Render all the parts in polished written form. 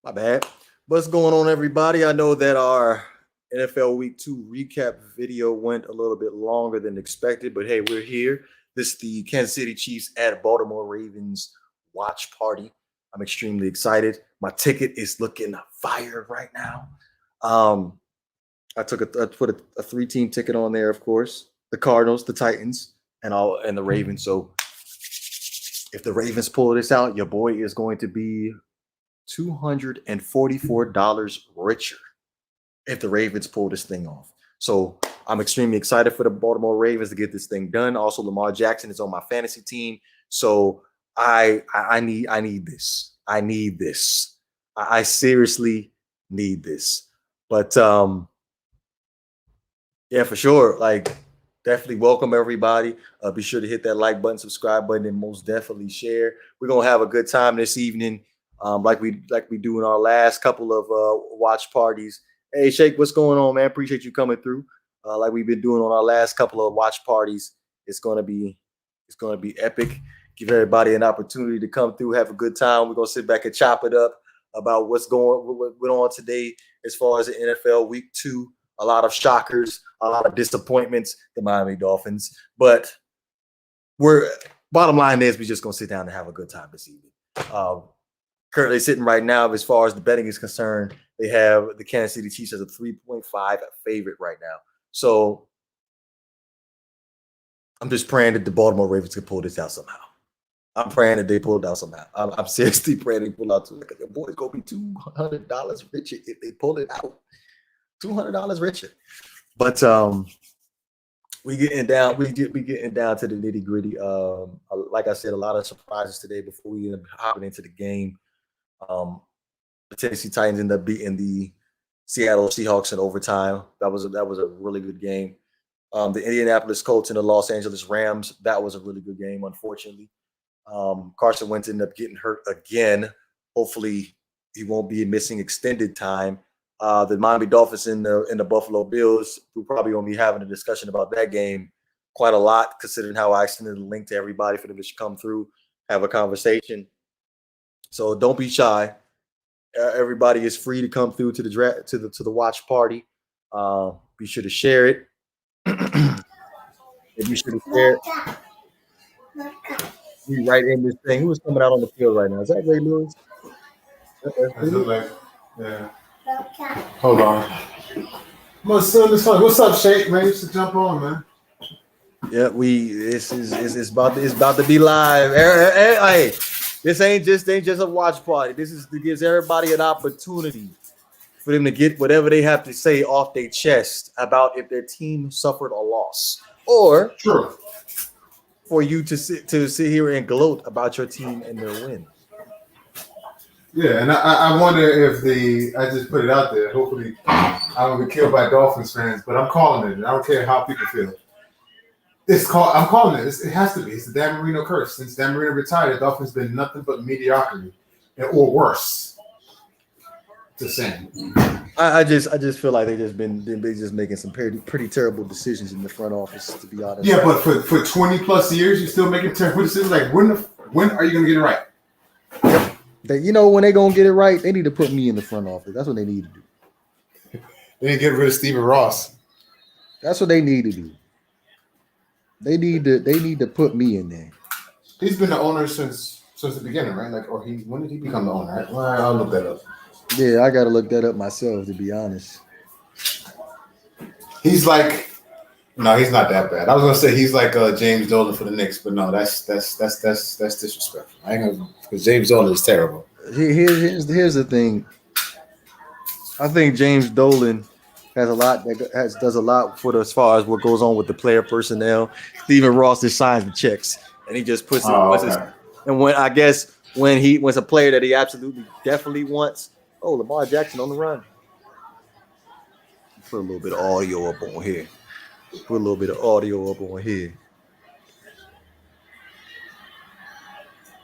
My bad. What's going on, everybody? I know that our NFL Week 2 recap video went a little bit longer than expected, but hey, we're here. This is the Kansas City Chiefs at Baltimore Ravens watch party. I'm extremely excited. My ticket is looking fire right now. Um, I put a three-team ticket on there, of course. The Cardinals, the Titans, and the Ravens. So if the Ravens pull this out, your boy is going to be $244 richer if the Ravens pull this thing off. So I'm extremely excited for the Baltimore Ravens to get this thing done. Also, Lamar Jackson is on my fantasy team. So I need this. I need this. I seriously need this. But yeah, for sure. Like, definitely welcome everybody. Be sure to hit that like button, subscribe button, and most definitely share. We're gonna have a good time this evening, like we do in our last couple of watch parties. Hey, Shake, what's going on, man? Appreciate you coming through. Like we've been doing on our last couple of watch parties. It's gonna be epic. Give everybody an opportunity to come through, have a good time. We're gonna sit back and chop it up about what went on today as far as the NFL Week 2. A lot of shockers, a lot of disappointments, the Miami Dolphins. But we're bottom line is we're just gonna sit down and have a good time this evening. Um, Currently sitting right now, as far as the betting is concerned, they have the Kansas City Chiefs as a 3.5 favorite right now. So I'm just praying that the Baltimore Ravens can pull this out somehow. I'm praying that they pull it out somehow. I'm seriously praying they pull it out too. Like, your boy's gonna be $200 richer if they pull it out. $200 richer. But we getting down to the nitty gritty. Like I said, a lot of surprises today before we end up hopping into the game. Um, the Tennessee Titans ended up beating the Seattle Seahawks in overtime. That was a really good game. The Indianapolis Colts and the Los Angeles Rams. That was a really good game. Unfortunately, Carson Wentz ended up getting hurt again. Hopefully, he won't be missing extended time. The Miami Dolphins and the Buffalo Bills. We're probably going to be having a discussion about that game quite a lot, considering how I extended the link to everybody for them to come through, have a conversation. So don't be shy. Everybody is free to come through to the watch party. Be sure to share it. Be sure to share it. We right in this thing. Who is coming out on the field right now? Is that Ray Lewis? That's like, yeah. Hold on. What's up, Shake, man? You should jump on, man. Yeah, it's about to be live. Hey, this ain't just a watch party. This gives everybody an opportunity for them to get whatever they have to say off their chest about if their team suffered a loss, or Sure. for you to sit here and gloat about your team and their win. Yeah, and I wonder if I just put it out there. Hopefully, I don't get killed by Dolphins fans, but I'm calling it. I don't care how people feel. I'm calling it. It has to be. It's the Dan Marino curse. Since Dan Marino retired, the Dolphins been nothing but mediocrity, or worse. The same. I just feel like they just making some pretty terrible decisions in the front office, to be honest. Yeah, but for 20 plus years, you're still making terrible decisions. Like when are you gonna get it right? When they're gonna get it right, they need to put me in the front office. That's what they need to do. They need to get rid of Steven Ross. That's what they need to do. They need to put me in there. He's been the owner since the beginning, right? Like, when did he become the owner? Right? Well, I'll look that up. Yeah, I gotta look that up myself, to be honest. He's like, no, he's not that bad. I was gonna say he's like James Dolan for the Knicks, but no, that's disrespectful. I ain't gonna, because James Dolan is terrible. Here's the thing. I think James Dolan does a lot for as far as what goes on with the player personnel. Steven Ross just signs the checks and he just puts it. Okay. And when a player that he absolutely definitely wants. Oh, Lamar Jackson on the run. Put a little bit of audio up on here.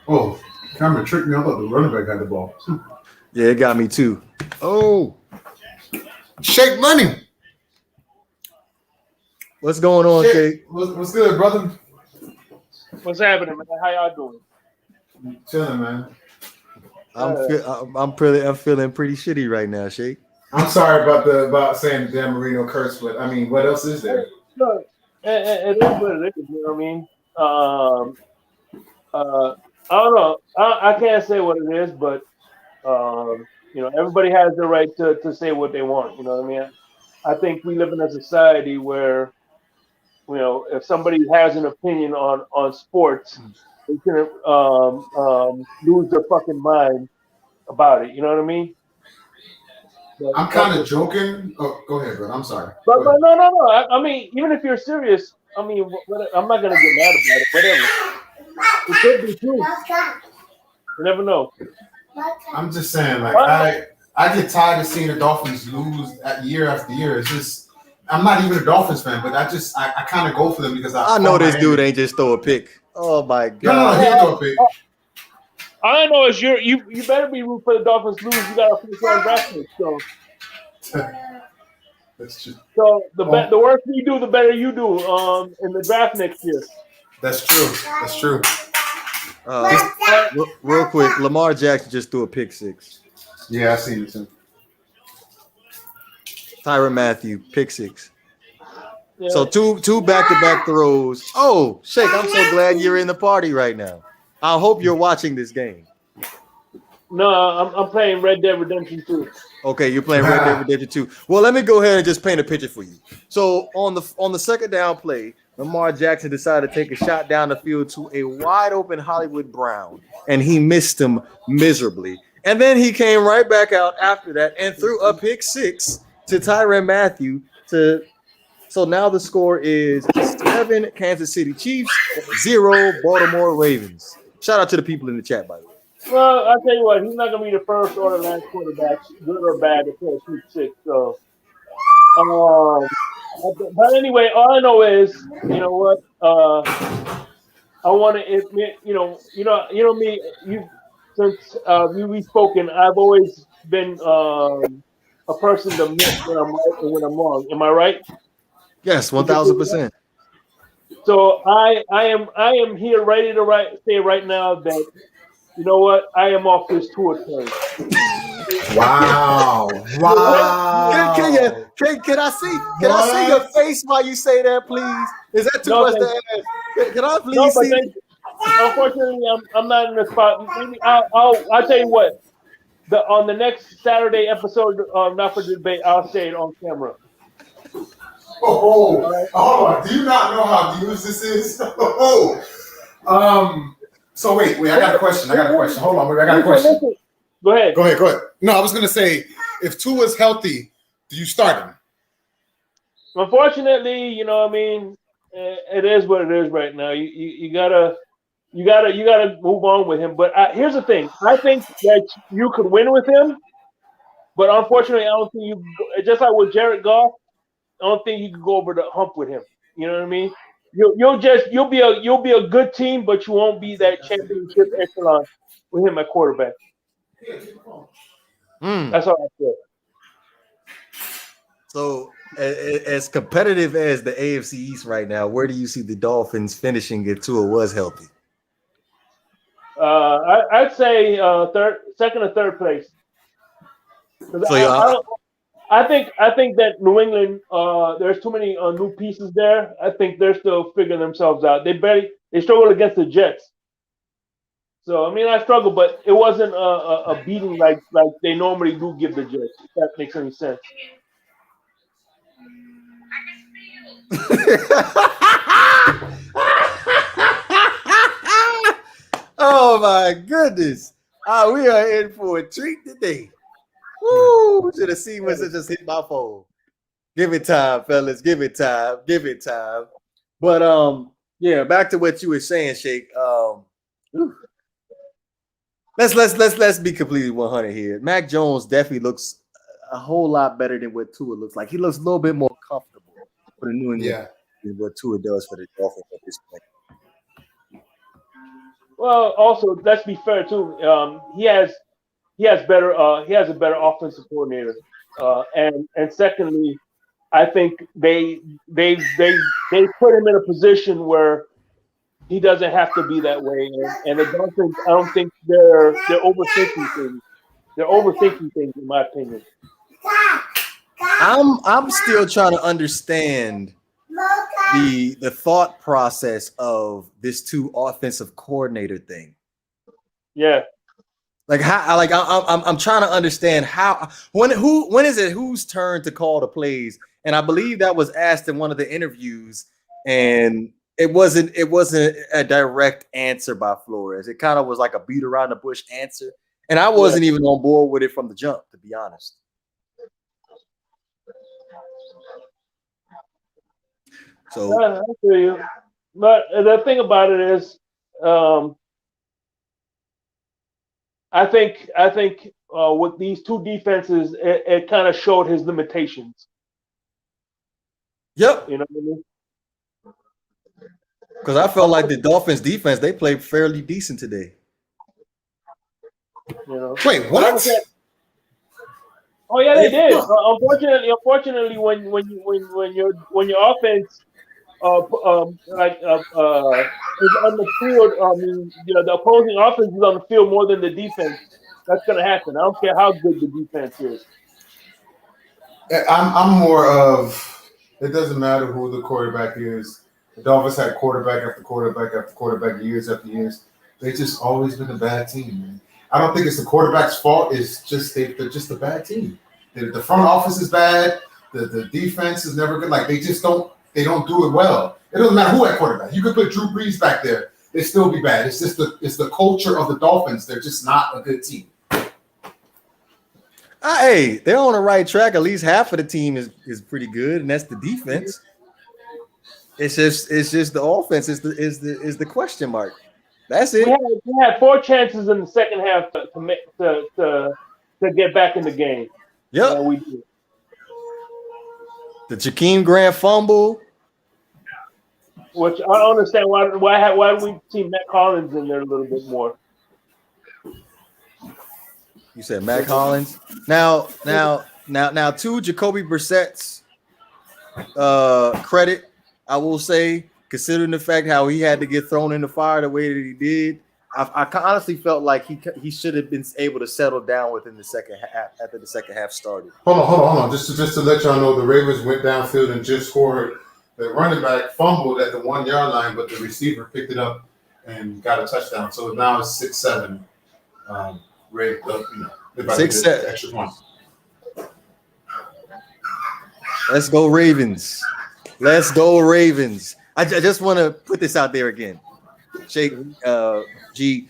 Oh, camera tricked me. I thought the running back had the ball. Yeah, it got me too. Oh, Shake Money. What's going on, Shake? What's good, brother? What's happening, man? How y'all doing? Chilling, man. I'm feeling pretty shitty right now, Shake. I'm sorry about saying Dan Marino curse, but I mean, what else is there? Look, it is what it is. You know what I mean? Um, I don't know. I can't say what it is, but everybody has the right to say what they want. You know what I mean? I think we live in a society where if somebody has an opinion on sports, they can lose their fucking mind about it. You know what I mean? But I'm kind of joking. Oh, go ahead, bro. I'm sorry. But no. I mean, even if you're serious, I mean, I'm not gonna get mad about it. Whatever. It could be true. You never know. I'm just saying, like, I get tired of seeing the Dolphins lose year after year. It's just, I'm not even a Dolphins fan, but I kind of go for them because I know this dude ain't just throw a pick. Oh my god! No, he ain't throw a pick. All I know is you better be rooting for the Dolphins lose. You got a first round draft pick, so. That's true. So the worse we do, the better you do in the draft next year. That's true. That's true. Real quick, Lamar Jackson just threw a pick 6. Yeah, I seen it too. Tyrann Mathieu, pick 6. Yeah. So two back-to-back throws. Oh, Shake, I'm so glad you're in the party right now. I hope you're watching this game. No, I'm playing Red Dead Redemption 2. Okay, you're playing Red Dead Redemption 2. Well, let me go ahead and just paint a picture for you. So on the second down play, Lamar Jackson decided to take a shot down the field to a wide open Hollywood Brown, and he missed him miserably. And then he came right back out after that and threw a pick 6 to Tyrann Mathieu. So now the score is 7 Kansas City Chiefs, 0 Baltimore Ravens. Shout out to the people in the chat, by the way. Well, I'll tell you what, he's not going to be the first or the last quarterback, good or bad, to throw a pick 6. So, but anyway, all I know is, you know what? I want to admit, you know me. Since we've spoken, I've always been a person to admit when I'm right and when I'm wrong. Am I right? Yes, 1,000%. So I am here ready to say right now that, you know what, I am off this tour train. Wow! Can I see your face while you say that, please? Is that too much to ask? Can I please see? Unfortunately, I'm not in the spot. Maybe I'll tell you what. On the next Saturday episode of Not for Debate, I'll say it on camera. Do you not know how news this is? So wait, I got a question. Hold on, I got a question. Go ahead. No, I was gonna say, if Tua's healthy, do you start him? Unfortunately, you know what I mean, it is what it is right now. You gotta move on with him. But here's the thing: I think that you could win with him, but unfortunately, I don't think you. Just like with Jared Goff, I don't think you can go over the hump with him. You know what I mean? You'll be a good team, but you won't be that championship echelon with him at quarterback. That's all I feel. So, as competitive as the AFC East right now, where do you see the Dolphins finishing if Tua was healthy? I'd say second or third place. So I think that New England, there's too many new pieces there. I think they're still figuring themselves out. They struggled against the Jets. So I mean, I struggled, but it wasn't a beating like they normally do give the Jets. If that makes any sense. Oh my goodness! We are in for a treat today. Woo! Should have seen when it just hit my phone. Give it time, fellas. Give it time. But yeah, back to what you were saying, Shake. Let's be completely 100 here. Mac Jones definitely looks a whole lot better than what Tua looks like. He looks a little bit more comfortable for the New England than what Tua does for the Dolphins at this point. Well, also let's be fair too. He has a better offensive coordinator, and secondly, I think they put him in a position where he doesn't have to be that way. And the Dolphins, I don't think they're overthinking things. They're overthinking things, in my opinion. I'm still trying to understand the thought process of this two offensive coordinator thing. Yeah. Like how, like I'm trying to understand how when is it whose turn to call the plays? And I believe that was asked in one of the interviews, and it wasn't a direct answer by Flores. It kind of was like a beat around the bush answer, and I wasn't even on board with it from the jump, to be honest. So I feel you. But the thing about it is, I think with these two defenses, it kind of showed his limitations. Yep. You know what I mean? Because I felt like the Dolphins defense, they played fairly decent today. You know. Wait, what? Oh yeah, they did. Unfortunately, when your offense is on the field, I mean, the opposing offense is on the field more than the defense. That's gonna happen. I don't care how good the defense is. I'm more of it doesn't matter who the quarterback is. The Dolphins had quarterback after quarterback after quarterback, years after years. They've just always been a bad team, man. I don't think it's the quarterback's fault. It's just they're just a bad team. The front office is bad. The defense is never good. Like they don't do it well. It doesn't matter who at quarterback. You could put Drew Brees back there. They still be bad. It's just the culture of the Dolphins. They're just not a good team. Hey, they're on the right track. At least half of the team is pretty good, and that's the defense. It's just the offense is the question mark. That's it. We had 4 chances in the second half to get back in the game. Yep. And we did. The Jakeem Grant fumble, which I don't understand why we see Matt Collins in there a little bit more. You said Matt Collins. Now, to Jacoby Brissett's credit, I will say, considering the fact how he had to get thrown in the fire the way that he did, I honestly felt like he should have been able to settle down within the second half after the second half started. Hold on. Just to let y'all know, the Ravens went downfield and just scored. The running back fumbled at the 1 yard line, but the receiver picked it up and got a touchdown. So now it's 6-7. Ravens, 6-7. Extra points. Let's go Ravens. Let's go Ravens. I just want to put this out there again. Shake, G,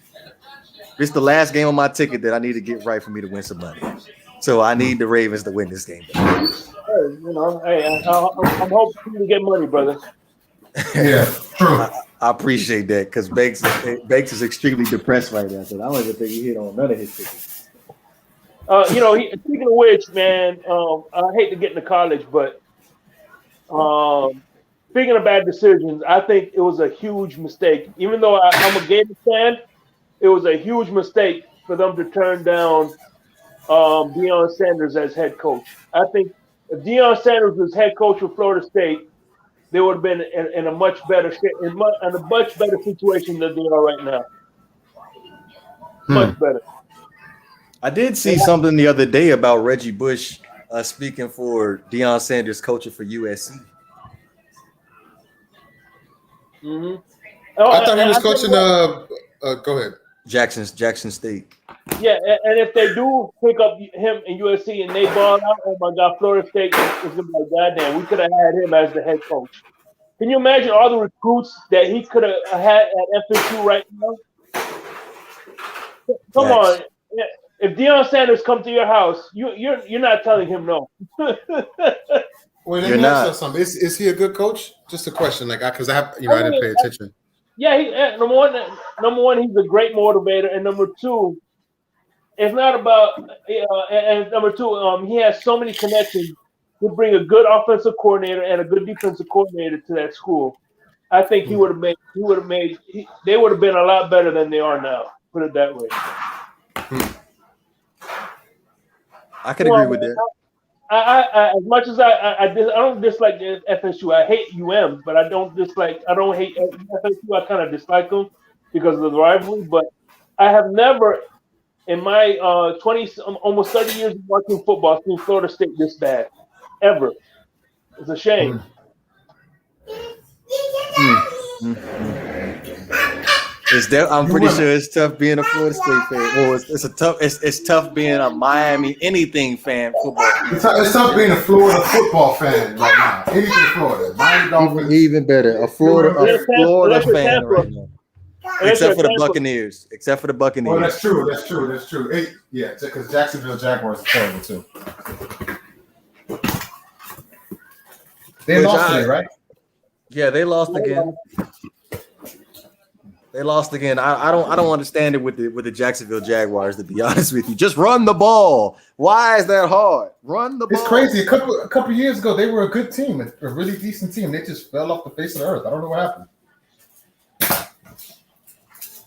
this is the last game on my ticket that I need to get right for me to win some money. So I need the Ravens to win this game. I'm hoping to get money, brother. Yeah, true. I appreciate that because Banks is extremely depressed right now. So I don't even think he hit on none of his tickets. Speaking of which, man, I hate to get into college, but speaking of bad decisions, I think it was a huge mistake. Even though I'm a Gators fan, it was a huge mistake for them to turn down Deion Sanders as head coach. I think if Deion Sanders was head coach of Florida State, they would have been in a much better situation than they are right now. Much better. I did see something the other day about Reggie Bush speaking for Deion Sanders coaching for USC. Mm-hmm. I thought he was coaching. Go ahead. Jackson State. Yeah, and if they do pick up him in USC and they ball out, oh my God, Florida State is gonna be like, goddamn, we could have had him as the head coach. Can you imagine all the recruits that he could have had at FSU right now? Come on, if Deion Sanders come to your house, you're not telling him no. Well, let me ask you something. Is he a good coach? Just a question, because I didn't pay attention. Yeah, number one, he's a great motivator, and number two, it's not about. And number two, he has so many connections to bring a good offensive coordinator and a good defensive coordinator to that school. I think they would have been a lot better than they are now. Put it that way. I can agree with that. as much as I don't dislike FSU. I hate UM, but I don't hate FSU. I kind of dislike them because of the rivalry. But I have never, in my 20, almost 30 years of watching football, seen Florida State this bad ever. It's a shame. I'm pretty sure it's tough being a Florida State fan. Well, it's tough being a Miami anything fan football. It's tough being a Florida football fan right now. Anything Florida, Miami Dolphins. Even better, a Florida fan right now. Except for the Buccaneers. Oh, that's true. Yeah, because Jacksonville Jaguars are terrible too. They lost today, right? Yeah, they lost again. They lost again. I don't understand it with the Jacksonville Jaguars, to be honest with you. Just run the ball. Why is that hard? Run the ball. It's crazy. A couple years ago, they were a good team, a really decent team. They just fell off the face of the earth. I don't know what happened.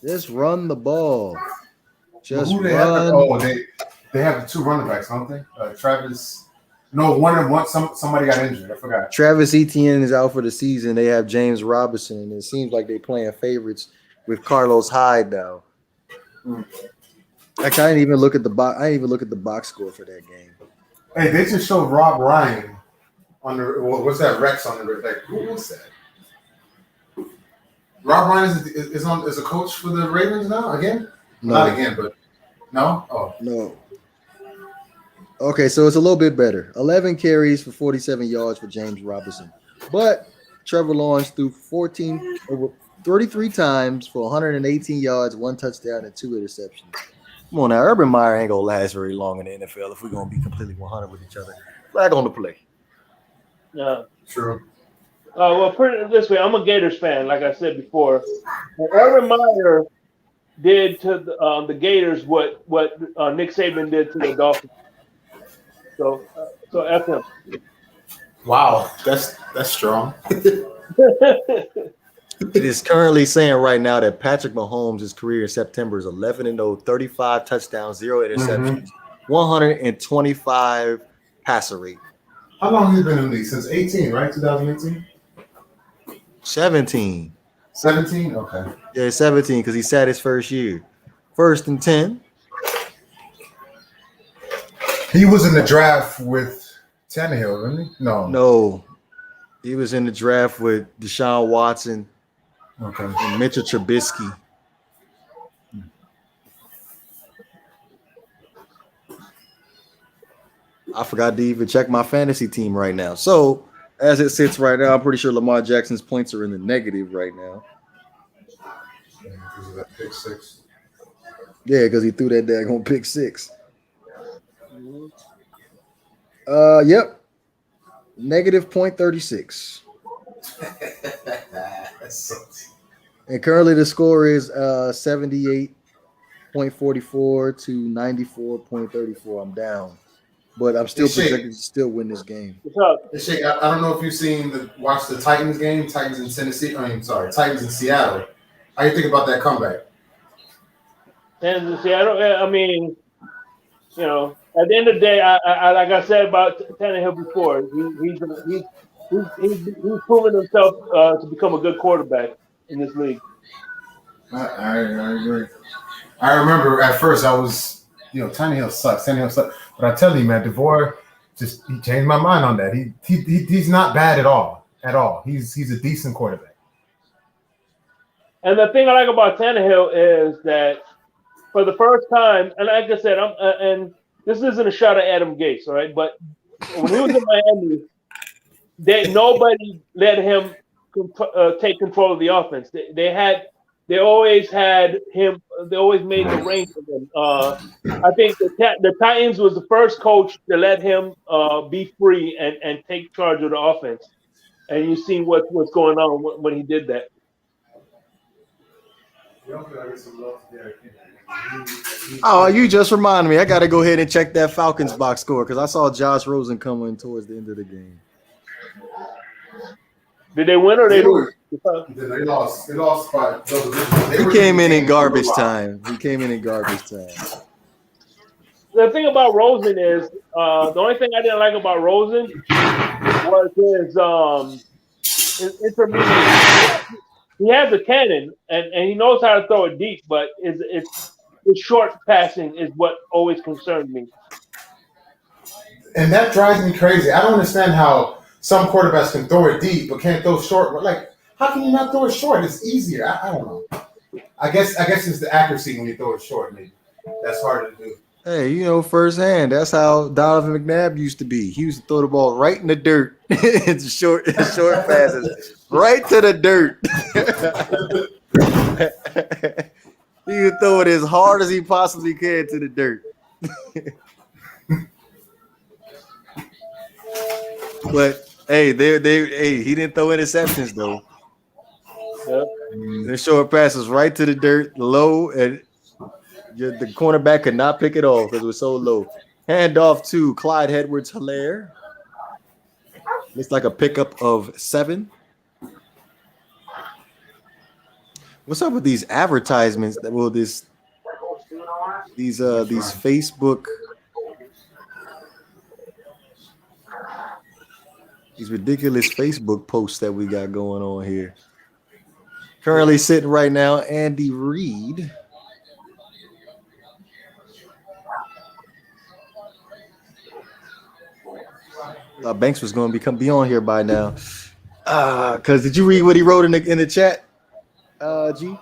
Just run the ball. Just who they run. Have? They have 2 running backs, don't they? Travis. No, one. Somebody got injured. I forgot. Travis Etienne is out for the season. They have James Robinson, and it seems like they're playing favorites with Carlos Hyde now. I didn't even look at the box. I didn't even look at the box score for that game. Hey, they just showed Rob Ryan on the. What's that? Rex on the. Like, who was that? Rob Ryan is a coach for the Ravens now again? No. Not again, but no. Oh no. Okay, so it's a little bit better. 11 carries for 47 yards for James Robinson, but Trevor Lawrence threw 33 times for 118 yards, 1 touchdown, and 2 interceptions. Come on now, Urban Meyer ain't gonna last very long in the NFL if we're gonna be completely 100 with each other. Flag on the play. Yeah, true. Well, put it this way, I'm a Gators fan, like I said before. Well, Urban Meyer did to the Gators what Nick Saban did to the Dolphins. So F him. Wow, that's strong. It is currently saying right now that Patrick Mahomes' career in September is 11-0, 35 touchdowns, 0 interceptions, 125 passer rate. How long has he been in the league? Since 18, right? 2018? 17. 17? Okay. Yeah, 17 because he sat his first year. 1st and 10. He was in the draft with Tannehill, wasn't he? No. He was in the draft with Deshaun Watson and Mitchell Trubisky. I forgot to even check my fantasy team right now. So, as it sits right now, I'm pretty sure Lamar Jackson's points are in the negative right now. Because of that pick 6. Yeah, because he threw that daggone pick 6. Yep. Negative 0.36. And currently the score is 78.44 to 94.34. I'm down. But I'm still projected to still win this game. I don't know if you've watched the Titans game, Titans in Titans in Seattle. How do you think about that comeback? Titans in Seattle, I mean, you know, at the end of the day, I like I said about Tannehill before, he's proven himself to become a good quarterback in this league. I agree. I remember at first I was, Tannehill sucks. But I tell you, man, DeVore he changed my mind on that. He's not bad at all. He's a decent quarterback. And the thing I like about Tannehill is that for the first time, and like I said, and this isn't a shot at Adam Gase, all right? But when he was in Miami, nobody let him take control of the offense. They always had him. They always made the reins for him. I think the Titans was the first coach to let him be free and take charge of the offense. And you see what's going on when he did that. Oh, you just reminded me. I got to go ahead and check that Falcons box score because I saw Josh Rosen coming towards the end of the game. Did they win or they lose? They lost. They lost by double digits. He came in garbage time. The thing about Rosen is The only thing I didn't like about Rosen was his intermediate. He has a cannon and he knows how to throw it deep, but it's his short passing is what always concerned me. And that drives me crazy. I don't understand how some quarterbacks can throw it deep but can't throw short. Like, how can you not throw it short? It's easier. I don't know. I guess it's the accuracy when you throw it short. Maybe that's harder to do. Hey, you know firsthand. That's how Donovan McNabb used to be. He used to throw the ball right in the dirt. It's short passes, right to the dirt. He would throw it as hard as he possibly can to the dirt. But hey, he didn't throw interceptions though. Yeah. The short passes right to the dirt, low, and the cornerback could not pick it off because it was so low. Hand off to Clyde Edwards-Helaire. Looks like a pickup of 7. What's up with these advertisements? Well, these Facebook, these ridiculous Facebook posts that we got going on here. Currently sitting right now, Andy Reid. Banks was going to be on here by now. Because did you read what he wrote in the chat, G?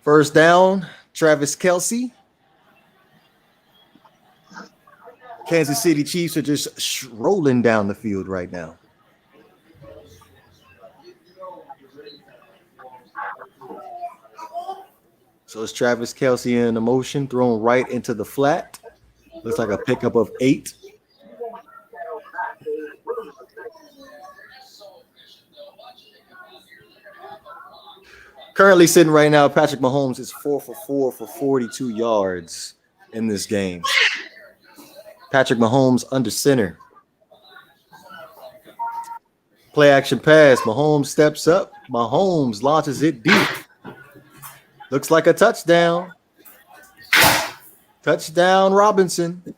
First down, Travis Kelce. Kansas City Chiefs are just rolling down the field right now. So it's Travis Kelce in the motion, thrown right into the flat. Looks like a pickup of 8. Currently sitting right now, Patrick Mahomes is 4 for 4 for 42 yards in this game. Patrick Mahomes under center. Play action pass. Mahomes steps up. Mahomes launches it deep. Looks like a touchdown. Touchdown Robinson.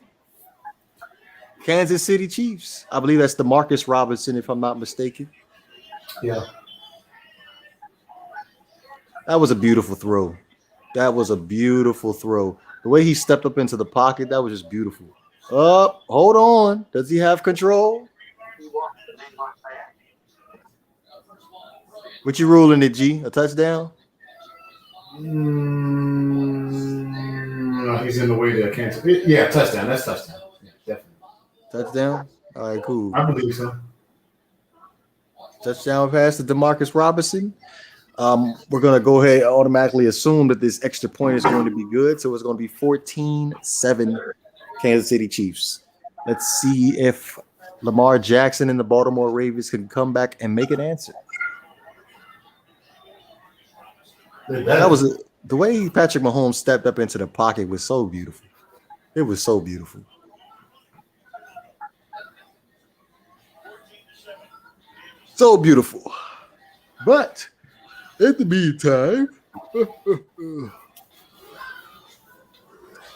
Kansas City Chiefs. I believe that's DeMarcus Robinson, if I'm not mistaken. Yeah. That was a beautiful throw. That was a beautiful throw. The way he stepped up into the pocket, that was just beautiful. Hold on. Does he have control? What you ruling it, G? A touchdown? No, he's in the way there. Can't. Yeah, touchdown. That's touchdown. Yeah, definitely. Touchdown? All right, cool. I believe so. Touchdown pass to DeMarcus Robinson. We're going to go ahead and automatically assume that this extra point is going to be good. So it's going to be 14-7 Kansas City Chiefs. Let's see if Lamar Jackson and the Baltimore Ravens can come back and make an answer. That was the way Patrick Mahomes stepped up into the pocket was so beautiful. It was so beautiful. So beautiful. But in the meantime,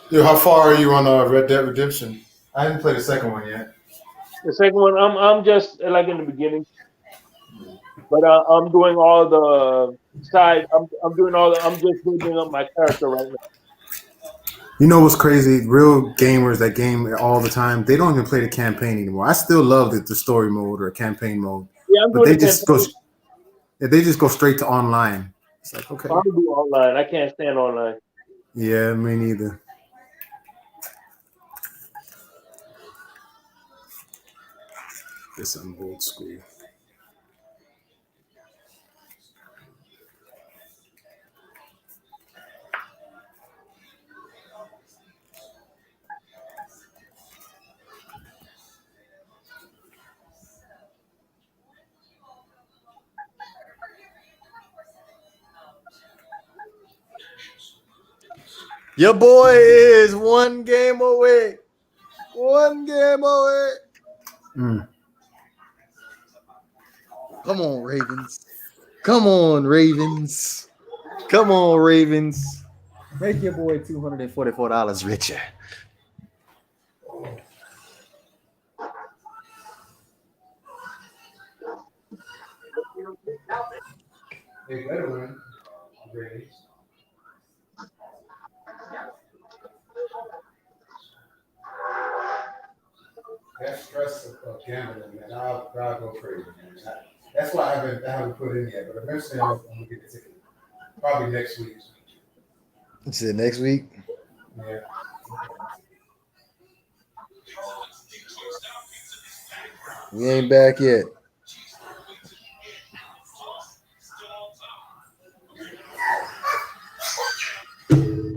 Dude, how far are you on Red Dead Redemption? I haven't played the second one yet. The second one, I'm just like in the beginning, but I'm doing all the side. I'm just building up my character right now. You know what's crazy? Real gamers that game all the time, they don't even play the campaign anymore. I still love the story mode or campaign mode. Yeah, I'm doing they just go straight to online. It's like, okay. I'm gonna do online. I can't stand online. Yeah, me neither. This is old school. your boy is one game away. One game away. Come on, Ravens. Come on, Ravens. Come on, Ravens. Make your boy $244 richer. They better win. Really. That stress of gambling, man, I'll go crazy, man. That's why I haven't put in yet. But eventually, I'm gonna get the ticket. Probably next week. You said next week? Yeah. We ain't back yet.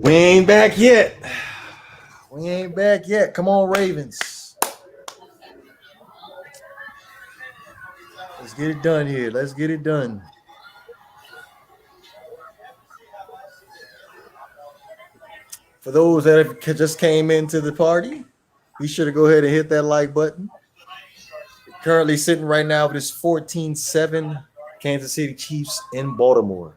We ain't back yet. We ain't back yet. Come on, Ravens. Let's get it done here. Let's get it done. For those that have just came into the party, be sure to go ahead and hit that like button. Currently sitting right now with this 14-7 Kansas City Chiefs in Baltimore.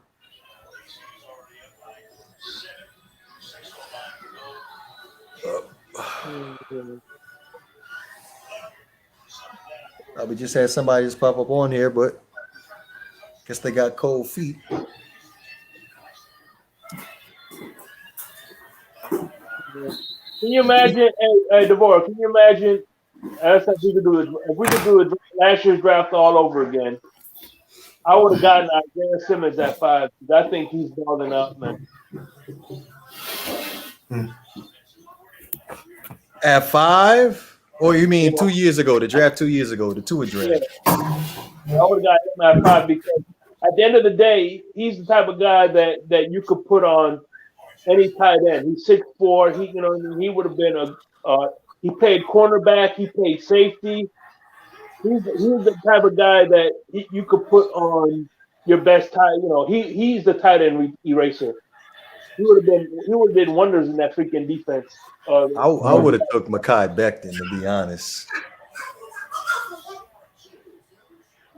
We just had somebody just pop up on here, but guess they got cold feet. Can you imagine, hey Devorah, can you imagine if we could do last year's draft all over again? I would have gotten Isaiah Simmons at 5. I think he's balling out, man. At 5? Or you mean 2 years ago, the draft 2 years ago, the Tua draft? Yeah. I would have got him at 5 because at the end of the day, he's the type of guy that you could put on any tight end. He's 6'4". He would have been he played cornerback, he played safety. He's the type of guy that you could put on your best tight. He's the tight end eraser. He would have been wonders in that freaking defense. I would have took Mekhi Becton, to be honest.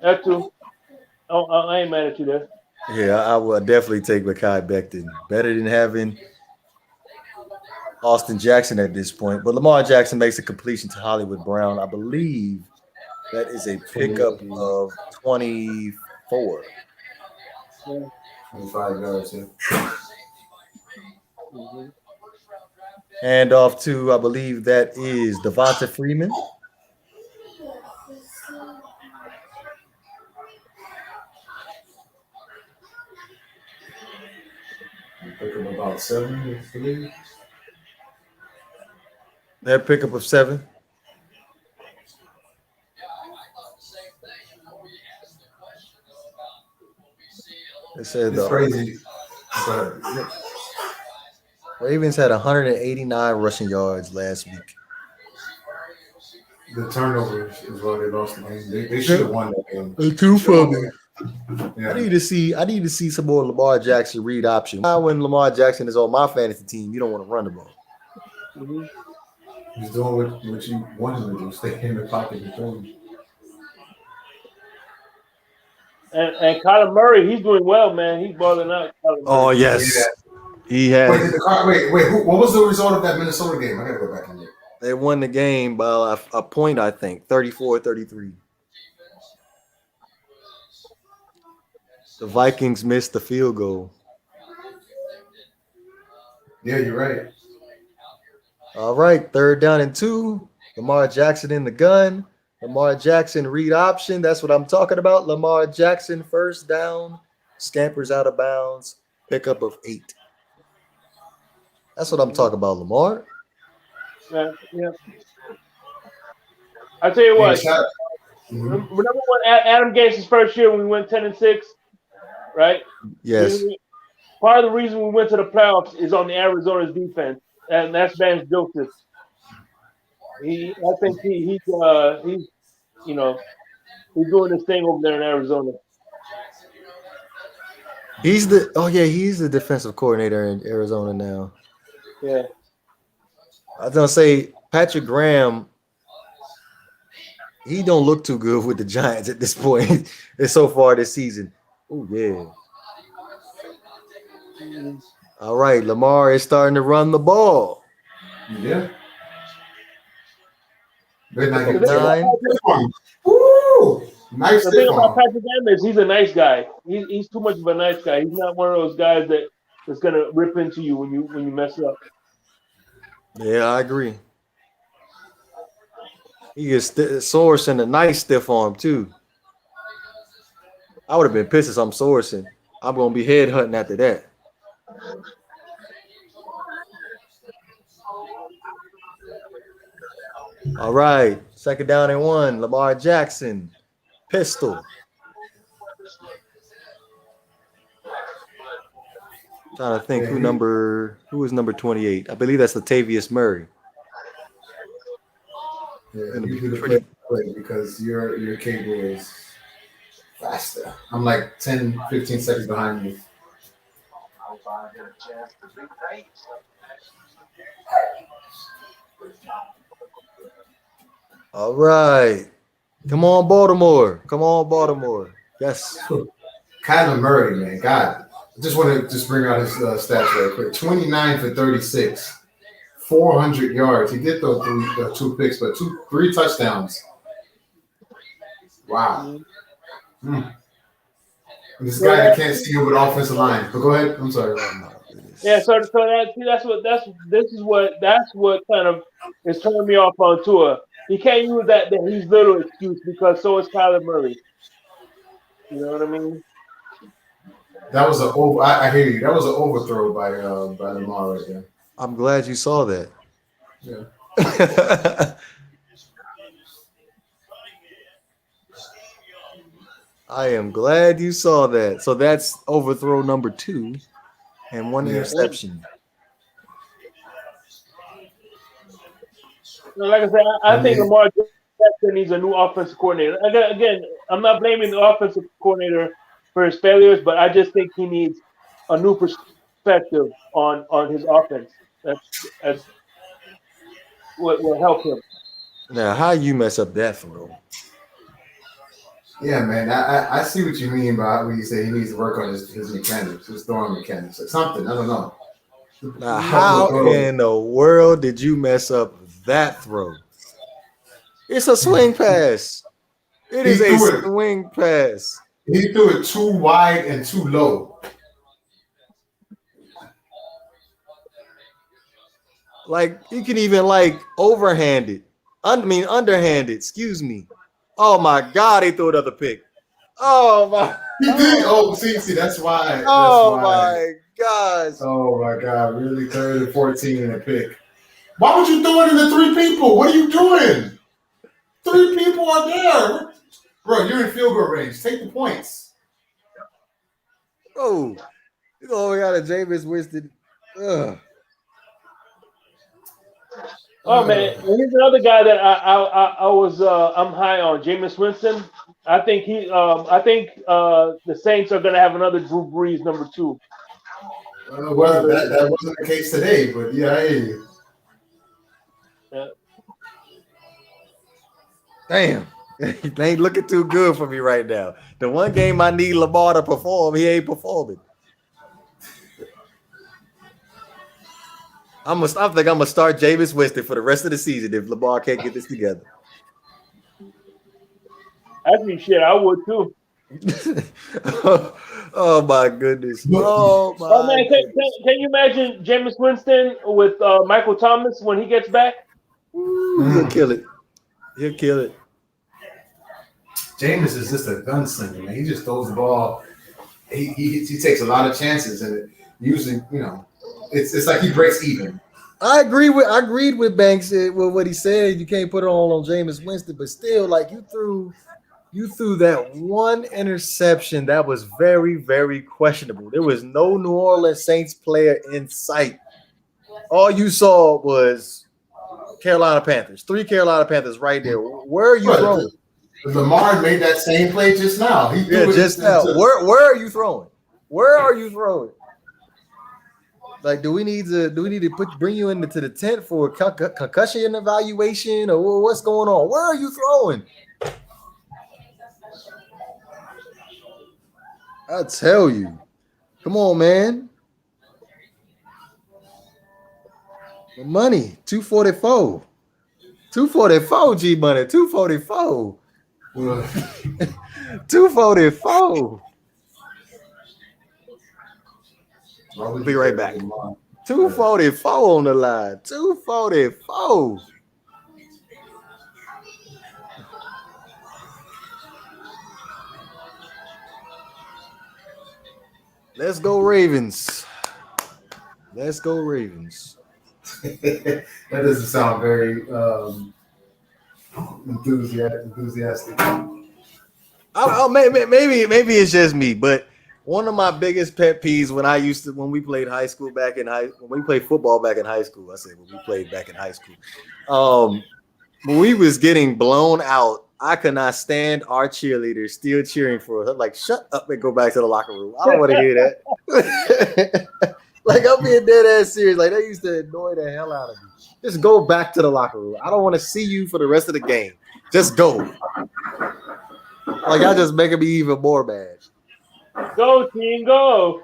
That too. I ain't mad at you there. Yeah, I would definitely take Mekhi Becton. Better than having Austin Jackson at this point. But Lamar Jackson makes a completion to Hollywood Brown. I believe that is a pickup of 24. 25 yards, yeah. Mm-hmm. And off to, I believe that is Devonta Freeman. Pick up about 7, I believe. That pickup of 7. They said It's crazy. Ravens had 189 rushing yards last week. The turnovers is why they lost the game. They should have won that game. The 2 fumbles. Yeah. I need to see some more Lamar Jackson read option. When Lamar Jackson is on my fantasy team, you don't want to run the ball. Mm-hmm. He's doing what you want him to do. Stay in the pocket and throw. And Kyler Murray, he's doing well, man. He's balling out. Oh yes, yeah. He has. Wait. What was the result of that Minnesota game? I gotta go back in there. They won the game by a point, I think, 34-33. The Vikings missed the field goal. Yeah, you're right. All right, 3rd down and 2. Lamar Jackson in the gun. Lamar Jackson read option. That's what I'm talking about. Lamar Jackson 1st down. Scampers out of bounds. Pickup of 8. That's what I'm talking about, Lamar. Yeah. I tell you what. Remember when Adam Gase's first year when we went 10-6, right? Yes. Part of the reason we went to the playoffs is on the Arizona's defense, and that's Vance Joseph. I think he's doing this thing over there in Arizona. He's the defensive coordinator in Arizona now. Yeah. I was gonna say Patrick Graham. He don't look too good with the Giants at this point. So far this season. Oh yeah. All right, Lamar is starting to run the ball. Yeah. Good night. The Up thing Stiff about 9. Patrick, Woo! Nice the thing stiff about arm. Patrick M is he's a nice guy. He's too much of a nice guy. He's not one of those guys that's gonna rip into you when you mess up. Yeah, I agree. He gets Sorensen a nice stiff arm too. I would have been pissed if I'm Sorensen. I'm gonna be head hunting after that. All right, second down and 1. Lamar Jackson, pistol. Trying to think Yeah, who is number 28. I believe that's Latavius Murray. Gonna you be do the pretty. play because your cable is faster. I'm like 10, 15 seconds behind you. All right, come on Baltimore. Come on Baltimore. Yes. Kyler Murray, man, God, I just want to bring out his stats real quick. 29 for 36, 400 yards. He did throw two picks, but three touchdowns. Wow. Mm. This guy that can't see you with offensive line. But go ahead. I'm sorry. Oh my Yeah, goodness. that's what kind of is turning me off on Tua. He can't use that he's little excuse because so is Kyler Murray. You know what I mean? That was an over. I hear you. That was an overthrow by Lamar right there. I'm glad you saw that. Yeah. I am glad you saw that. So that's overthrow number 2 and 1 Yeah. interception. Like I said, I I think mean, Lamar Jackson needs a new offensive coordinator. Again, I'm not blaming the offensive coordinator for his failures, but I just think he needs a new perspective on his offense. That's what will help him. Now, how you mess up that throw? yeah, man. I see what you mean by when you say he needs to work on his mechanics, his throwing mechanics, or something. I don't know. Now, Couple of how throws. in the world did you mess up that throw? It's a swing pass. It is He a threw it. swing pass. He threw it too wide and too low. Like you can even like overhand it. Underhand it. Excuse me. Oh my God, he threw another pick. Oh my. He did. Oh, see, that's why. That's Oh why. my gosh. Oh my God! Really, 3rd and 14 in a pick. Why would you do it in the three people? What are you doing? Three people are there, bro. You're in field goal range. Take the points. Oh, you know, got a Jameis Winston. Ugh. Oh man, and here's another guy that I was I'm high on, Jameis Winston. I think the Saints are gonna have another Drew Brees #2. Wasn't that wasn't the case today? But yeah, I hear you. Yeah. Damn. It ain't looking too good for me right now. The one game I need Lamar to perform, he ain't performing. I think I'm gonna start Jameis Winston for the rest of the season if Lamar can't get this together. Actually, shit, I would too. Oh my goodness. Look, Oh My man, goodness. can you imagine Jameis Winston with Michael Thomas when he gets back? Ooh, he'll kill it. He'll kill it. Jameis is just a gunslinger, man. He just throws the ball. He takes a lot of chances, and it usually, it's like he breaks even. I agreed with Banks with what he said. You can't put it all on Jameis Winston, but still, like you threw that one interception that was very, very questionable. There was no New Orleans Saints player in sight. All you saw was Carolina Panthers. 3 Carolina Panthers right there. Where are you But throwing? Lamar made that same play just now. He threw it Just now. Where are you throwing? Where are you throwing? Like, do we need to bring you into the tent for concussion evaluation or what's going on? Where are you throwing? I tell you, come on, man. The money, 244. 244 G money, 244. Well, 244. why would Be you right pay back. over mine? 244 on the line. 244. Let's go Ravens. Let's go Ravens. That doesn't sound very enthusiastic. Maybe it's just me, but one of my biggest pet peeves when we played high school when we played football back in high school. I said when we played back in high school. When we was getting blown out, I could not stand our cheerleaders still cheering for us. I'm like, shut up and go back to the locker room. I don't want to hear that. Like, I'm being dead ass serious. Like, that used to annoy the hell out of me. Just go back to the locker room. I don't want to see you for the rest of the game. Just go. Like, y'all just making me even more mad. Go team, go!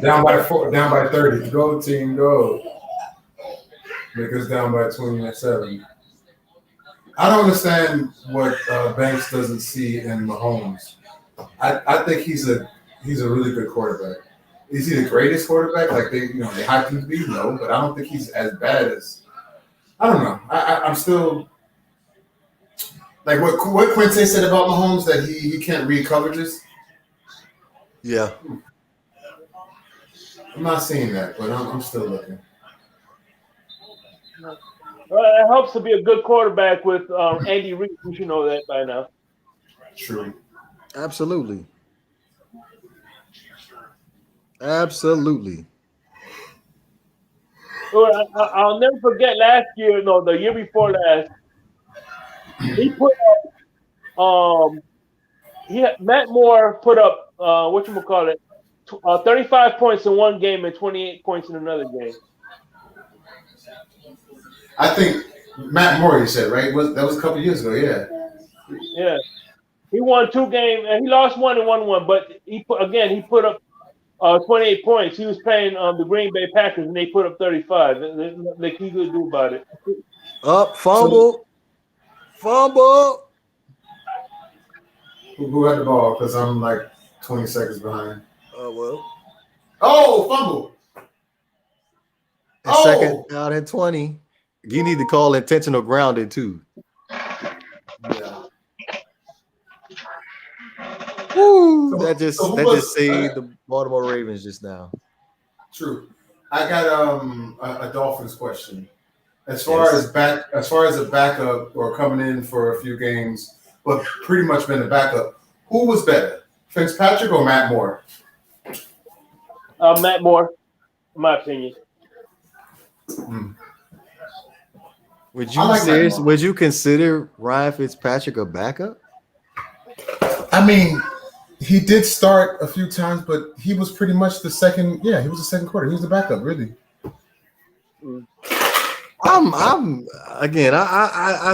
Down by 30. Go team, go. Make us down by 27. I don't understand what Banks doesn't see in Mahomes. I think he's a really good quarterback. Is he the greatest quarterback? Like they hyped him to be? No, but I don't think he's as bad as. I don't know. I'm still like what Quinte said about Mahomes that he can't read coverages. Yeah. I'm not seeing that, but I'm still looking. It helps to be a good quarterback with Andy Reid. You should know that by now. True. Absolutely. Absolutely. I'll never forget last year. No, the year before last. He put up. Matt Moore put up. Whatchamacallit, 35 points in one game and 28 points in another game. I think Matt Moore, you said, right? That was a couple years ago, yeah. Yeah. He won 2 games and he lost one and won one, but he put up 28 points. He was playing the Green Bay Packers and they put up 35. Like he could do about it. Up, fumble. Fumble. Who had the ball? Because I'm like 20 seconds behind. Well. Oh, fumble. Second out and 20. You need to call intentional grounding too. Yeah. Woo, that just saved the Baltimore Ravens just now. True. I got a Dolphins question. As far as a backup or coming in for a few games, but pretty much been a backup, who was better, Fitzpatrick or Matt Moore? Matt Moore, in my opinion. Would you consider Ryan Fitzpatrick a backup? I mean, he did start a few times, but he was pretty much the second. Yeah, he was the second quarter. He was the backup, really. I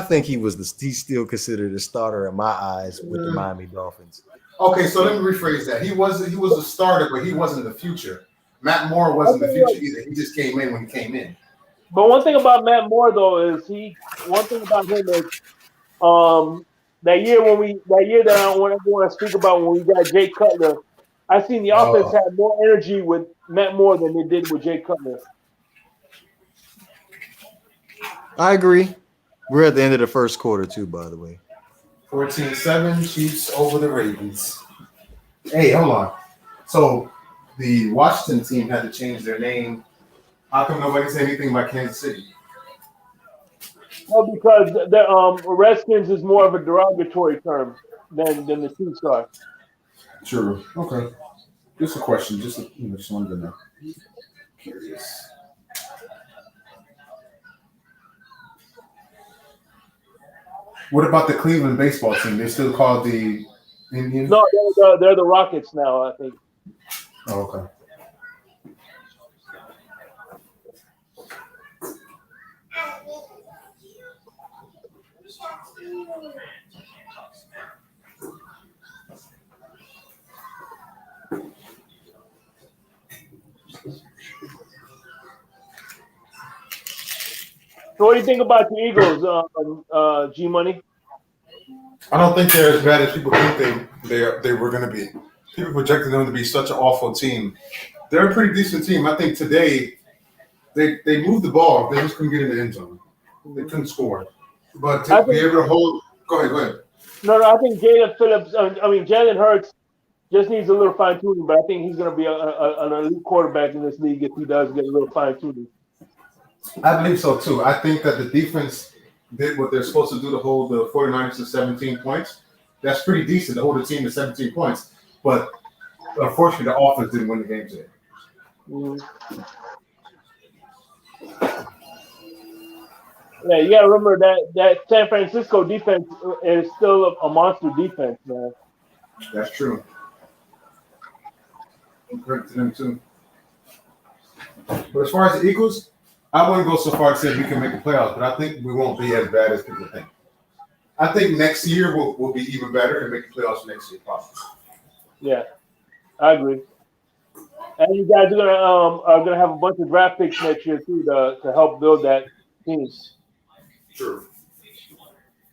think he's still considered a starter in my eyes with the Miami Dolphins. Okay, so let me rephrase that. He was a starter, but he wasn't the future. Matt Moore wasn't the future either. He just came in when he came in. But one thing about Matt Moore though is that year that I want to speak about when we got Jay Cutler, I seen the offense had more energy with Matt Moore than they did with Jay Cutler. I agree. We're at the end of the first quarter too, by the way. 14-7, Chiefs over the Ravens. Hey, hold on. So the Washington team had to change their name. How come nobody said anything about Kansas City? Well, because the Redskins is more of a derogatory term than the Chiefs are. True. Okay. Just a question. Just wanted to know. Curious. What about the Cleveland baseball team? They're still called the Indians? No, they're the Rockets now, I think. Oh, okay. So what do you think about the Eagles, G Money? I don't think they're as bad as people think they were going to be. People projected them to be such an awful team. They're a pretty decent team. I think today they moved the ball. They just couldn't get in the end zone. They couldn't score. But to be able to hold – go ahead. No, I think Jalen Hurts just needs a little fine tuning, but I think he's going to be an elite quarterback in this league if he does get a little fine tuning. I believe so too. I think that the defense did what they're supposed to do to hold the 49ers to 17 points. That's pretty decent to hold a team to 17 points. But unfortunately, the offense didn't win the game today. Mm-hmm. Yeah, you got to remember that San Francisco defense is still a monster defense, man. That's true. Credit to them too. But as far as the Eagles, I wouldn't go so far to say we can make the playoffs, but I think we won't be as bad as people think. I think next year we'll be even better and make the playoffs next year, possibly. Yeah, I agree. And you guys are gonna have a bunch of draft picks next year too to help build that team. True.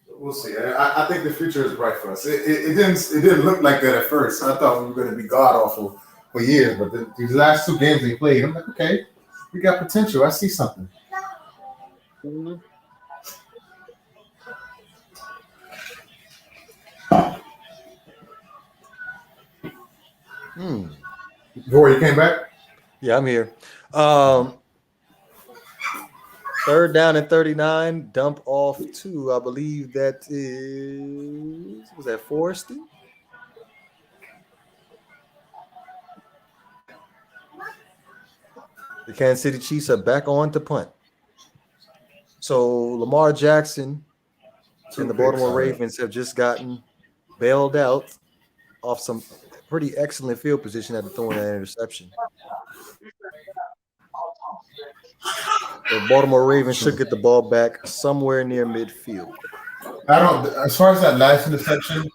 We'll see. I think the future is bright for us. It didn't look like that at first. I thought we were going to be god awful for years, but these last two games they played, I'm like, okay, we got potential. I see something. Mm-hmm. Roy, you came back? Yeah, I'm here. Third down and 39. Dump off to, I believe that was that Forresty? The Kansas City Chiefs are back on to punt. So Lamar Jackson and the Baltimore Ravens have just gotten bailed out off some pretty excellent field position after throwing that interception. The Baltimore Ravens should get the ball back somewhere near midfield. As far as that last interception,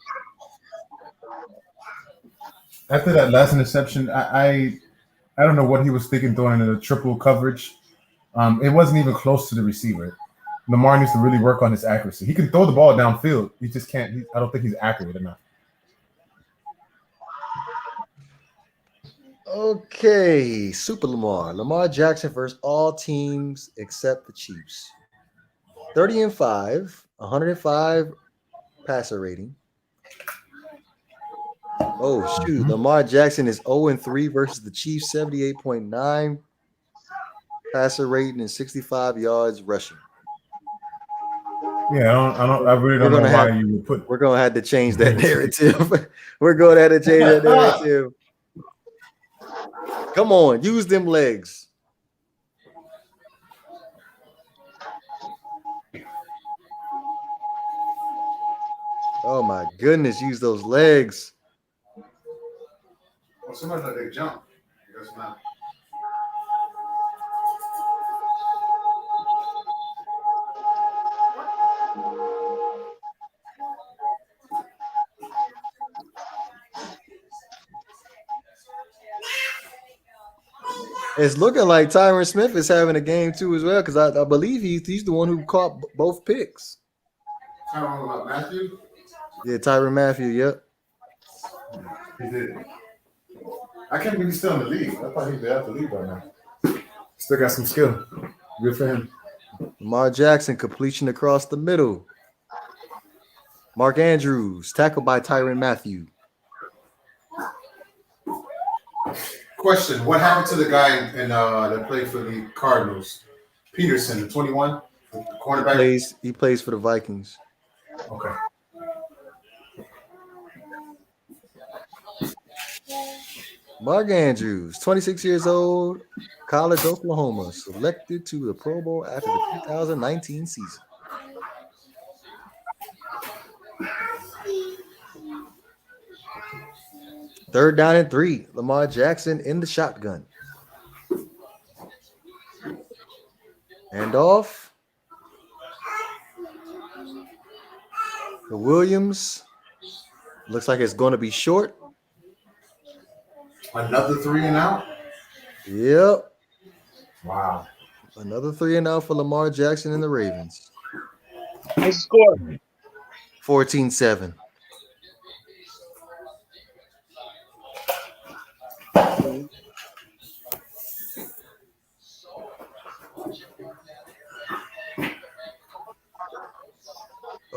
after that last interception, I don't know what he was thinking throwing in a triple coverage. It wasn't even close to the receiver. Lamar needs to really work on his accuracy. He can throw the ball downfield. He just can't. I don't think he's accurate enough. Okay, Super Lamar. Lamar Jackson versus all teams except the Chiefs. 30-5, 105 passer rating. Oh, shoot. Lamar Jackson is 0-3 versus the Chiefs, 78.9 passer rating and 65 yards rushing. Yeah, I really don't know why you would put. We're going to have to change that narrative. We're going to have to change that narrative. Come on, use them legs. Oh my goodness, use those legs. Well, somebody let they jump. That's not. It's looking like Tyron Smith is having a game too as well, because I believe he's the one who caught both picks. Tyron Matthew? Yeah, Tyron Matthew, yep. He did. I can't believe he's still in the league. I thought he'd be out the league by now. Still got some skill. Good for him. Lamar Jackson, completion across the middle. Mark Andrews, tackled by Tyron Matthew. Question: what happened to the guy that played for the Cardinals? Peterson, the 21, the cornerback. He plays for the Vikings. Okay. Mark Andrews, 26 years old, college Oklahoma, selected to the Pro Bowl after the 2019 season. Third down and 3. Lamar Jackson in the shotgun. And off. The Williams. Looks like it's going to be short. Another 3 and out? Yep. Wow. Another 3-0 for Lamar Jackson and the Ravens. What's the score? 14-7.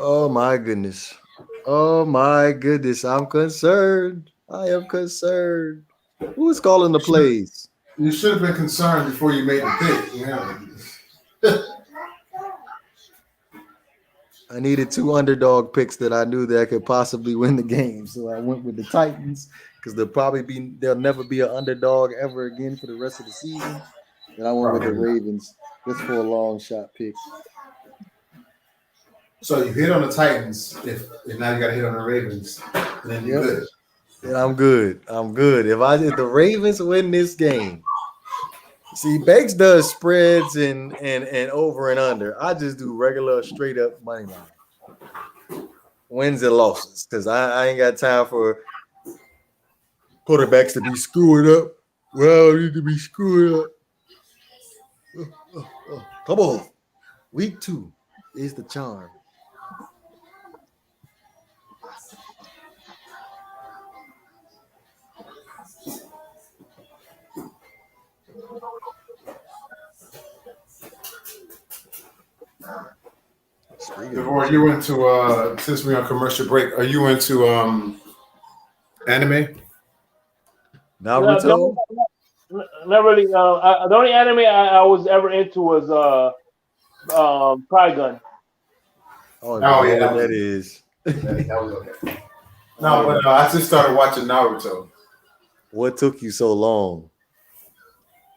Oh my goodness. Oh my goodness. I'm concerned. I am concerned. Who's calling the plays? You should have been concerned before you made the pick. You know. I needed 2 underdog picks that I knew that I could possibly win the game. So I went with the Titans because they'll never be an underdog ever again for the rest of the season. And I went with the Ravens just for a long shot pick. So you hit on the Titans, if now you got to hit on the Ravens, and then you're good. And I'm good. I'm good. If the Ravens win this game, see, Bakes does spreads and over and under. I just do regular straight up money line. Wins and losses. Because I ain't got time for quarterbacks to be screwing up. Well, need to be screwing up. Come on. Week 2 is the charm. Before you into since we're on commercial break, are you into anime? Naruto? Not really. The only anime I was ever into was Trigun. Oh yeah, that is. That was okay. No, but I just started watching Naruto. What took you so long?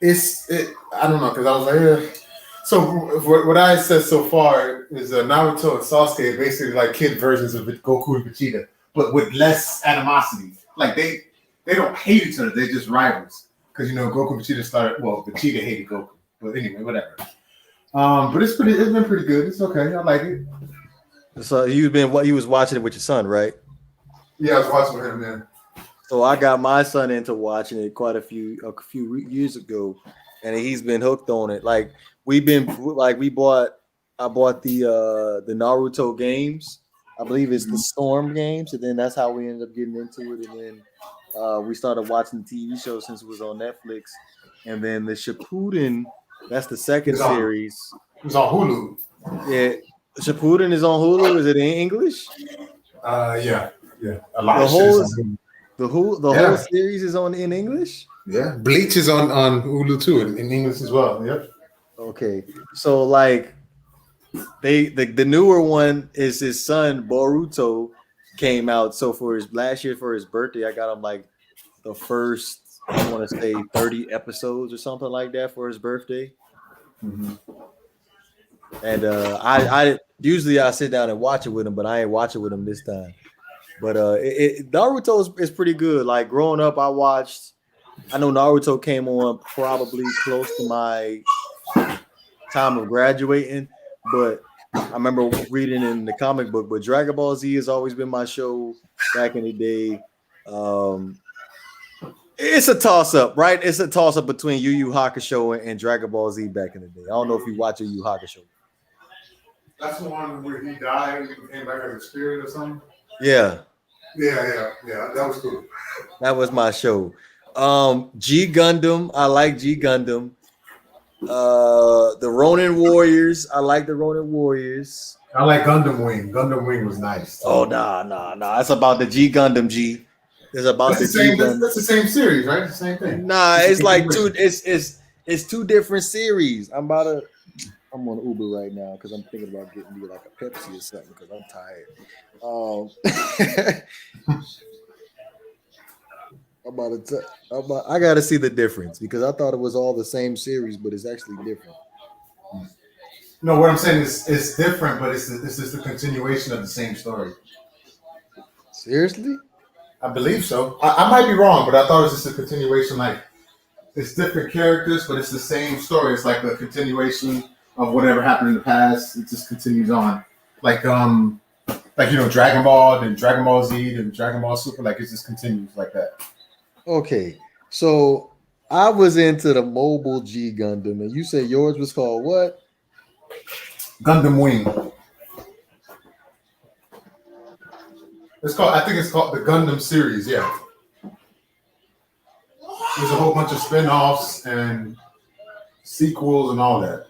I don't know, because I was like, eh. So what I said so far is Naruto and Sasuke basically like kid versions of Goku and Vegeta, but with less animosity. Like they don't hate each other; they're just rivals. Because Goku and Vegeta started. Well, Vegeta hated Goku, but anyway, whatever. But it's been pretty good. It's okay. I like it. So you was watching it with your son, right? Yeah, I was watching with him, man. So I got my son into watching it quite a few years ago, and he's been hooked on it. Like I bought the Naruto games. I believe it's the Storm games, and then that's how we ended up getting into it. And then we started watching the TV show since it was on Netflix. And then the Shippuden, that's the second series. It's on Hulu. Yeah, Shippuden is on Hulu. Is it in English? Yeah. A lot of shit. The whole series is in English? Yeah. Bleach is on Hulu too, in English as well. Yep. Okay. So like the newer one is his son Boruto came out. So for his last year for his birthday, I got him like the first, I want to say 30 episodes or something like that for his birthday. Mm-hmm. And I usually I sit down and watch it with him, but I ain't watching with him this time. But Naruto is pretty good. Like growing up, I know Naruto came on probably close to my time of graduating, but I remember reading in the comic book. But Dragon Ball Z has always been my show back in the day. It's a toss-up, right? It's a toss-up between Yu Yu Hakusho and Dragon Ball Z back in the day. I don't know if you watch Yu Yu Hakusho. That's the one where he died and came back as a spirit or something? Yeah. Yeah. That was cool. That was my show. G Gundam. I like G Gundam. The Ronin Warriors. I like the Ronin Warriors. I like Gundam Wing. Gundam Wing was nice. Oh, nah. It's about the G Gundam G. It's about the G Gundam. That's the same series, right? It's the same thing. Nah, it's like two. It's two different series. I'm on Uber right now because I'm thinking about getting me like a Pepsi or something because I'm tired. I gotta see the difference because I thought it was all the same series, but it's actually different. No, what I'm saying is it's different, but it's just a continuation of the same story. Seriously? I believe so. I might be wrong, but I thought it was just a continuation. Like it's different characters, but it's the same story. It's like a continuation of whatever happened in the past. It just continues on, like Dragon Ball, then Dragon Ball Z, then Dragon Ball Super. Like it just continues like that. Okay, so I was into the mobile G Gundam, and you said yours was called what? Gundam Wing. I think it's called the Gundam series. Yeah. There's a whole bunch of spin-offs and sequels and all that.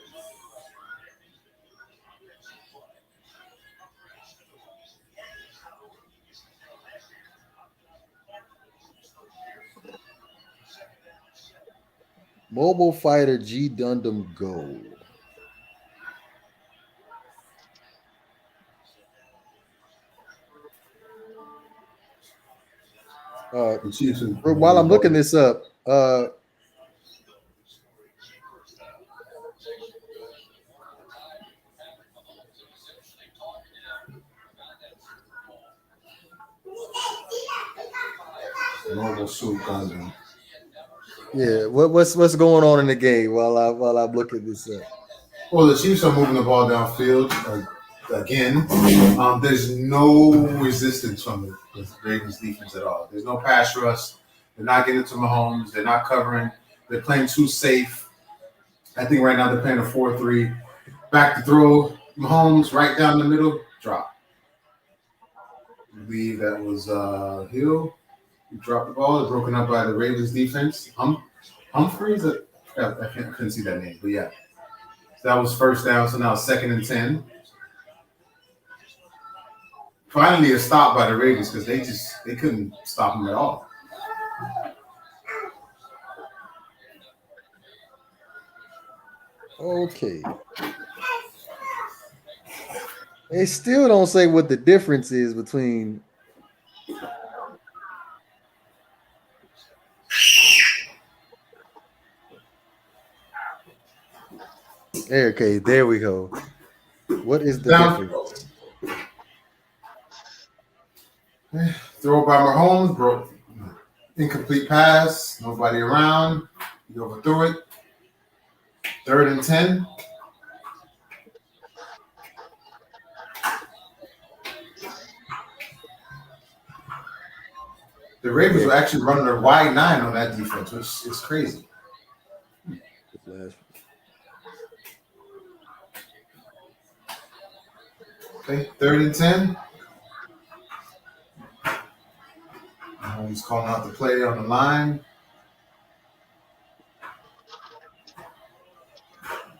Mobile Fighter G Gundam Go. While I'm looking this up, Mobile Suit Gundam. Yeah, what's going on in the game while I'm looking this up? Well, the Chiefs are moving the ball downfield again. There's no resistance from the Ravens defense at all. There's no pass rush. They're not getting to Mahomes. They're not covering. They're playing too safe. I think right now they're playing a 4-3. Back to throw. Mahomes right down the middle. Drop. I believe that was Hill. He dropped the ball. It's broken up by the Ravens defense. Humphreys? I couldn't see that name, but yeah. So that was first down. So now 2nd and 10. Finally a stop by the Ravens because they couldn't stop him at all. Okay. They still don't say what the difference is between. Okay, there we go. What is the difference? Throw by Mahomes, broke. Incomplete pass. Nobody around. You overthrew it. 3rd and 10. The Ravens were actually running a wide 9 on that defense, which is crazy. Okay, 3rd and 10. He's calling out the play on the line.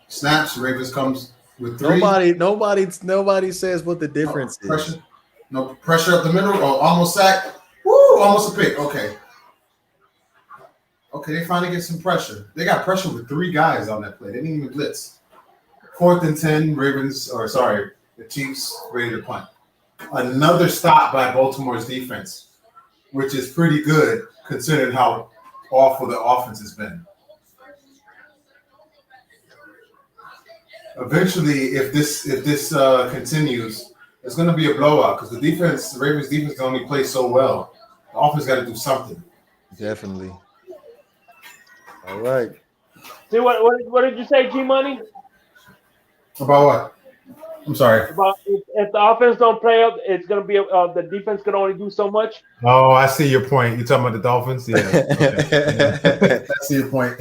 Snaps. Ravens comes with 3. Nobody says what the difference is. No pressure up the middle. Oh, almost sacked. Woo! Almost a pick. Okay, they finally get some pressure. They got pressure with 3 guys on that play. They didn't even blitz. 4th and 10. The Chiefs ready to punt. Another stop by Baltimore's defense, which is pretty good considering how awful the offense has been. Eventually, if this continues, it's going to be a blowout because the Ravens defense only plays so well. The offense got to do something. Definitely. All right. See what did you say, G Money? About what? I'm sorry. About if the offense don't play up, it's going to be the defense can only do so much. Oh, I see your point. You're talking about the Dolphins? Yeah. Okay. I see your point.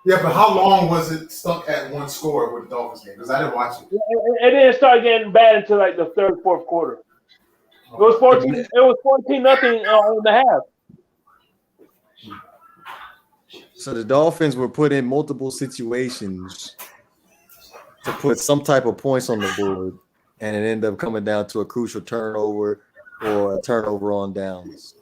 Yeah, but how long was it stuck at one score with the Dolphins game? Because I didn't watch it. It didn't start getting bad until like the 3rd, 4th quarter. It was 14. It was 14-0 in the half. So the Dolphins were put in multiple situations to put some type of points on the board, and it ended up coming down to a crucial turnover or a turnover on downs.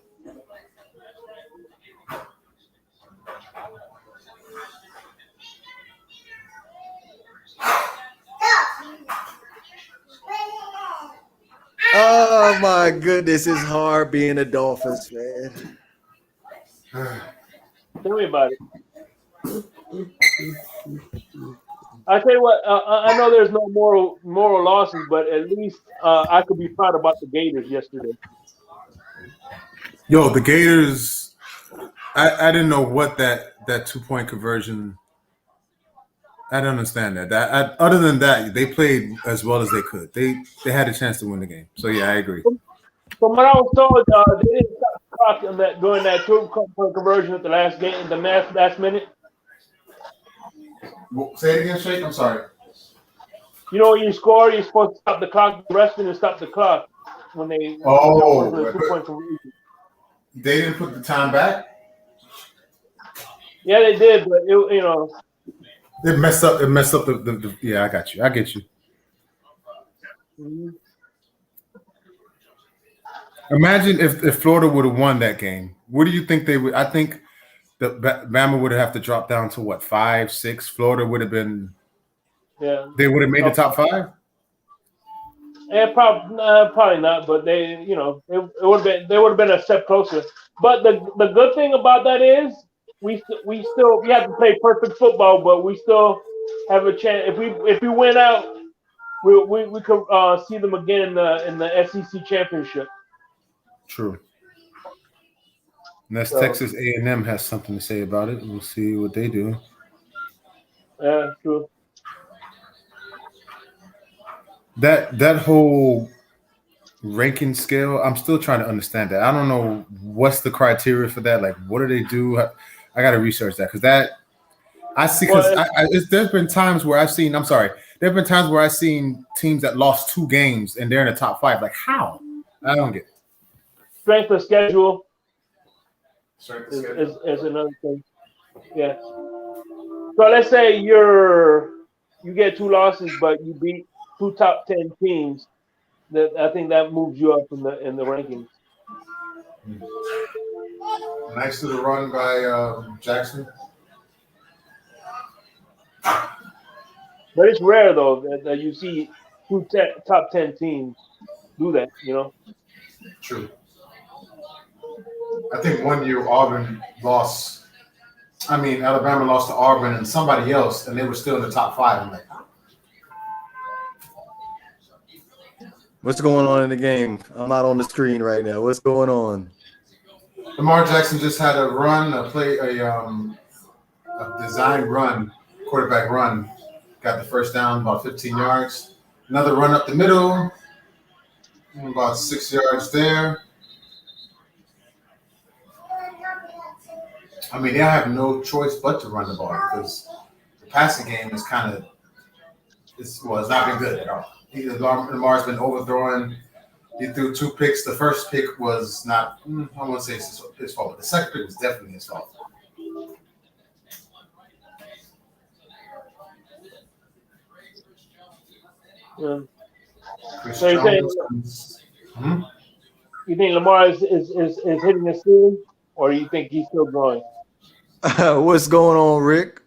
Oh my goodness, it's hard being a Dolphins fan. Tell me about it. I tell you what, I know there's no moral losses, but at least I could be proud about the Gators yesterday. Yo, the Gators, I didn't know what that 2-point conversion. I don't understand that. Other than that, they played as well as they could. They had a chance to win the game. So yeah, I agree. From what I was told, clock on that during that two-point conversion at the last game, the last minute. Say it again, Shake. I'm sorry. You know, when you score, you're supposed to stop the clock, the wrestling, and stop the clock when they Oh, the two-point conversion. They didn't put the time back. Yeah, they did, but It messed up. It messed up the. Yeah, I got you. I get you. Mm-hmm. Imagine if Florida would have won that game. What do you think they would? I think that Bama would have to drop down to what 5, 6. Florida would have been. Yeah, They would have made the top 5. Yeah, probably not, but they they would have been a step closer. But the good thing about that is we have to play perfect football, but we still have a chance. If we win out, we could see them again in the SEC championship. True. Unless So, Texas A&M has something to say about it, we'll see what they do. Yeah, true. That whole ranking scale, I'm still trying to understand that. I don't know what's the criteria for that. Like, what do they do? I got to research that because I see because there's been times where I've seen. I'm sorry. There have been times where I've seen teams that lost 2 games and they're in the top 5. Like, how? I don't get it. Strength of schedule Strength of schedule is another thing. Yeah. So let's say you get 2 losses, but you beat 2 top 10 teams. I think that moves you up in the rankings. Nice little run by Jackson. But it's rare though that you see 2 top 10 teams do that. True. I think one year Auburn lost. I mean, Alabama lost to Auburn and somebody else, and they were still in the top 5. I'm like, What's going on in the game? I'm not on the screen right now. What's going on? Lamar Jackson just had a design run, quarterback run. Got the first down, about 15 yards. Another run up the middle, about 6 yards there. I mean, they have no choice but to run the ball because the passing game is it's not been good at all. Lamar's been overthrowing. He threw 2 picks. The first pick was not, I won't say it's his fault, but the second pick was definitely his fault. Yeah. So you think Lamar is hitting the ceiling, or you think he's still growing? What's going on, Rick?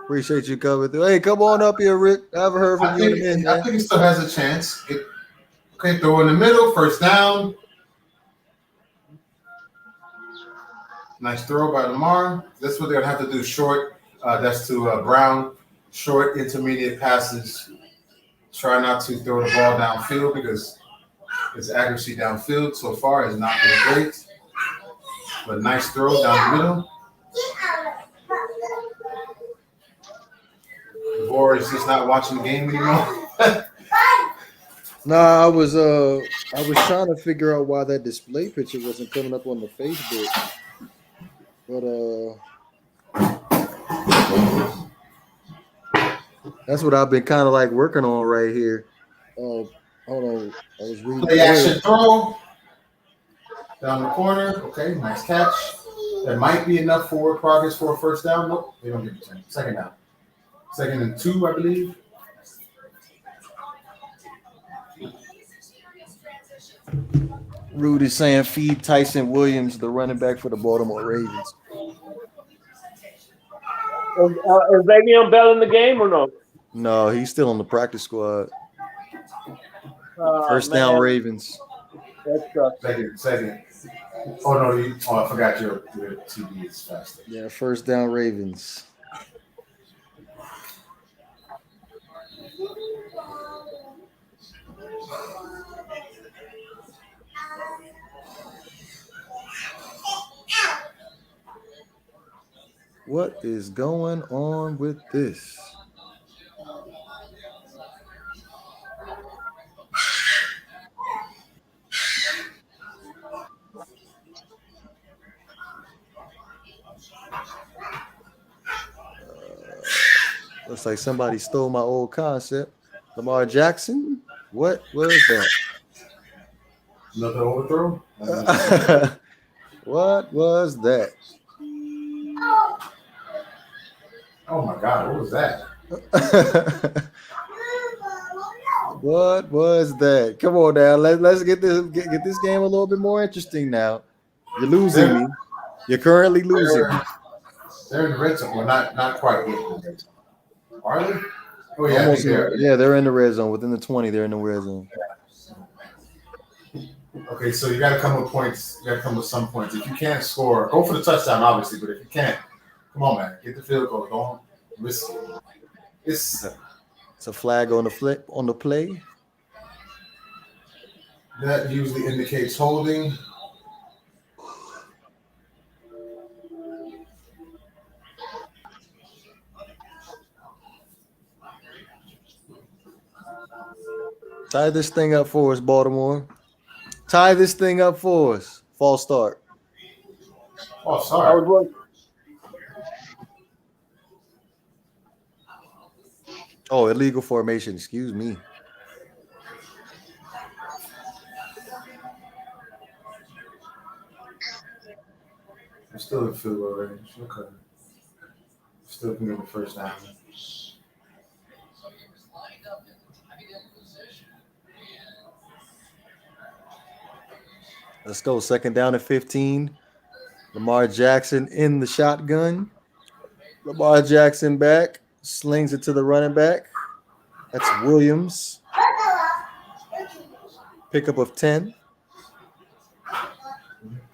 Appreciate you coming through. Hey, come on up here, Rick. I haven't heard from you in a minute, man. I think he still has a chance. Okay, throw in the middle, first down. Nice throw by Lamar. That's what they're going to have to do. Short, that's to Brown. Short, intermediate passes. Try not to throw the ball downfield because his accuracy downfield so far has not been great. But nice throw down the middle. Or is just not watching the game anymore? Nah, I was trying to figure out why that display picture wasn't coming up on the Facebook. But that's what I've been kind of like working on right here. Hold on. I was reading. Play action throw. Down the corner. Okay, nice catch. That might be enough forward progress for a first down. Nope, they don't get the chance. Second down. 2nd and 2, I believe. Rude is saying feed Tyson Williams, the running back for the Baltimore Ravens. Is Le'Veon Bell in the game or no? No, he's still on the practice squad. First down, Ravens. Second. Oh no! I forgot your TV is faster. Yeah, first down, Ravens. What is going on with this? Looks like somebody stole my old concept. Lamar Jackson. What was that? Another overthrow? What was that? Oh my God, what was that? What was that? Come on now. Let's get this game a little bit more interesting now. You're losing me. You're currently losing me. They're in the red zone. Well, not quite yet in the red zone. Are they? Oh yeah, I Almost think they're in the red zone. Within the 20, they're in the red zone. Okay, so you got to come with points. You got to come with some points. If you can't score, go for the touchdown, obviously. But if you can't, come on, man, get the field goal. Don't risk it. It's a flag on the play. That usually indicates holding. Tie this thing up for us, Baltimore. Tie this thing up for us. False start. Oh, sorry. Oh, illegal formation. Excuse me. I'm still in field goal range. Okay. Still can get the first down. Let's go. Second down at 15. Lamar Jackson in the shotgun. Lamar Jackson back. Slings it to the running back. That's Williams. Pickup of 10.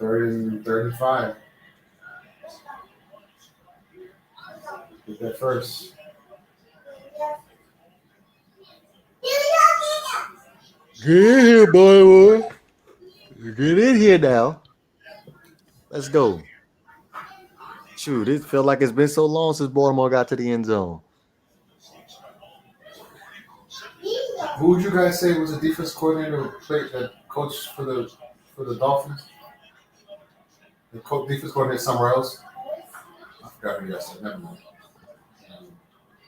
35. Get that first. Get in here, boy. Get in here now. Let's go. Shoot, it felt like it's been so long since Baltimore got to the end zone. Who would you guys say was the defense coordinator that coach for the Dolphins? The defense coordinator somewhere else? I forgot who you said. Never mind.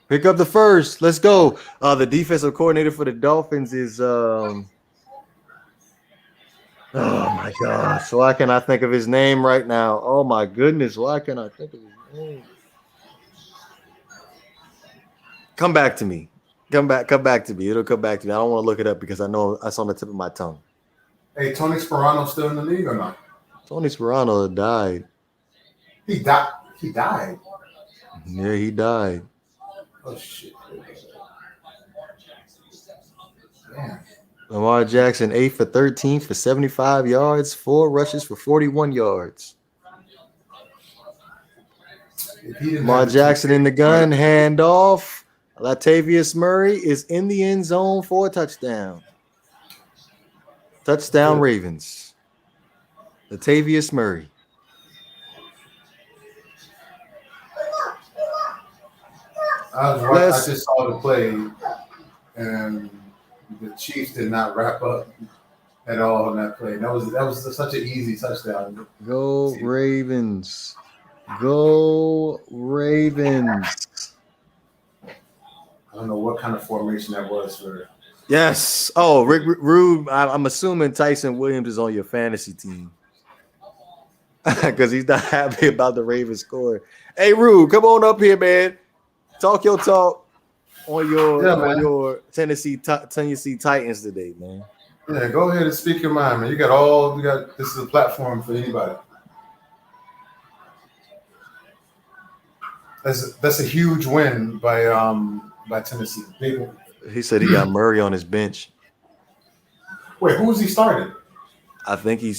Pick up the first. Let's go. The defensive coordinator for the Dolphins is oh my gosh. Why can I think of his name right now? Oh my goodness. Why can I think of his name? Come back to me. Come back to me. It'll come back to me. I don't want to look it up because I know that's on the tip of my tongue. Hey, Tony Sperano still in the league or not? Tony Sperano died. He died. He died. Yeah, he died. Oh shit. Damn. Lamar Jackson 8 for 13 for 75 yards, 4 rushes for 41 yards. Lamar Jackson in the gun, handoff. Latavius Murray is in the end zone for a touchdown. Touchdown Ravens. Latavius Murray. I just saw the play, and the Chiefs did not wrap up at all on that play. That was such an easy touchdown. Go Ravens. Go Ravens. I don't know what kind of formation that was for. Yes. Oh, Rick Rude. I'm assuming Tyson Williams is on your fantasy team because he's not happy about the Ravens score. Hey, Rude, come on up here, man. Talk your talk on your Tennessee Titans today, man. Yeah, go ahead and speak your mind, man. This is a platform for anybody. That's a huge win by Tennessee. He said he got Murray on his bench. Wait, who was he starting? I think he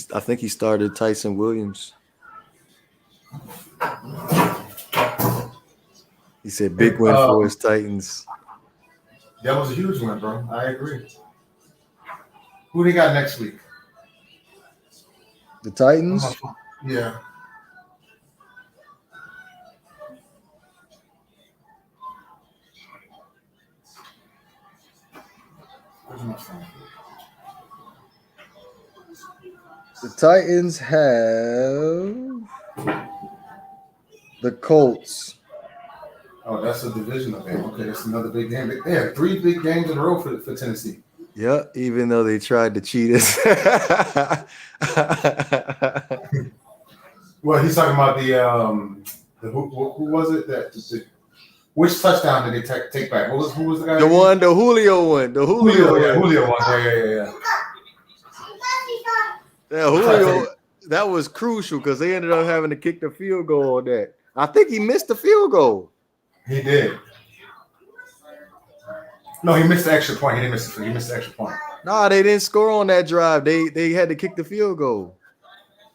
started Tyson Williams. He said big win for his Titans. That was a huge win, bro. I agree. Who they got next week? The Titans? Yeah. The Titans have the Colts. Oh, that's a divisional game. Okay, that's another big game. They have 3 big games in a row for Tennessee. Yeah, even though they tried to cheat us. Well, he's talking about the who was it which touchdown did they take back? Who was the guy? The Julio one. The Julio one. Julio one. Yeah. Yeah, Julio, that was crucial because they ended up having to kick the field goal on that. I think he missed the field goal. He did. No, he missed the extra point. He missed the extra point. Nah, they didn't score on that drive. They had to kick the field goal.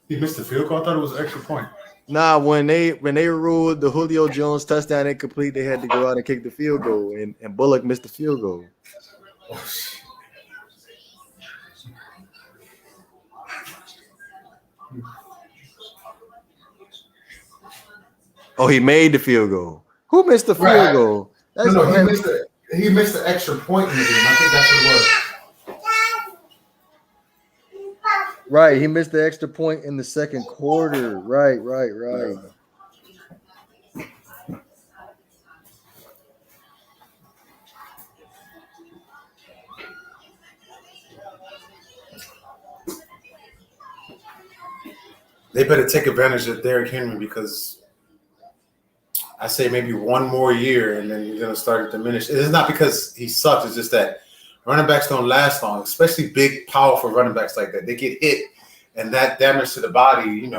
He missed the field goal? I thought it was an extra point. Nah, when they ruled the Julio Jones touchdown incomplete, they had to go out and kick the field goal, and Bullock missed the field goal. Oh, he made the field goal. Who missed the field goal? He missed the extra point in the game. I think that's what it was. Right, he missed the extra point in the second quarter. Right. They better take advantage of Derrick Henry because I say maybe one more year and then you're going to start to diminish. It's not because he sucks. It's just that running backs don't last long, especially big, powerful running backs like that. They get hit, and that damage to the body,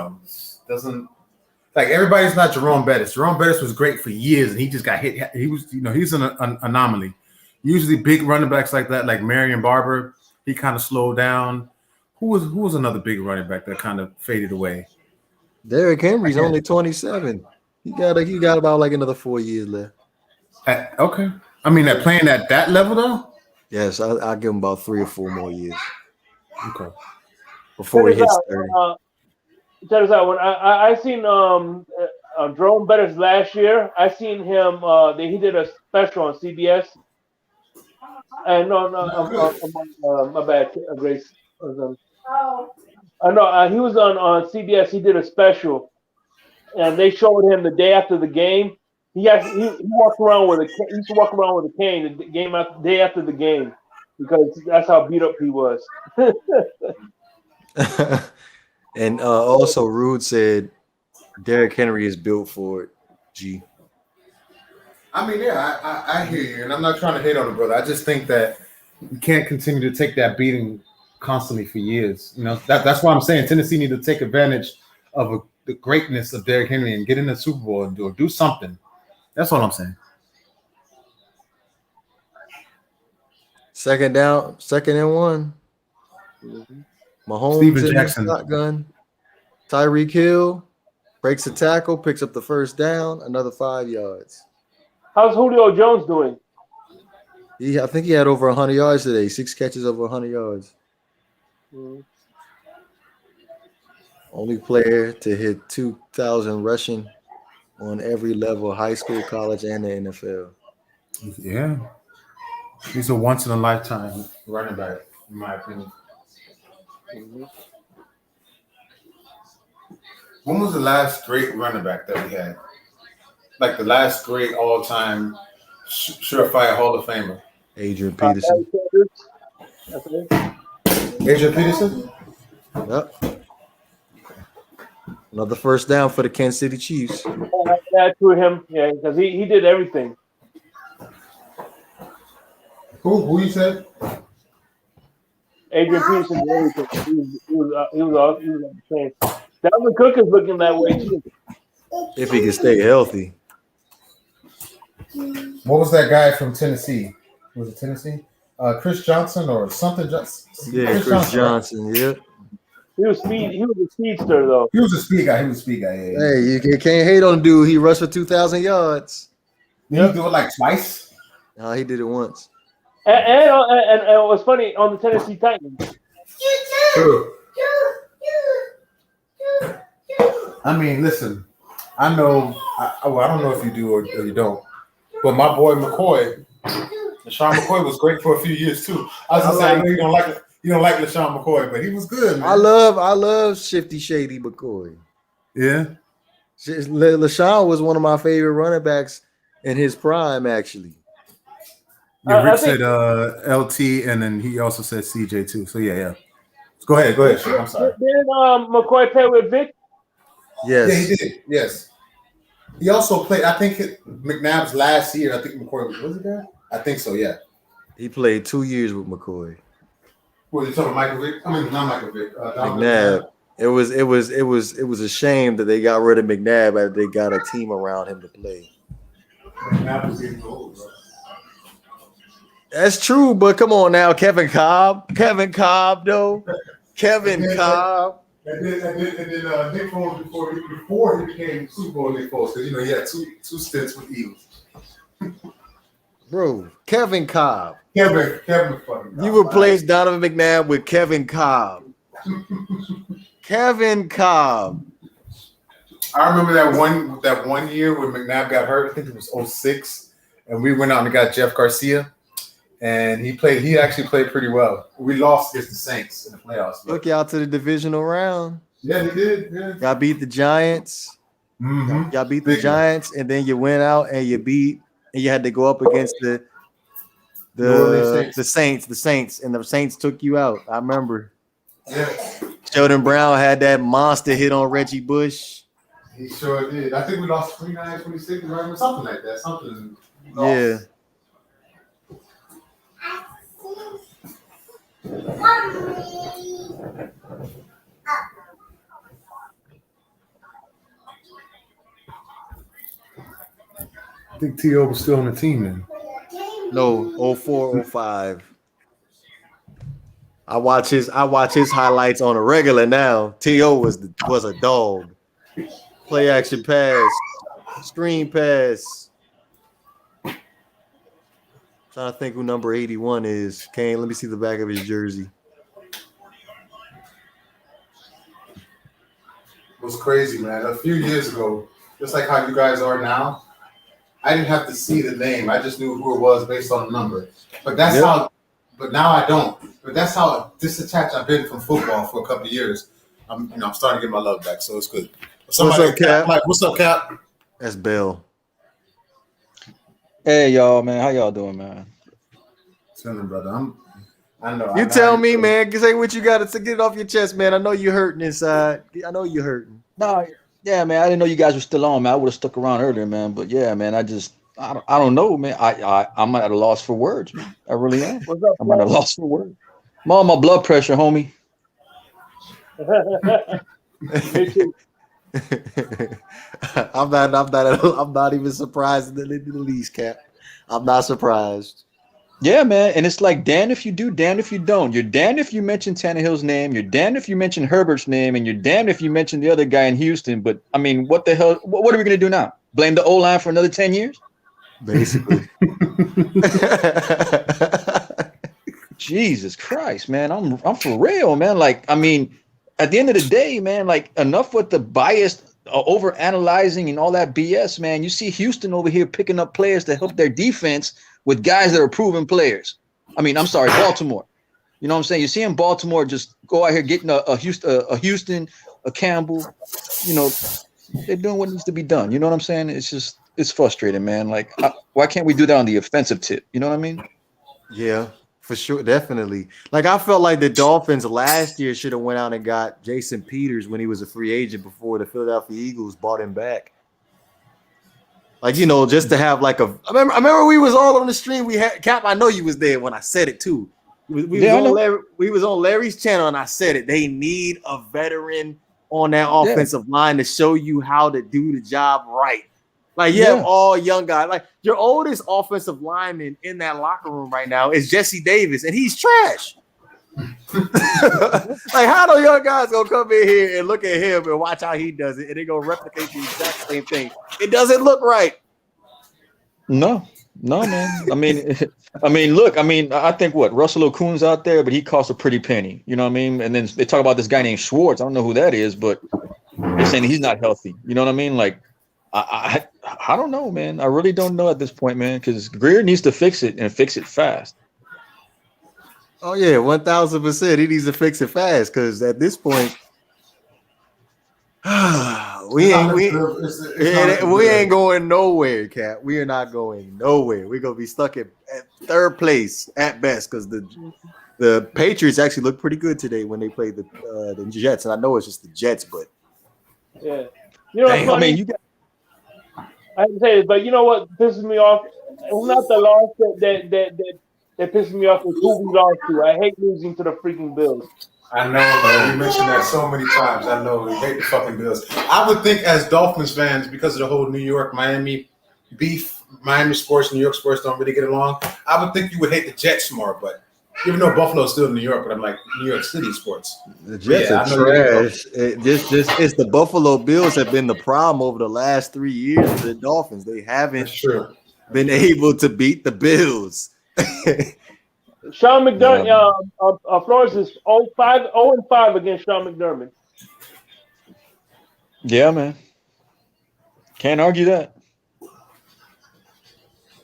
doesn't – like everybody's not Jerome Bettis. Jerome Bettis was great for years, and he just got hit. He was, he's an anomaly. Usually big running backs like that, like Marion Barber, he kind of slowed down. Who was another big running back that kind of faded away? Derrick Henry's only 27. He got about like another 4 years left. Okay. I mean, they're playing at that level though? Yes, I'll give him about 3 or 4 more years. Okay. Before he hits 30. Check this out. When I seen Jerome Bettis last year, I seen him. He did a special on CBS. And my bad, Grace. He was on CBS. He did a special, and they showed him the day after the game. He walked around with he used to walk around with a cane the day after the game because that's how beat up he was. And also, Rude said Derrick Henry is built for it. G. I mean, yeah, I hear you, and I'm not trying to hate on the brother. I just think that you can't continue to take that beating constantly for years. That's why I'm saying Tennessee need to take advantage of the greatness of Derrick Henry and get in the Super Bowl and do something. That's what I'm saying. Second down, 2nd and 1. Mm-hmm. Mahomes Steven in Jackson. the shotgun. Tyreek Hill breaks a tackle, picks up the first down, another 5 yards. How's Julio Jones doing? I think he had over 100 yards today. 6 catches over 100 yards. Mm-hmm. Only player to hit 2,000 rushing on every level, high school, college, and the NFL. Yeah. He's a once-in-a-lifetime running back, in my opinion. Mm-hmm. When was the last great running back that we had? Like the last great all-time surefire Hall of Famer? Adrian Peterson. Adrian Peterson? Yep. Another first down for the Kansas City Chiefs. That to him, yeah, because he did everything. Who you said? Adrian Peterson did everything. He was on the train. Dalvin Cook is looking that way too. If he can stay healthy. What was that guy from Tennessee? Was it Tennessee? Chris Johnson or something? Yeah, Chris Johnson. Right? Yep. He was a speedster though. He was a speed guy. Yeah. Hey, you can't hate on the dude. He rushed for 2,000 yards. Did he do it like twice? No, he did it once. And it was funny on the Tennessee Titans. I mean, listen. I know. I don't know if you do or you don't. But my boy McCoy, LaShawn McCoy was great for a few years too. I was just saying, I know you don't like LaShawn McCoy, but he was good, man. I love Shifty Shady McCoy. Yeah. LaShawn was one of my favorite running backs in his prime, actually. Yeah, I Rich think- said LT, and then he also said CJ too. So yeah. Go ahead. Sure. I'm sorry. Didn't McCoy play with Vic? Yes. Yeah, he did. Yes. He also played. I think McNabb's last year. I think McCoy was it there? I think so. Yeah. He played 2 years with McCoy. Was you talking about Michael Vick? I mean, not Michael Vick. McNabb. It was a shame that they got rid of McNabb after they got a team around him to play. McNabb was getting old, bro. That's true, but come on now, Kevin Cobb, though. Kevin Cobb. And then Nick Foles before he became Super Bowl Nick Foles, because he had two stints with Eagles. Bro, Kevin Cobb. Kevin fucking Cobb. You replaced Donovan McNabb with Kevin Cobb. Kevin Cobb. I remember that one year when McNabb got hurt. I think it was 06, and we went out and got Jeff Garcia, and he actually played pretty well. We lost against the Saints in the playoffs. Took y'all to the divisional round. Yeah, he did. Yeah. Y'all beat the Giants. Mm-hmm. Y'all beat the Giants, and then you went out and you had to go up against the Saints, and the Saints took you out. I remember. Yeah. Sheldon Brown had that monster hit on Reggie Bush. He sure did. I think we lost 29-26, right? Something like that. Something. Yeah. I think T.O. was still on the team then. No, 04, 05. I watch his highlights on a regular now. T.O. was a dog. Play action pass, screen pass. Trying to think who number 81 is. Kane, let me see the back of his jersey. It was crazy, man. A few years ago, just like how you guys are now, I didn't have to see the name. I just knew who it was based on the number. But that's how. But now I don't. But that's how disattached I've been from football for a couple of years. I'm starting to get my love back, so it's good. What's up, Cap? What's up, Cap? That's Bill. Hey, y'all, man. How y'all doing, man? Chilling, brother. I know. You tell me, man. Say what you got to get it off your chest, man. I know you're hurting inside. I know you're hurting. No, yeah, man. I didn't know you guys were still on, man. I would have stuck around earlier, man. But yeah, man. I don't know, man. I'm at a loss for words, man. I really am. What's up, I'm at a loss for words. I'm on my blood pressure, homie. Me too. I'm not even surprised in the least, Cap. I'm not surprised. Yeah, man. And it's like, damn if you do, damn if you don't. You're damned if you mention Tannehill's name. You're damned if you mention Herbert's name. And you're damned if you mention the other guy in Houston. But, I mean, what the hell? What are we going to do now? Blame the O-line for another 10 years? Basically. Jesus Christ, man. I'm for real, man. Like, I mean, at the end of the day, man, like, enough with the biased over analyzing and all that BS, man. You see Houston over here picking up players to help their defense with guys that are proven players. I mean, I'm sorry, Baltimore. You know what I'm saying? You're seeing Baltimore just go out here getting a Houston, a Campbell. You know, they're doing what needs to be done. You know what I'm saying? It's frustrating, man. Like, why can't we do that on the offensive tip? You know what I mean? Yeah, for sure, definitely. Like, I felt like the Dolphins last year should have went out and got Jason Peters when he was a free agent before the Philadelphia Eagles bought him back. Like, you know, just to have like I remember we was all on the stream. We had Cap. I know you was there when I said it too. We was on Larry's channel and I said it. They need a veteran on that offensive line to show you how to do the job right. Like, you have all young guys. Like, your oldest offensive lineman in that locker room right now is Jesse Davis, and he's trash. Like, how do young guys gonna come in here and look at him and watch how he does it, and they gonna replicate the exact same thing? It doesn't look right. No, man. I mean, look. I think Russell Okun's out there, but he costs a pretty penny. You know what I mean? And then they talk about this guy named Schwartz. I don't know who that is, but they're saying he's not healthy. You know what I mean? Like, I don't know, man. I really don't know at this point, man, because Greer needs to fix it and fix it fast. Oh yeah, 1,000%. He needs to fix it fast because at this point, We ain't we ain't going nowhere, Cap. We are not going nowhere. We're gonna be stuck at third place at best because the Patriots actually looked pretty good today when they played the Jets, and I know it's just the Jets, but yeah. You know what's funny? I mean, you got I hate to say this, but you know what pisses me off? It's not the loss that pisses me off. It's who we lost to. I hate losing to the freaking Bills. I know, man. We mentioned that so many times. I know. We hate the fucking Bills. I would think as Dolphins fans, because of the whole New York, Miami beef, Miami sports, New York sports don't really get along, I would think you would hate the Jets more, but even though Buffalo's still in New York, but I'm like New York City sports. the Jets are trash. It's the Buffalo Bills have been the problem over the last 3 years of the Dolphins. They haven't been able to beat the Bills. Sean McDermott, Flores is 0-5 against Sean McDermott. yeah, man. Can't argue that.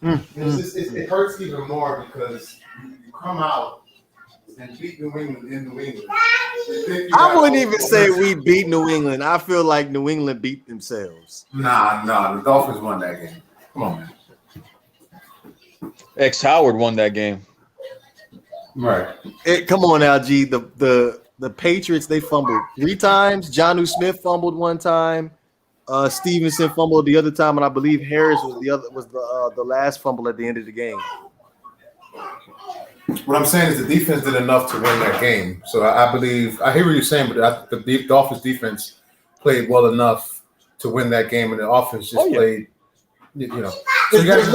It hurts even more because you come out and beat New England in New England. I wouldn't even say we beat New England. I feel like New England beat themselves. Nah. The Dolphins won that game. Come on, man. X Howard won that game. Right. Come on now, G. The Patriots, they fumbled 3 times. Jonnu Smith fumbled 1 time. Stevenson fumbled the other time, and I believe Harris was the last fumble at the end of the game. What I'm saying is the defense did enough to win that game. So I believe I hear what you're saying, but the Dolphins defense played well enough to win that game, and the offense just played. You know, so there's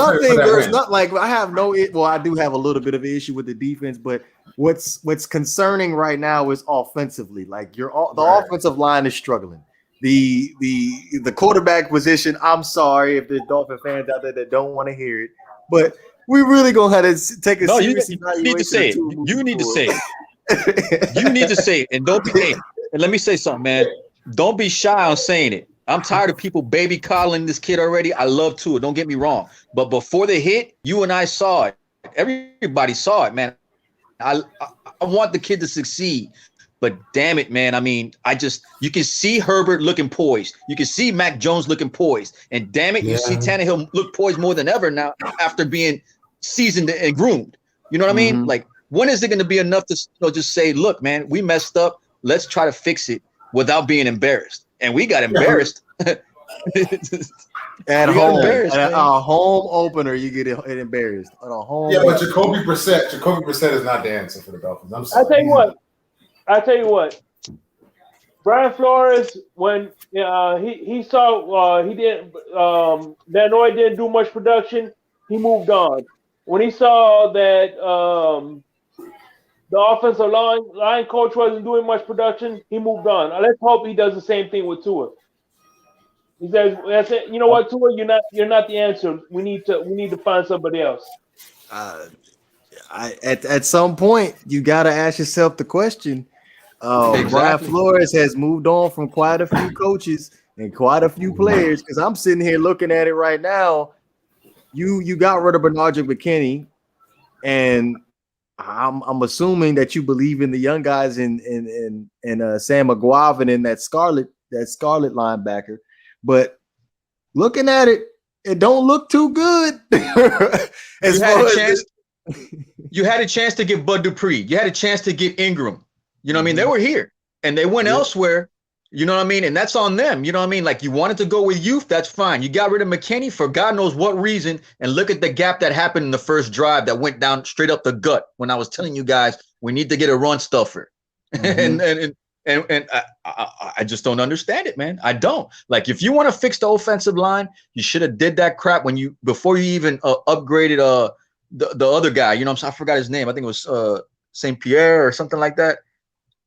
not like I have I do have a little bit of an issue with the defense, but what's concerning right now is offensively. Like the offensive line is struggling. The quarterback position. I'm sorry if there's Dolphin fans out there that don't want to hear it, but we really gonna have to take a serious evaluation. You need to say it. You need to say it. You need to say it, and don't be. And let me say something, man. Don't be shy on saying it. I'm tired of people baby coddling this kid already. I love Tua. Don't get me wrong. But before the hit, you and I saw it. Everybody saw it, man. I want the kid to succeed. But damn it, man. I mean, you can see Herbert looking poised. You can see Mac Jones looking poised. And damn it, you see Tannehill look poised more than ever now after being seasoned and groomed. You know what I mean? Like, when is it going to be enough to just say, look, man, we messed up. Let's try to fix it without being embarrassed. And we got embarrassed. At home. At a home opener, you get embarrassed. At a home. Yeah, but Jacoby Brissett is not the answer for the Dolphins. I'm sorry. I tell you what. Brian Flores, when he saw that Noy didn't do much production, he moved on. When he saw that the offensive line coach wasn't doing much production, he moved on. Let's hope he does the same thing with Tua. He says, "You know what, Tua, you're not the answer. We need to find somebody else." At some point, you got to ask yourself the question. Exactly. Brian Flores has moved on from quite a few coaches and quite a few players. Because I'm sitting here looking at it right now. You got rid of Bernard McKinney, and I'm assuming that you believe in the young guys in Sam McGuavin and that Scarlet linebacker. But looking at it, it don't look too good. You had a chance to get Bud Dupree. You had a chance to get Ingram. You know what I mean? They were here and they went elsewhere. You know what I mean? And that's on them. You know what I mean? Like, you wanted to go with youth, that's fine. You got rid of McKinney for God knows what reason. And look at the gap that happened in the first drive that went down straight up the gut when I was telling you guys we need to get a run stuffer. And I just don't understand it, man. I don't. Like, if you want to fix the offensive line, you should have did that crap before you even upgraded the other guy. You know what I'm saying? I forgot his name. I think it was St. Pierre or something like that.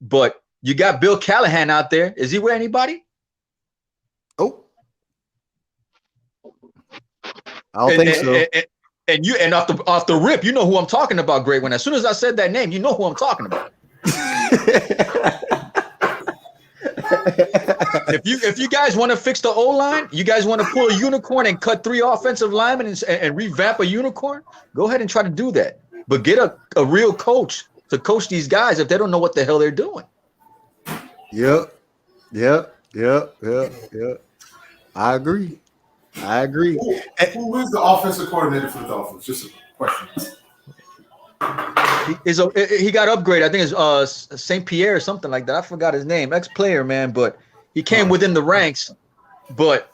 But you got Bill Callahan out there. Is he with anybody? Oh, I don't think so. And off the rip, you know who I'm talking about, Great. When as soon as I said that name, you know who I'm talking about. If you guys want to fix the O-line, you guys want to pull a unicorn and cut 3 offensive linemen and revamp a unicorn, go ahead and try to do that. But get a real coach to coach these guys if they don't know what the hell they're doing. Yep. I agree. Who is the offensive coordinator for the Dolphins? Just a question. He got upgraded. I think it's St. Pierre or something like that. I forgot his name. Ex-player, man, but he came within the ranks. But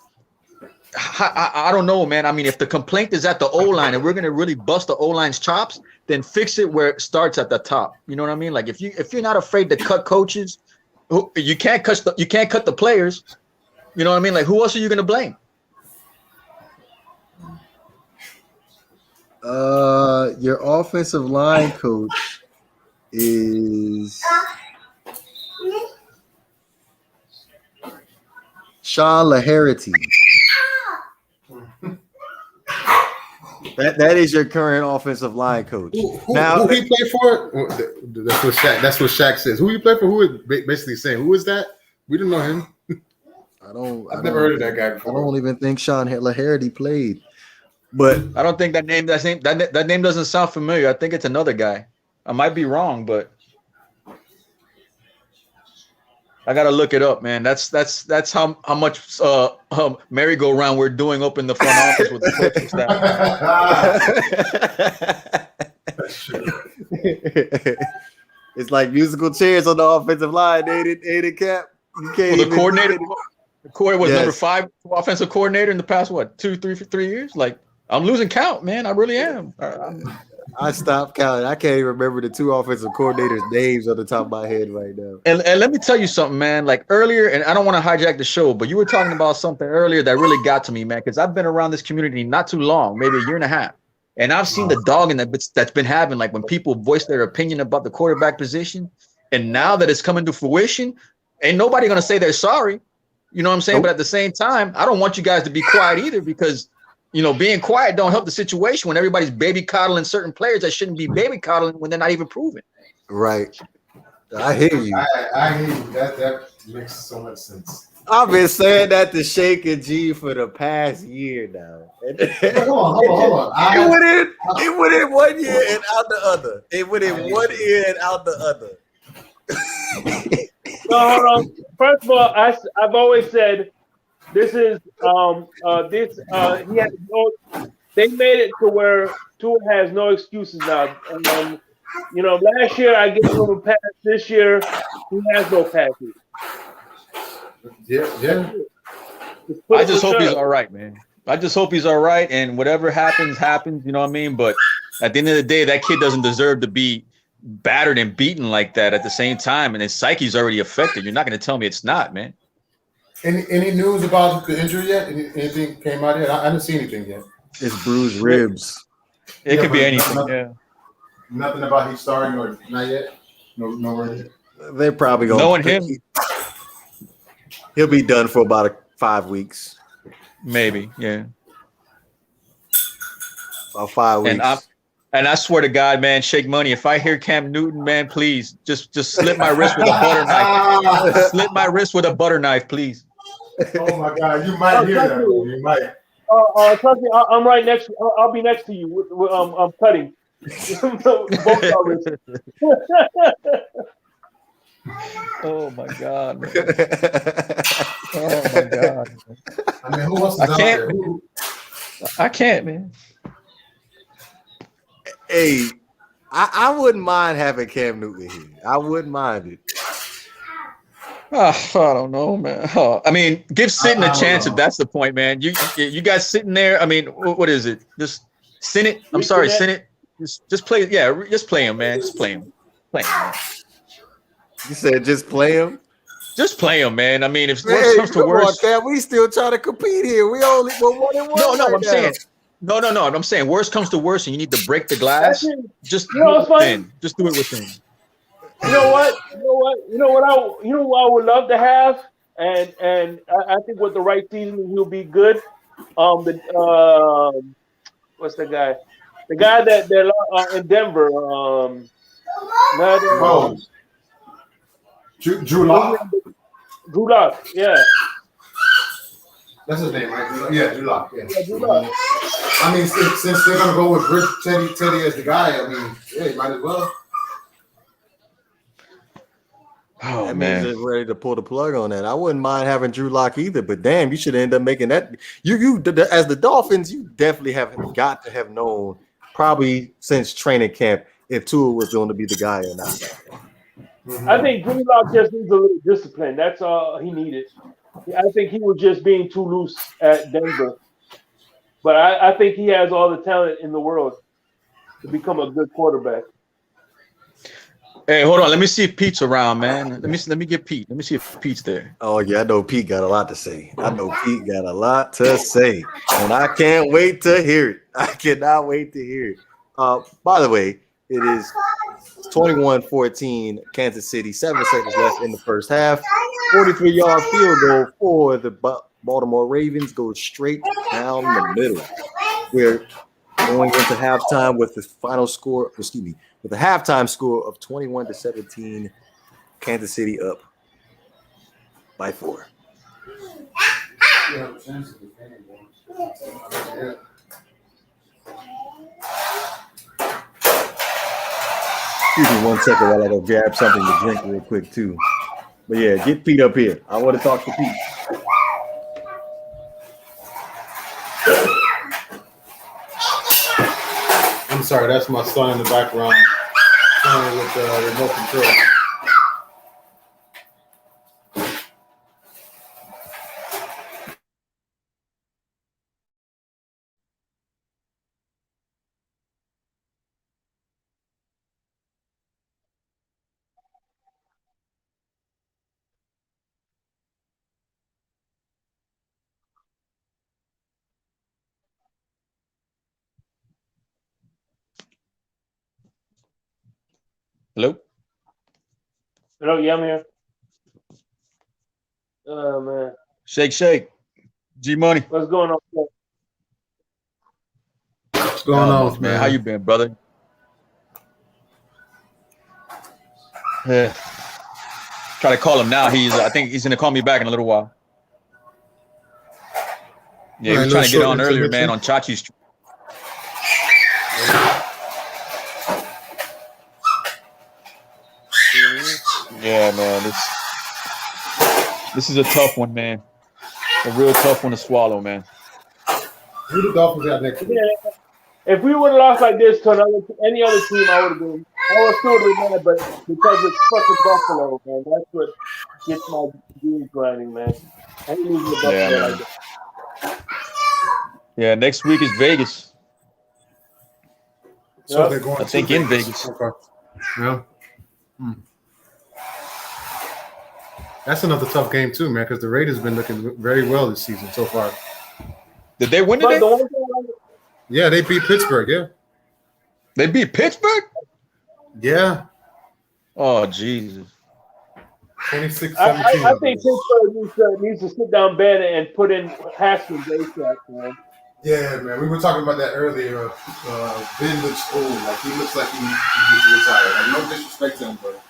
I don't know, man. I mean, if the complaint is at the O-line and we're gonna really bust the O-line's chops, then fix it where it starts at the top. You know what I mean? Like if you're not afraid to cut coaches, you can't cut the players. You know what I mean? Like who else are you gonna blame? Your offensive line coach is Sean Laherty. That is your current offensive line coach. Who he play for? That's what Shaq says. Who you play for? Who is basically saying? Who is that? We didn't know him. I've never heard of that guy before. I don't even think Sean Laherty played. But I don't think that name doesn't sound familiar. I think it's another guy. I might be wrong, but I gotta look it up, man. That's how much merry-go-round we're doing up in the front office with the coaching staff. It's like musical chairs on the offensive line, ain't it, Cap? You can't. Well, the coordinator was number 5 offensive coordinator in the past 3 years. Like I'm losing count, man. I really am. I stopped counting. I can't even remember the 2 offensive coordinators' names on the top of my head right now. And let me tell you something, man. Like earlier, and I don't want to hijack the show, but you were talking about something earlier that really got to me, man. Because I've been around this community not too long, maybe a year and a half, and I've seen the dogging that's been having. Like when people voice their opinion about the quarterback position, and now that it's coming to fruition, ain't nobody gonna say they're sorry. You know what I'm saying? Nope. But at the same time, I don't want you guys to be quiet either because. You know, being quiet don't help the situation when everybody's baby coddling certain players that shouldn't be baby coddling when they're not even proven. Right. I hear you. I hear you. That makes so much sense. I've been saying that to Shake and G for the past year now. Hold on. It went in 1 year and out the other. It went in 1 ear and out the other. No, hold on. First of all, I've always said this is he has no. They made it to where Tua has no excuses now. You know, last year I gave him a pass. This year he has no passes. Yeah. I just hope he's all right, man. I just hope he's all right, and whatever happens. You know what I mean? But at the end of the day, that kid doesn't deserve to be battered and beaten like that at the same time, and his psyche's already affected. You're not going to tell me it's not, man. Any news about the injury yet? Anything came out yet? I didn't see anything yet. It's bruised ribs. It could be anything. Nothing about he's starting or not yet. No word. They're probably going. Knowing him, he'll be done for about 5 weeks. Maybe, yeah. About 5 weeks. And I swear to God, man, Shake Money. If I hear Cam Newton, man, please just slip my wrist with a butter knife. Slip my wrist with a butter knife, please. Oh my God, you might hear that. You might. Trust me, I'm right next. I'll be next to you. I'm cutting. Both our wrists. Oh my God. Man. Oh my God. I mean, who else is out there? I can't, man. Hey, I wouldn't mind having Cam Newton here. I wouldn't mind it. I don't know, man. I mean, give Sitton a chance if that's the point, man. You guys sitting there. I mean, what is it? Just Senate. I'm sorry, Senate. Just play. Yeah, just play him, man. Just play him. Play him. Man. You said just play him. Just play him, man. I mean, if worse comes to worse, we still trying to compete here. We only 1-1. No. I'm saying. No. I'm saying worst comes to worst, and you need to break the glass. Just do it within. Just do it within. You know what I would love to have, and I think with the right season he'll be good. What's the guy? The guy that in Denver. Drew Lock. Drew Lock, yeah. That's his name, right? Yeah, Drew Lock. Yeah, Drew Lock. I mean, since they're gonna go with Teddy as the guy, I mean, yeah, you might as well. Oh That means man. they're ready to pull the plug on that. I wouldn't mind having Drew Lock either, but damn, you should end up making that. As the Dolphins, you definitely have got to have known probably since training camp if Tua was going to be the guy or not. I think Drew Lock just needs a little discipline. That's all he needed. I think he was just being too loose at Denver. But I think he has all the talent in the world to become a good quarterback. Hey, hold on. Let me see if Pete's around, man. Let me get Pete. Let me see if Pete's there. Oh yeah, I know Pete got a lot to say. And I can't wait to hear it. I cannot wait to hear it. By the way, it is 21-14 Kansas City, 7 seconds left in the first half. 43-yard field goal for the Baltimore Ravens goes straight down the middle. We're going into halftime with the final score, with a halftime score of 21-17, Kansas City up by 4. Excuse me 1 second while I go grab something to drink real quick too. But yeah, get Pete up here. I want to talk to Pete. I'm sorry, that's my son in the background playing with the remote control. Hello? Hello, yeah, I'm here. Oh man, Shake. G Money. what's going on? What's going on, man? How you been, brother? Yeah. Try to call him now. I think he's gonna call me back in a little while. Yeah, he was trying to get on earlier, man, on Chachi's. Yeah, man. This is a tough one, man. A real tough one to swallow, man. Who the Dolphins got next week? Yeah, if we would have lost like this to any other team, I would still been mad, but because it's fucking Buffalo, man, that's what gets my gears grinding, man. I hate losing to Buffalo like that. Yeah, next week is Vegas. So they're going I think in Vegas. Okay. Yeah. That's another tough game too, man, because the Raiders have been looking very well this season so far. Did they win today? Yeah, they beat Pittsburgh, yeah. They beat Pittsburgh? Yeah. Oh, Jesus. 26-17. I think Pittsburgh needs to sit down bad and put in Haskins ASAP, man. Yeah, man. We were talking about that earlier. Ben looks old. Like, he looks like he needs to retire. Like, no disrespect to him, but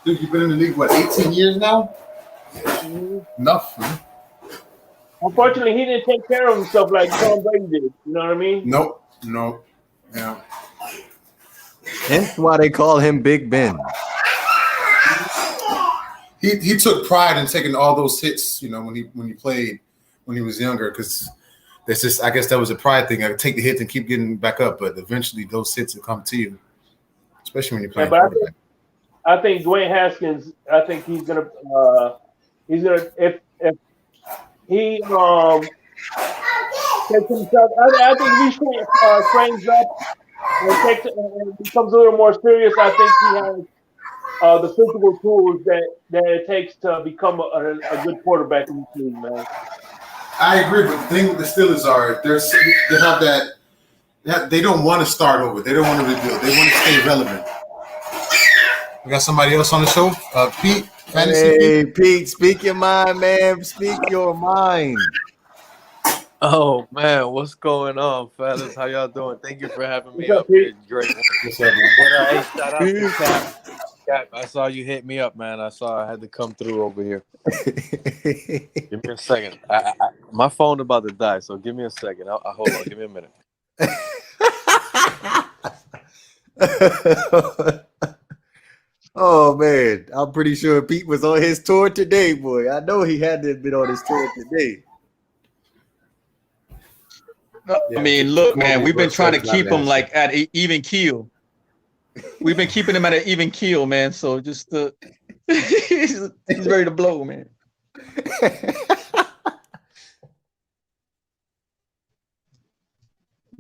dude, you've been in the league, what, 18 years now? Enough, man. Unfortunately, he didn't take care of himself like Tom Brady did. You know what I mean? Nope. Yeah. Hence why they call him Big Ben. He took pride in taking all those hits, you know, when he played when he was younger, because that's just, I guess that was a pride thing. I could take the hits and keep getting back up, but eventually those hits will come to you, especially when you're playing quarterback. I think Dwayne Haskins. I think he's gonna if he takes himself. I think if he trains up and becomes a little more serious, I think he has the physical tools that it takes to become a good quarterback in the team, man. I agree, but the thing with the Steelers are they have that they don't want to start over. They don't want to rebuild. They want to stay relevant. We got somebody else on the show, Pete. Hey, Pete, speak your mind, man. Speak your mind. Oh man, what's going on, fellas? How y'all doing? Thank you for having me up here. Great. What's up, man? Hey, shout out to Cap. I saw you hit me up, man. I had to come through over here. Give me a second. My phone about to die, so give me a second. I'll hold on. Give me a minute. Oh man, I'm pretty sure Pete was on his tour today, boy. I know he had to have been on his tour today. I mean, look, man, Kobe we've been trying to versus keep him Lavin. like at an even keel. We've been keeping him at an even keel, man. So just he's ready to blow, man.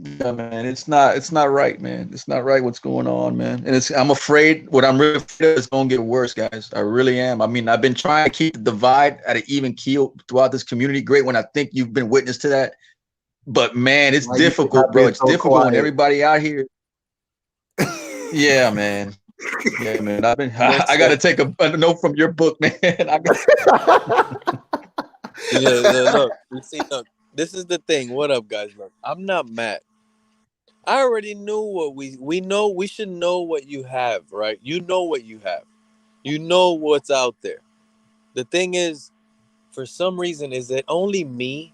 Yeah, man, it's not right, man. It's not right what's going on, man. And I'm afraid what I'm really afraid of is going to get worse, guys. I really am. I mean, I've been trying to keep the divide at an even keel throughout this community. Great when I think you've been witness to that. But man, it's difficult, bro. It's difficult when everybody out here. Yeah, man. Yeah, man. I got to take a note from your book, man. Look, you see, look, this is the thing. What up, guys? Look, I'm not mad. I already knew what we know. We should know what you have, right? You know what you have. You know what's out there. The thing is, for some reason, is it only me,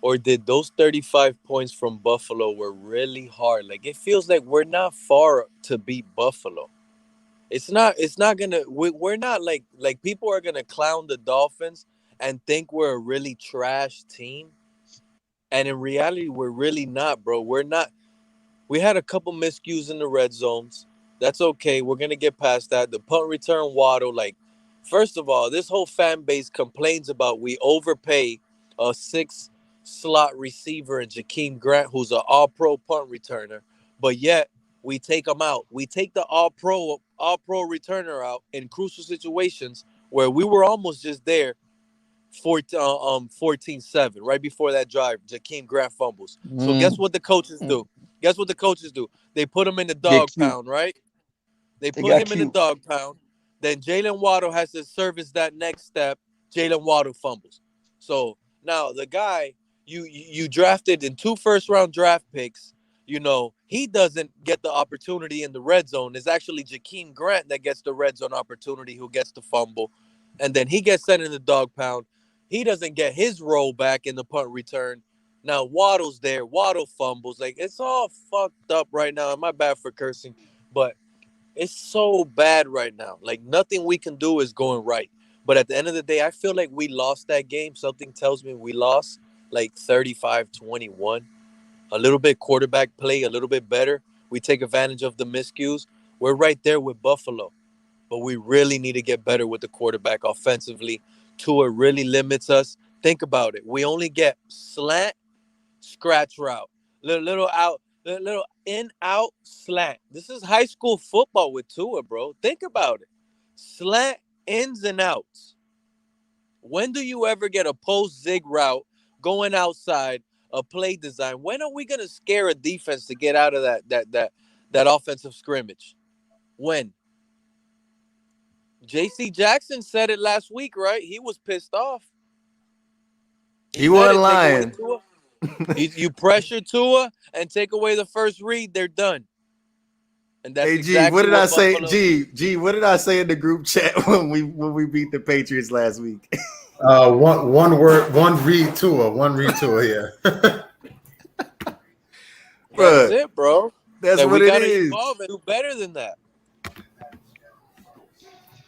or did those 35 points from Buffalo were really hard? Like, it feels like we're not far to beat Buffalo. It's not gonna. We're not like people are gonna clown the Dolphins and think we're a really trash team, and in reality, we're really not, bro. We're not. We had a couple miscues in the red zones. That's okay. We're gonna get past that. The punt return Waddle, like, first of all, this whole fan base complains about we overpay a 6-slot receiver in Jakeem Grant, who's an all-pro punt returner, but yet we take him out. We take the all-pro returner out in crucial situations where we were almost just there. 14-7 right before that drive, Jakeem Grant fumbles. So guess what the coaches do? Guess what the coaches do? They put him in the dog pound, right? They put him in the dog pound. Then Jalen Waddle has to service that next step. Jalen Waddle fumbles. So now the guy you drafted in 2 first-round draft picks, you know, he doesn't get the opportunity in the red zone. It's actually Jakeem Grant that gets the red zone opportunity, who gets the fumble. And then he gets sent in the dog pound. He doesn't get his roll back in the punt return. Now Waddle's there. Waddle fumbles. Like, it's all fucked up right now. My bad for cursing, but it's so bad right now. Like, nothing we can do is going right. But at the end of the day, I feel like we lost that game. Something tells me we lost like 35-21. A little bit quarterback play, a little bit better. We take advantage of the miscues. We're right there with Buffalo. But we really need to get better with the quarterback offensively. Tua really limits us. Think about it. We only get slant, scratch route, little out, little in, out, slant. This is high school football with Tua, bro. Think about it. Slant, ins and outs. When do you ever get a post zig route going outside, a play design? When are we gonna scare a defense to get out of that offensive scrimmage? When? J.C. Jackson said it last week, right? He was pissed off. He wasn't lying. You pressure Tua and take away the first read, they're done. And that's exactly what did I say? G, what did I say in the group chat when we beat the Patriots last week? One word, one read Tua, yeah. That's it, bro. That's what it is. Evolve and do better than that.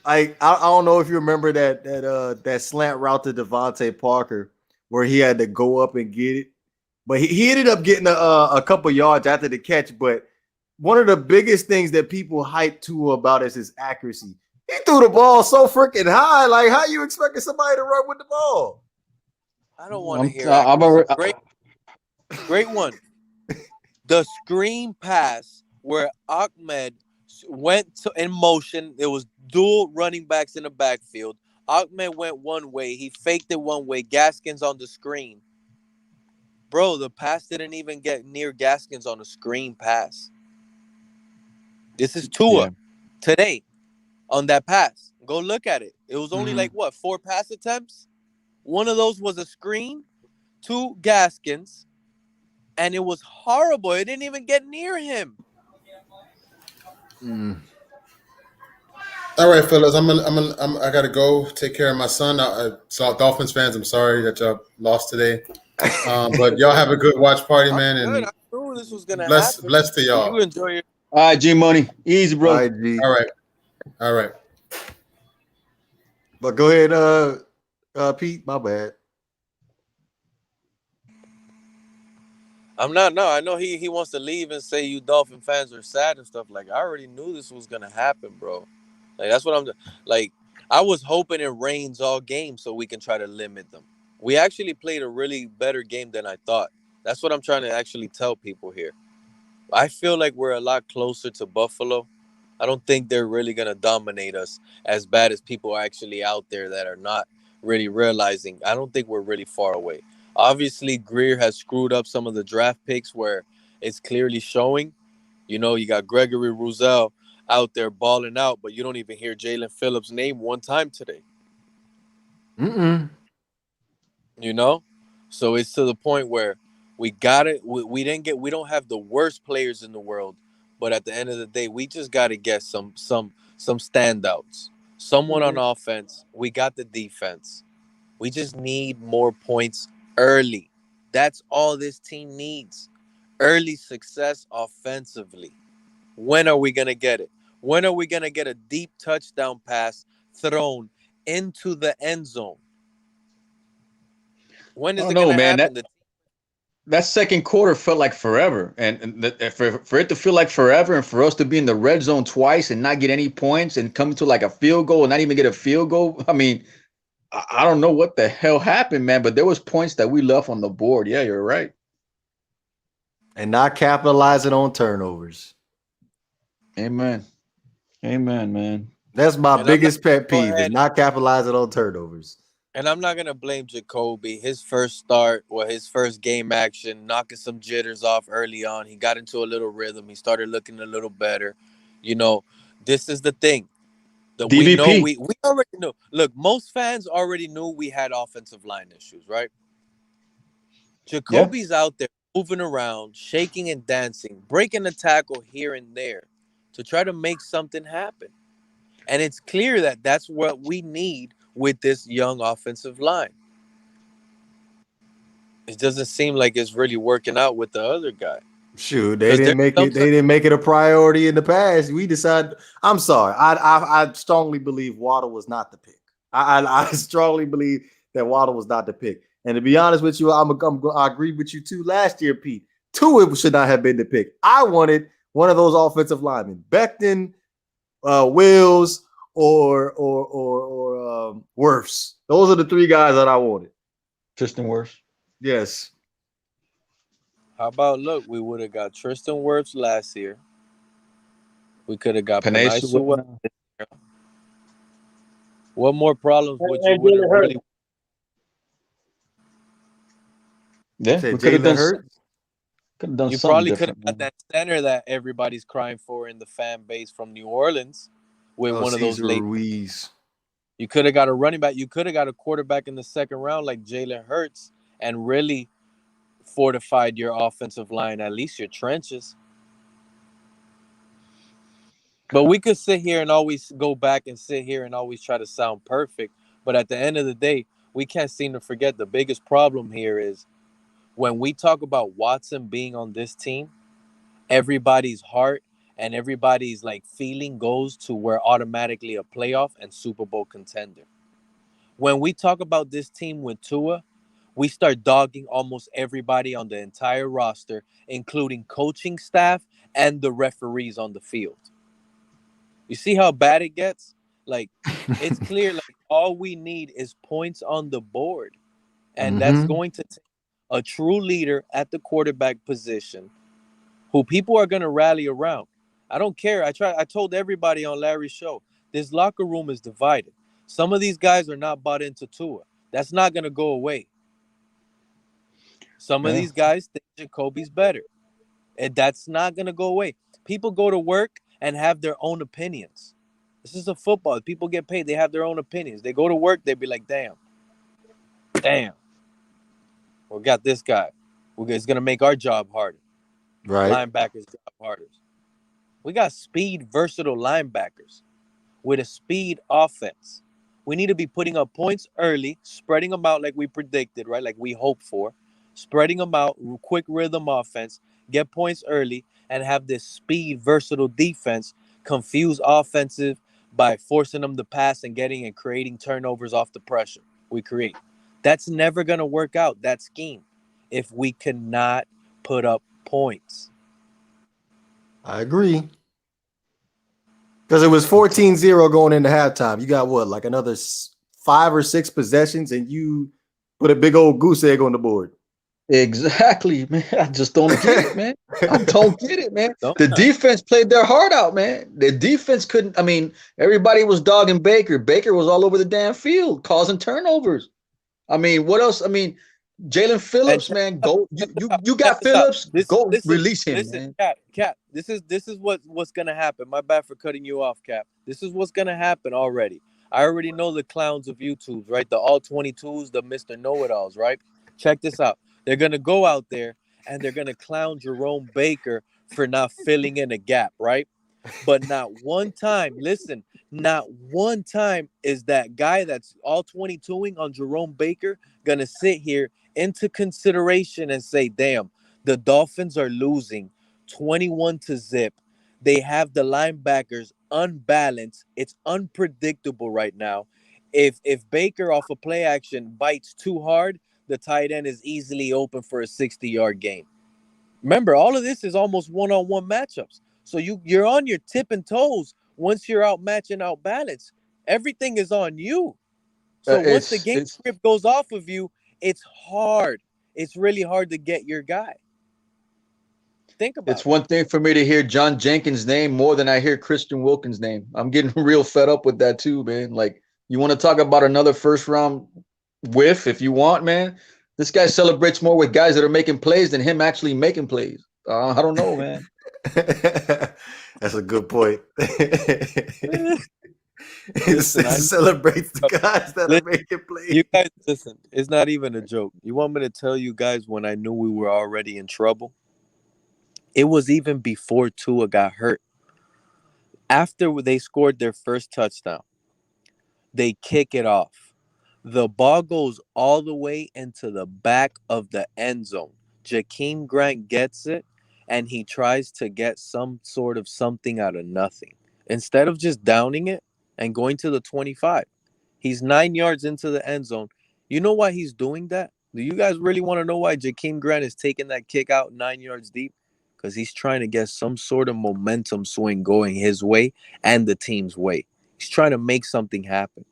I don't know if you remember that slant route to Devontae Parker where he had to go up and get it, but he ended up getting a couple yards after the catch. But one of the biggest things that people hype to about is his accuracy. He threw the ball so freaking high. Like, how you expecting somebody to run with the ball? I don't want to hear. Great one. The screen pass where Ahmed went in motion. It was dual running backs in the backfield. Ahmed went one way. He faked it one way. Gaskins on the screen. Bro, the pass didn't even get near Gaskins on the screen pass. This is Tua today on that pass. Go look at it. It was only 4 pass attempts? One of those was a screen, 2 Gaskins, and it was horrible. It didn't even get near him. All right, fellas. I gotta go take care of my son. So Dolphins fans, I'm sorry that y'all lost today. But y'all have a good watch party, man. And I knew this was gonna happen. Bless to y'all. You enjoy it. All right, G Money. Easy, bro. All right, G. All right. All right. But go ahead, Pete. My bad. I'm not. No, I know he wants to leave and say you Dolphin fans are sad and stuff. Like I already knew this was gonna happen, bro. Like that's what I'm like. I was hoping it rains all game so we can try to limit them. We actually played a really better game than I thought. That's what I'm trying to actually tell people here. I feel like we're a lot closer to Buffalo. I don't think they're really going to dominate us as bad as people are actually out there that are not really realizing. I don't think we're really far away. Obviously, Greer has screwed up some of the draft picks where it's clearly showing. You know, you got Gregory Rousseau out there balling out, but you don't even hear Jalen Phillips' name one time today. Mm-mm. You know, so it's to the point where we got it. We don't have the worst players in the world, but at the end of the day, we just got to get some standouts. Someone on offense. We got the defense. We just need more points early. That's all this team needs. Early success offensively. When are we gonna get it? When are we gonna get a deep touchdown pass thrown into the end zone? When I is don't it know, gonna man. happen? That second quarter felt like forever, and for it to feel like forever, and for us to be in the red zone twice and not get any points, and come to like a field goal and not even get a field goal. I mean, I don't know what the hell happened, man. But there was points that we left on the board. Yeah, you're right. And not capitalizing on turnovers. Amen. Amen, man. That's my And I'm not biggest pet gonna go peeve is ahead not capitalizing on turnovers. and I'm not gonna blame Jacoby. His first start or his first game action, knocking some jitters off early on. He got into a little rhythm. He started looking a little better. You know, this is the thing that we know. DVP. We already knew. Look, most fans already knew we had offensive line issues, right? Yeah. Jacoby's out there moving around, shaking and dancing, breaking a tackle here and there to try to make something happen. And it's clear that that's what we need with this young offensive line. It doesn't seem like it's really working out with the other guy. Shoot, they Because didn't there's make some it. They didn't make it a priority in the past. We decided. I'm sorry. I strongly believe Waddle was not the pick. I strongly believe that Waddle was not the pick. And to be honest with you, I agree with you too. Last year, Pete, Tua should not have been the pick. I wanted one of those offensive linemen, Becton, Wills, or Wirfs. Those are the three guys that I wanted. Tristan Wirfs. Yes. How about look? We would have got Tristan Wirfs last year. We could have got Panay Panay Sewell. Sewell. What more problems would you And would have Jalen Hurts. really? Yeah, Said we could have Jalen done Hurts. You something probably could have different, got man. that center that everybody's crying for in the fan base from New Orleans with Oh, one of those Cesar late. Ruiz. You could have got a running back. You could have got a quarterback in the second round like Jalen Hurts and really fortified your offensive line, at least your trenches. But we could sit here and always go back and sit here and always try to sound perfect. But at the end of the day, we can't seem to forget the biggest problem here is when we talk about Watson being on this team, everybody's heart and everybody's like feeling goes to we're automatically a playoff and Super Bowl contender. When we talk about this team with Tua, we start dogging almost everybody on the entire roster, including coaching staff and the referees on the field. You see how bad it gets? Like, it's clear, like, all we need is points on the board. And that's Mm-hmm. going to take a true leader at the quarterback position who people are going to rally around. I don't care. I told everybody on Larry's show, this locker room is divided. Some of these guys are not bought into Tua. That's not going to go away. Some of Yeah. these guys think Jacoby's better. And that's not going to go away. People go to work and have their own opinions. This is a football. People get paid. They have their own opinions. They go to work. They be like, damn. We got this guy. It's going to make our job harder. Right. Linebackers' job harder. We got speed, versatile linebackers with a speed offense. We need to be putting up points early, spreading them out like we predicted, right? Like we hoped for. Spreading them out, quick rhythm offense, get points early, and have this speed, versatile defense confuse offensive by forcing them to pass and getting and creating turnovers off the pressure we create. That's never going to work out, that scheme, if we cannot put up points. I agree. Because it was 14-0 going into halftime. You got what, like another 5 or 6 possessions, and you put a big old goose egg on the board. Exactly, man. I just don't get it, man. I don't get it, man. Don't The I? defense played their heart out, man. The defense couldn't. I mean, everybody was dogging Baker. Baker was all over the damn field, causing turnovers. I mean, what else? I mean, Jalen Phillips, man, go. You got Phillips. Go release him, listen, man. Cap. This is what's gonna happen. My bad for cutting you off, Cap. This is what's gonna happen already. I already know the clowns of YouTube, right? The all 22s, the Mr. Know-It-Alls, right? Check this out. They're gonna go out there and they're gonna clown Jerome Baker for not filling in a gap, right? But not one time, listen, not one time is that guy that's all 22ing on Jerome Baker gonna sit here into consideration and say, damn, the Dolphins are losing 21-0. They have the linebackers unbalanced. It's unpredictable right now. If Baker off a play action bites too hard, the tight end is easily open for a 60-yard gain. Remember, all of this is almost one-on-one matchups. So you're on your tip and toes once you're outmatched and outbalanced. Everything is on you. So once the game script goes off of you, it's hard. It's really hard to get your guy. Think about it. It's one thing for me to hear John Jenkins' name more than I hear Christian Wilkins' name. I'm getting real fed up with that too, man. Like, you want to talk about another first-round whiff if you want, man? This guy celebrates more with guys that are making plays than him actually making plays. I don't know, man. That's a good point. He celebrates the guys that are making plays. You guys, listen, it's not even a joke. You want me to tell you guys when I knew we were already in trouble? It was even before Tua got hurt. After they scored their first touchdown, they kick it off. The ball goes all the way into the back of the end zone. Jakeem Grant gets it, and he tries to get some sort of something out of nothing. Instead of just downing it and going to the 25, he's 9 yards into the end zone. You know why he's doing that? Do you guys really want to know why Jakeem Grant is taking that kick out 9 yards deep? Because he's trying to get some sort of momentum swing going his way and the team's way. He's trying to make something happen.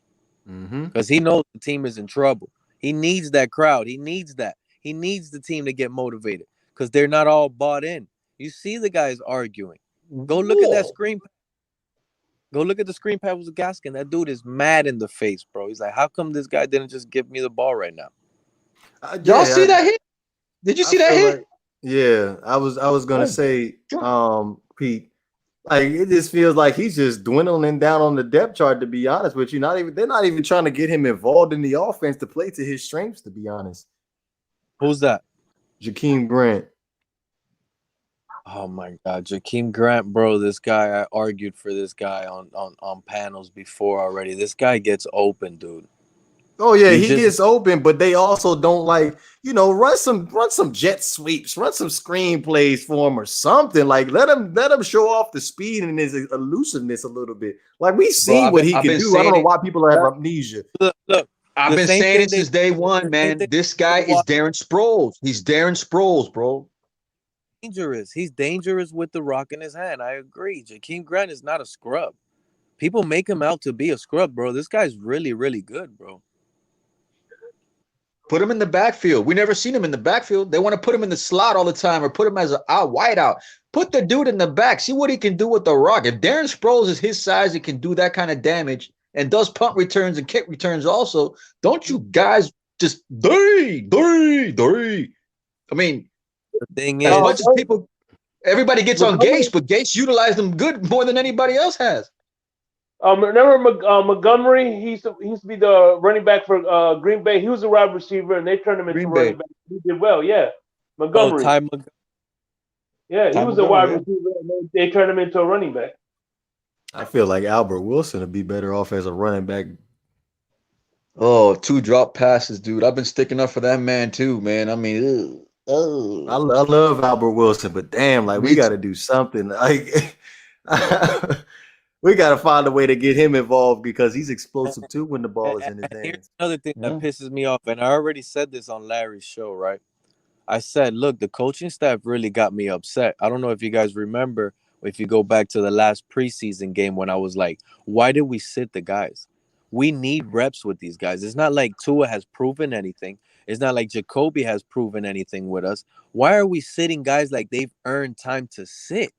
Because he knows the team is in trouble. He needs that crowd. He needs that. He needs the team to get motivated because they're not all bought in. You see the guys arguing. Go look at that screen. Go look at the screen pass with Gaskin. That dude is mad in the face, bro. He's like, how come this guy didn't just give me the ball right now? Y'all see that hit? Did you see that hit? Like, yeah, I was gonna say, Pete, like it just feels like he's just dwindling down on the depth chart, to be honest with you. They're not even trying to get him involved in the offense to play to his strengths, to be honest. Who's that? Jakeem Grant. Oh my God, Jakeem Grant, bro. This guy, I argued for this guy on panels before already. This guy gets open, dude. Oh yeah, he gets open, but they also don't run some jet sweeps, run some screenplays for him or something. Like let him show off the speed and his elusiveness a little bit. Like we see what he can do. I don't know why people have amnesia. Look, I've been saying it since day one, man. This guy is Darren Sproles. He's Darren Sproles, bro. Dangerous. He's dangerous with the rock in his hand. I agree. Jakeem Grant is not a scrub. People make him out to be a scrub, bro. This guy's really, really good, bro. Put him in the backfield. We never seen him in the backfield. They want to put him in the slot all the time or put him as a wide out. Put the dude in the back. See what he can do with the rock. If Darren Sproles is his size, he can do that kind of damage and does punt returns and kick returns also. Don't you guys just I mean, the thing as is, much as everybody gets on Gase, but Gase utilized them good more than anybody else has. Remember Montgomery? He used to be the running back for Green Bay. He was a wide receiver, and they turned him into running back. He did well, yeah. Montgomery. Yeah, he was a wide receiver, and they turned him into a running back. I feel like Albert Wilson would be better off as a running back. Oh, 2 drop passes, dude. I've been sticking up for that man too, man. I mean, I love Albert Wilson, but damn, like we got to do something. Like We got to find a way to get him involved because he's explosive too when the ball is in his Here's hands. another thing that Yeah. pisses me off, and I already said this on Larry's show, right? I said, look, the coaching staff really got me upset. I don't know if you guys remember, if you go back to the last preseason game when I was like, why did we sit the guys? We need reps with these guys. It's not like Tua has proven anything. It's not like Jacoby has proven anything with us. Why are we sitting guys like they've earned time to sit?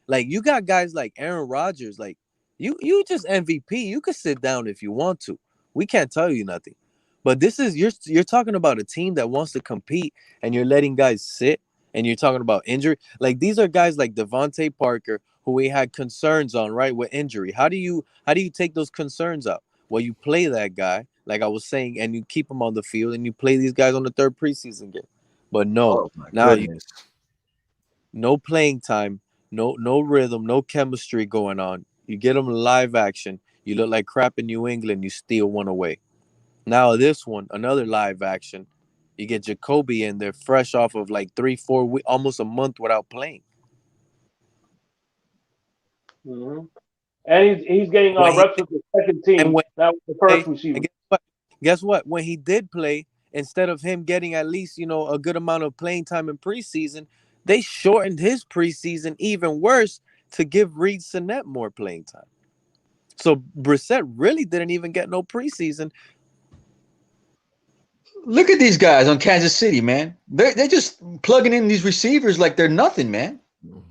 Like, you got guys like Aaron Rodgers, like, you just MVP. You could sit down if you want to. We can't tell you nothing. But this is you're talking about a team that wants to compete, and you're letting guys sit, and you're talking about injury. Like, these are guys like Devontae Parker, who we had concerns on, right, with injury. How do you take those concerns out? Well, you play that guy, like I was saying, and you keep him on the field, and you play these guys on the third preseason game. But no, Oh my now goodness. no playing time, no rhythm, no chemistry going on. You get them live action. You look like crap in New England. You steal one away. Now this one, another live action. You get Jacoby in there, fresh off of like 3-4 weeks, almost a month without playing. Mhm. And he's getting When he, reps with the second team. and when That was the he first played, receiver. and guess what? When he did play, instead of him getting at least, a good amount of playing time in preseason, they shortened his preseason even worse to give Reed Sinnett more playing time. So Brissett really didn't even get no preseason. Look at these guys on Kansas City, man. They're just plugging in these receivers like they're nothing, man.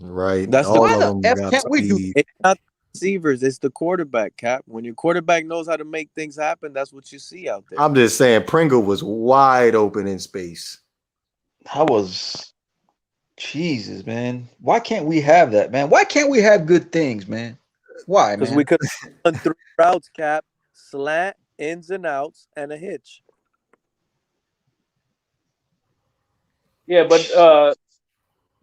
Right. That's All Why of the them F got can't we do? speed. It's not the receivers, it's the quarterback, Cap. When your quarterback knows how to make things happen, that's what you see out there. I'm just saying Pringle was wide open in space. Jesus, man. Why can't we have that, man? Why can't we have good things, man? Why, Because man? we could run 3 routes, Cap, slant, ins and outs, and a hitch. Yeah, but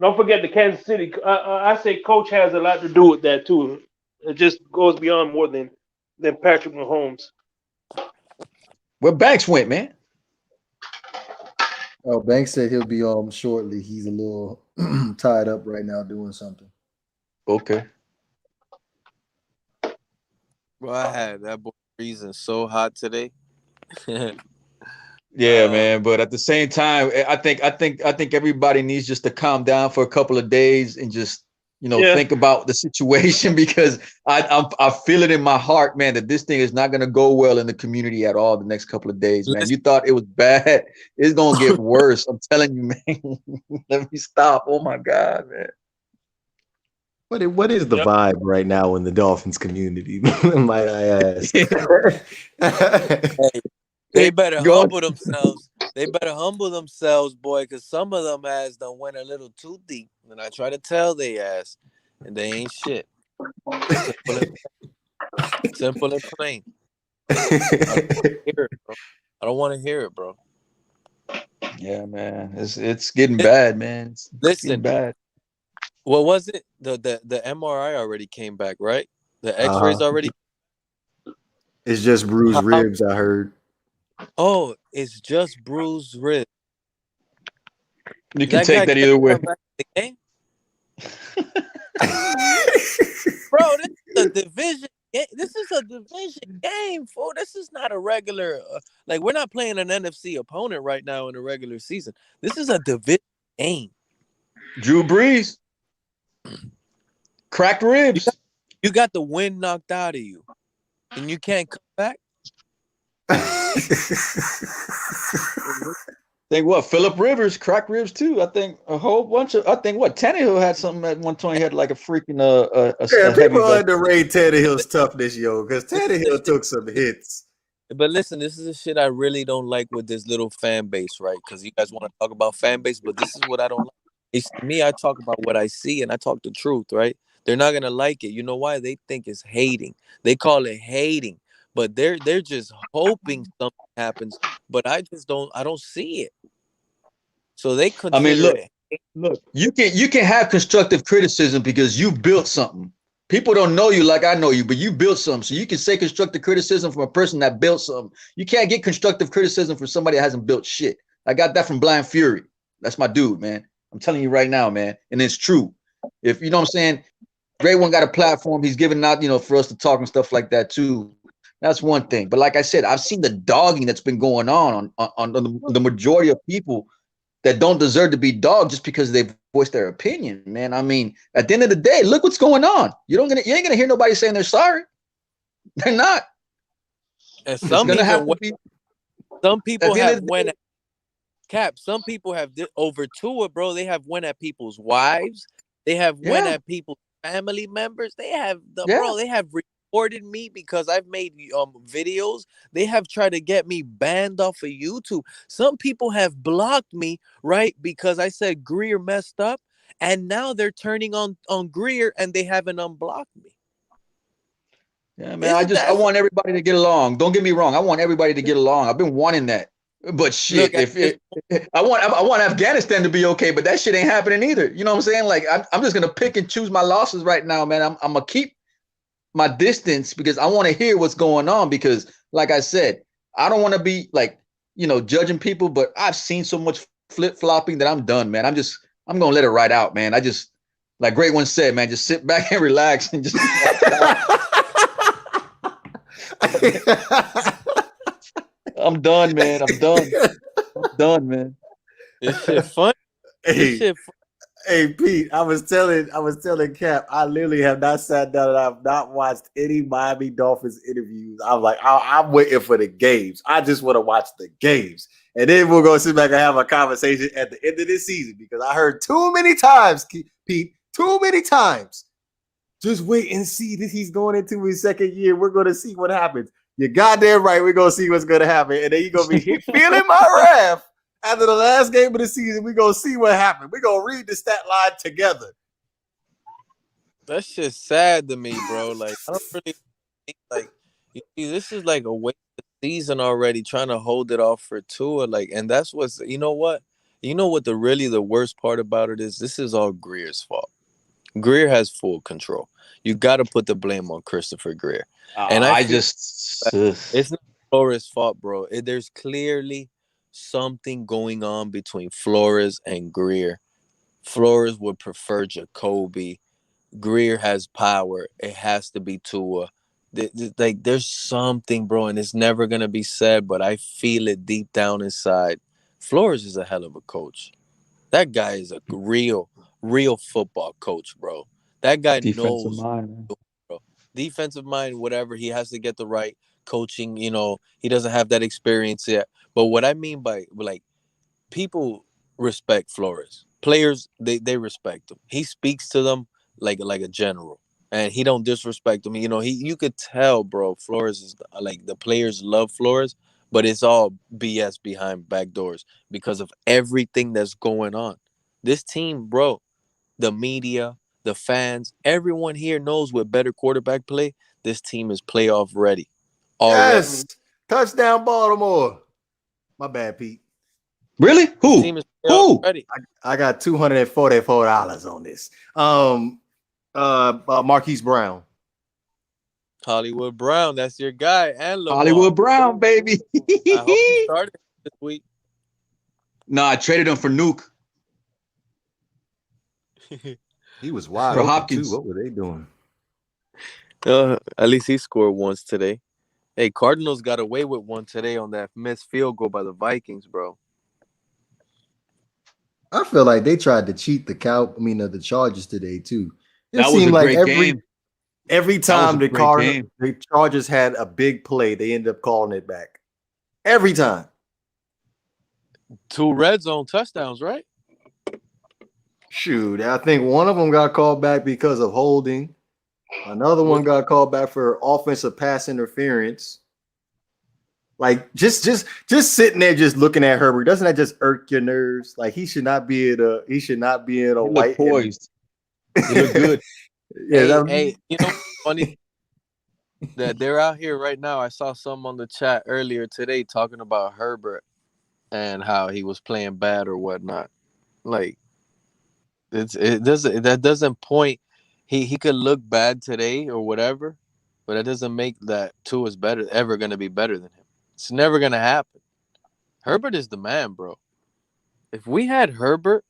don't forget the Kansas City. I say coach has a lot to do with that too. It just goes beyond more than Patrick Mahomes. Where Banks went, man. Oh, Banks said he'll be shortly. He's a little tied up right now doing something. Okay. Bro, I had that boy freezing so hot today. Yeah, man. But at the same time, I think everybody needs just to calm down for a couple of days and just think about the situation because I feel it in my heart, man, that this thing is not gonna go well in the community at all the next couple of days, man. You thought it was bad, it's gonna get worse. I'm telling you, man. Let me stop. Oh my God, man. What is the vibe right now in the Dolphins community? Might I ask? They better humble themselves. They better humble themselves, boy, because some of them ass done went a little too deep. And I try to tell they ass, and they ain't shit. Simple and plain. I don't want to hear it, bro. Yeah, man. It's getting bad, man. It's getting bad. What was it? The MRI already came back, right? The X-rays already. It's just bruised ribs, I heard. Oh, it's just bruised ribs. You can take that either way. Bro, this is a division. This is a division game, fool. This is not a regular. We're not playing an NFC opponent right now in the regular season. This is a division game. Drew Brees, cracked ribs. You got the wind knocked out of you, and you can't come back. Think what? Phillip Rivers cracked ribs too. I think a whole bunch of. I think what Tannehill had something at one time. He had like a freaking people underrate Tannehill's toughness, yo, because Tannehill took some hits. But listen, this is the shit I really don't like with this little fan base, right? Because you guys want to talk about fan base, but this is what I don't like. It's me. I talk about what I see, and I talk the truth, right? They're not gonna like it. You know why? They think it's hating. They call it hating, but they're just hoping something happens. But I don't see it. So they consider. I mean, look. You can have constructive criticism because you built something. People don't know you like I know you, but you built something. So you can say constructive criticism from a person that built something. You can't get constructive criticism from somebody that hasn't built shit. I got that from Blind Fury. That's my dude, man. I'm telling you right now, man. And it's true. If you know what I'm saying, Great One got a platform. He's giving out, for us to talk and stuff like that too. That's one thing. But like I said, I've seen the dogging that's been going on the majority of people that don't deserve to be dogged just because they voice their opinion, man. I mean, at the end of the day, look what's going on. You ain't gonna hear nobody saying they're sorry. They're not. And It's gonna have to be. Some people have went day, at Cap. Some people have over Tua, bro. They have went at people's wives. They have went at people's family members. They have bro. They have reported me because I've made videos. They have tried to get me banned off of YouTube. Some people have blocked me, right, because I said Greer messed up, and now they're turning on Greer and they haven't unblocked me. Yeah, man. I want everybody to get along. Don't get me wrong. I want everybody to get along. I've been wanting that. But shit, look, I want Afghanistan to be okay, but that shit ain't happening either. You know what I'm saying? Like I'm just gonna pick and choose my losses right now, man. I'm gonna keep my distance because I want to hear what's going on. Because, like I said, I don't want to be like judging people, but I've seen so much flip flopping that I'm done, man. I'm gonna let it ride out, man. I just, like Great One said, man, just sit back and relax and just. I'm done, man. I'm done, man. This shit fun. Hey, Pete, I was telling Cap, I literally have not sat down and I've not watched any Miami Dolphins interviews. I'm like, I'm waiting for the games. I just want to watch the games. And then we're going to sit back and have a conversation at the end of this season because I heard too many times, Pete, too many times. Just wait and see that he's going into his second year. We're going to see what happens. You're goddamn right. We're going to see what's going to happen. And then you're going to be feeling my wrath after the last game of the season. We're going to see what happened. We're going to read the stat line together. That's just sad to me, bro. Like, I don't really think, like, you see, this is like a wasted season already trying to hold it off for Tua. Like, and that's what's, you know what? You know what the worst part about it is? This is all Greer's fault. Greer has full control. You got to put the blame on Christopher Greer. And it's not Flores' fault, bro. There's clearly something going on between Flores and Greer. Flores would prefer Jacoby. Greer has power. It has to be Tua. Like, there's something, bro, and it's never gonna be said, but I feel it deep down inside. Flores is a hell of a coach. That guy is a real football coach, bro. That guy defensive knows, mind, bro. Defensive mind, whatever. He has to get the right coaching. He doesn't have that experience yet. But what I mean by, like, people respect Flores. Players, they respect him. He speaks to them like a general, and he don't disrespect them. You could tell, bro. Flores is like, the players love Flores, but it's all BS behind back doors because of everything that's going on. This team, bro, the media, the fans, everyone here knows with better quarterback play, this team is playoff ready already. Yes, touchdown Baltimore. My bad, Pete. Really? Who? This team is playoff ready. I got $244 on this. Marquise Brown. Hollywood Brown, that's your guy. And Lamar. Hollywood Brown, baby. I hope he started this week. No, I traded him for Nuke. He was wild for open Hopkins. too. What were they doing? At least he scored once today. Hey, Cardinals got away with one today on that missed field goal by the Vikings, bro. I feel like they tried to cheat the Chargers today too. That was a great game. Every time the Chargers had a big play, they ended up calling it back. Every time. 2 red zone touchdowns, right? Shoot, I think one of them got called back because of holding. Another one got called back for offensive pass interference. Like, just sitting there, just looking at Herbert, doesn't that just irk your nerves? Like, he should not be in a white poised. He look good. Yeah, hey, funny that they're out here right now. I saw some on the chat earlier today talking about Herbert and how he was playing bad or whatnot. Like, that doesn't point. He could look bad today or whatever, but it doesn't make that Tua is ever going to be better than him. It's never going to happen. Herbert is the man, bro. If we had Herbert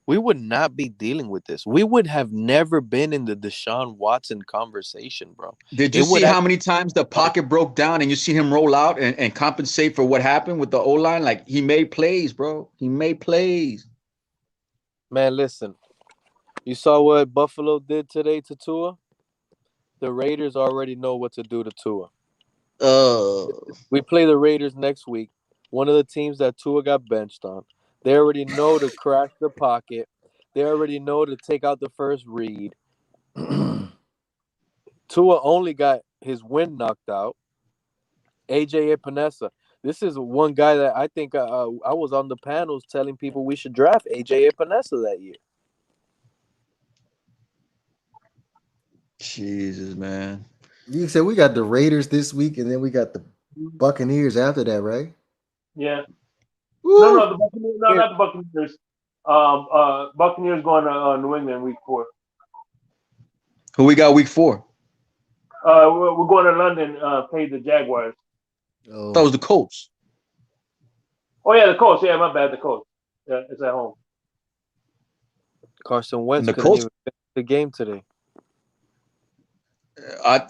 we would not be dealing with this. We would have never been in the Deshaun Watson conversation, bro. Did you see how many times the pocket broke down and you see him roll out and compensate for what happened with the O-line? Like, he made plays, bro. He made plays. Man, listen. You saw what Buffalo did today to Tua? The Raiders already know what to do to Tua. We play the Raiders next week. One of the teams that Tua got benched on. They already know to crash the pocket. They already know to take out the first read. Tua only got his wind knocked out. AJ Epinesa. This is one guy that I think I was on the panels telling people we should draft AJ Epinesa that year. Jesus, man. You said we got the Raiders this week, and then we got the Buccaneers after that, right? Yeah. Woo! No, the Buccaneers. No, not the Buccaneers. Buccaneers going to New England week 4. Who we got week 4? We're going to London. Play the Jaguars. Oh. That was the Colts. Oh yeah, the Colts. Yeah, my bad. The Colts. Yeah, it's at home. Carson Wentz And the couldn't Colts- even finish the game today.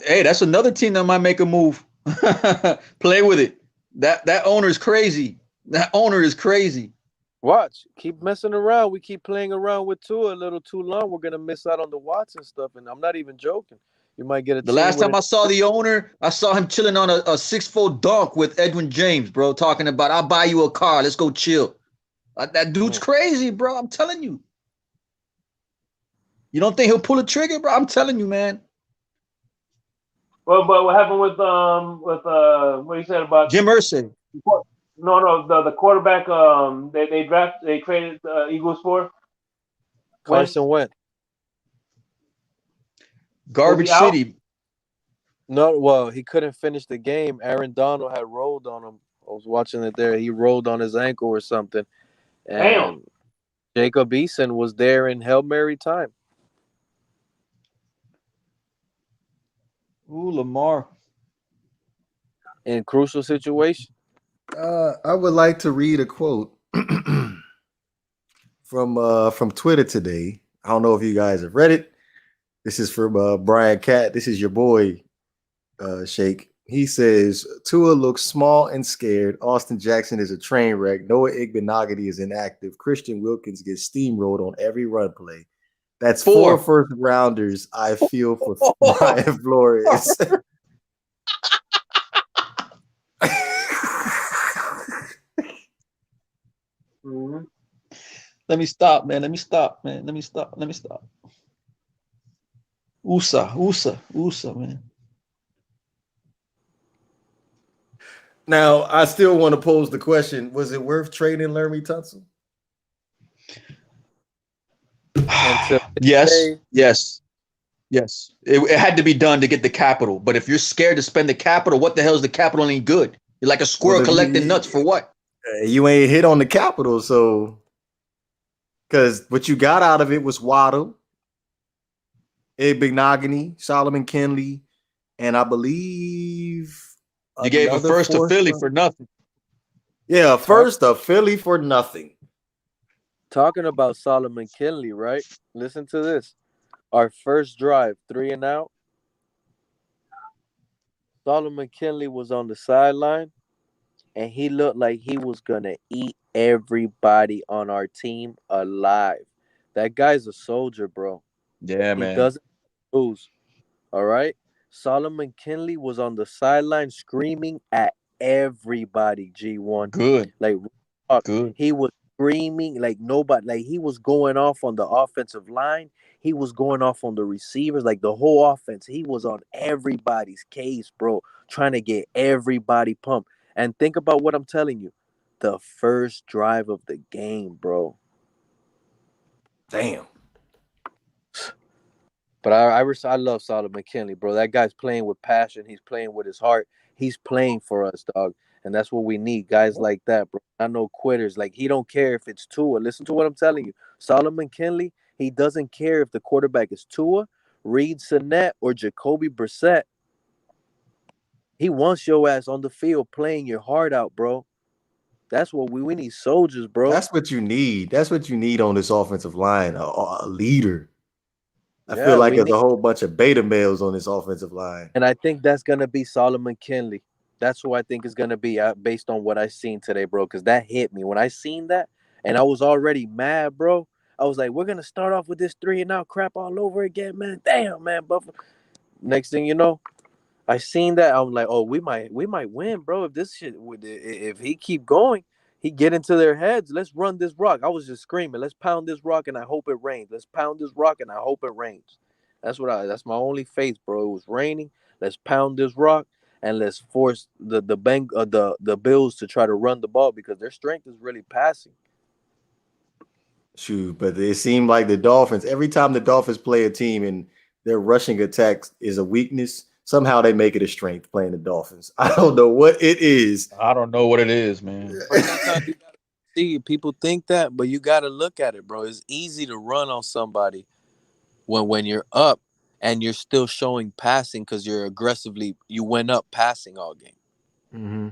Hey, that's another team that might make a move. Play with it. That owner is crazy. That owner is crazy. Watch. Keep messing around. We keep playing around with Tua a little too long. We're going to miss out on the Watson stuff, and I'm not even joking. You might get a The team last with time I saw the owner, I saw him chilling on a 6'4" dunk with Edwin James, bro, talking about, I'll buy you a car. Let's go chill. That dude's crazy, bro. I'm telling you. You don't think he'll pull a trigger, bro? I'm telling you, man. Well, but what happened with what you said about Jim Irsay. No, the quarterback they traded Eagles for Carson Wentz. Garbage out? City. No, well, he couldn't finish the game. Aaron Donald had rolled on him. I was watching it there. He rolled on his ankle or something. And Damn. Jacob Eason was there in Hail Mary time. Ooh, Lamar. In crucial situation. I would like to read a quote from Twitter today. I don't know if you guys have read it. This is from Brian Catt. This is your boy, Shake. He says, Tua looks small and scared. Austin Jackson is a train wreck. Noah Igbenogany is inactive. Christian Wilkins gets steamrolled on every run play. That's 4 first rounders. I feel for Brian Flores. Mm-hmm. Let me stop, man. Let me stop. USA, man. Now, I still want to pose the question: was it worth trading Laramie Tunsil? Yes. It had to be done to get the capital. But if you're scared to spend the capital, what the hell is the capital ain't good? You're like a squirrel collecting nuts for what? You ain't hit on the capital, so because what you got out of it was Waddle, Igbenogany, Solomon Kinley, and I believe you gave a first to Philly for nothing. Yeah, first to Philly for nothing. Talking about Solomon Kinley, right? Listen to this. Our first drive, 3 and out. Solomon Kinley was on the sideline, and he looked like he was going to eat everybody on our team alive. That guy's a soldier, bro. Yeah, man. He doesn't lose. All right? Solomon Kinley was on the sideline screaming at everybody, G1. Good. Like, good. He was screaming like nobody. Like, he was going off on the offensive line. He was going off on the receivers. Like, the whole offense. He was on everybody's case, bro, trying to get everybody pumped. And think about what I'm telling you. The first drive of the game, bro. Damn. But I love Solomon Kinley, bro. That guy's playing with passion. He's playing with his heart. He's playing for us, dog. And that's what we need, guys like that, bro. I know quitters. Like, he don't care if it's Tua. Listen to what I'm telling you. Solomon Kinley, he doesn't care if the quarterback is Tua, Reed Sinnett, or Jacoby Brissett. He wants your ass on the field playing your heart out, bro. That's what we need soldiers, bro. That's what you need. That's what you need on this offensive line. A leader. I feel Yeah, like we there's need, a whole bunch of beta males on this offensive line. and I think that's gonna be Solomon Kinley. That's who I think is gonna be based on what I seen today, bro. Because that hit me when I seen that, and I was already mad, bro. I was like, we're gonna start off with this 3-and-out crap all over again, man. Damn, man. Buffalo. Next thing you know, I seen that. I'm like, oh, we might win, bro. If this shit, if he keep going, he get into their heads. Let's run this rock. I was just screaming, let's pound this rock, and I hope it rains. Let's pound this rock, and I hope it rains. That's my only faith, bro. It was raining. Let's pound this rock, and let's force the Bills to try to run the ball because their strength is really passing. Shoot, but it seemed like the Dolphins, every time the Dolphins play a team and their rushing attack is a weakness, somehow they make it a strength playing the Dolphins. I don't know what it is. I don't know what it is, man. But that's how you gotta see. People think that, but you got to look at it, bro. It's easy to run on somebody when you're up and you're still showing passing because you went up passing all game. Mm-hmm.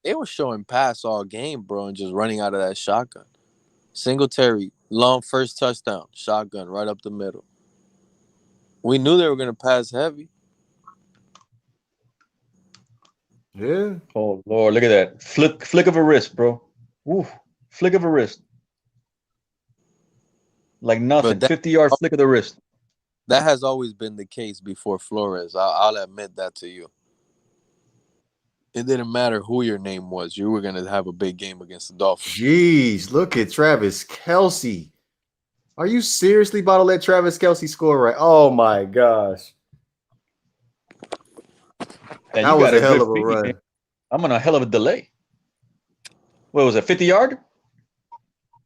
They were showing pass all game, bro, and just running out of that shotgun. Singletary, long first touchdown, shotgun right up the middle. We knew they were going to pass heavy. Yeah. Oh Lord, look at that flick of a wrist, bro. Woo, flick of a wrist, like nothing. 50-yard flick of the wrist. That has always been the case before Flores. I'll admit that to you. It didn't matter who your name was. You were going to have a big game against the Dolphins. Jeez, look at Travis Kelce. Are you seriously about to let Travis Kelce score right? Oh my gosh. And that you was got a hell of a feed, run. man. I'm on a hell of a delay. What was it, 50-yard?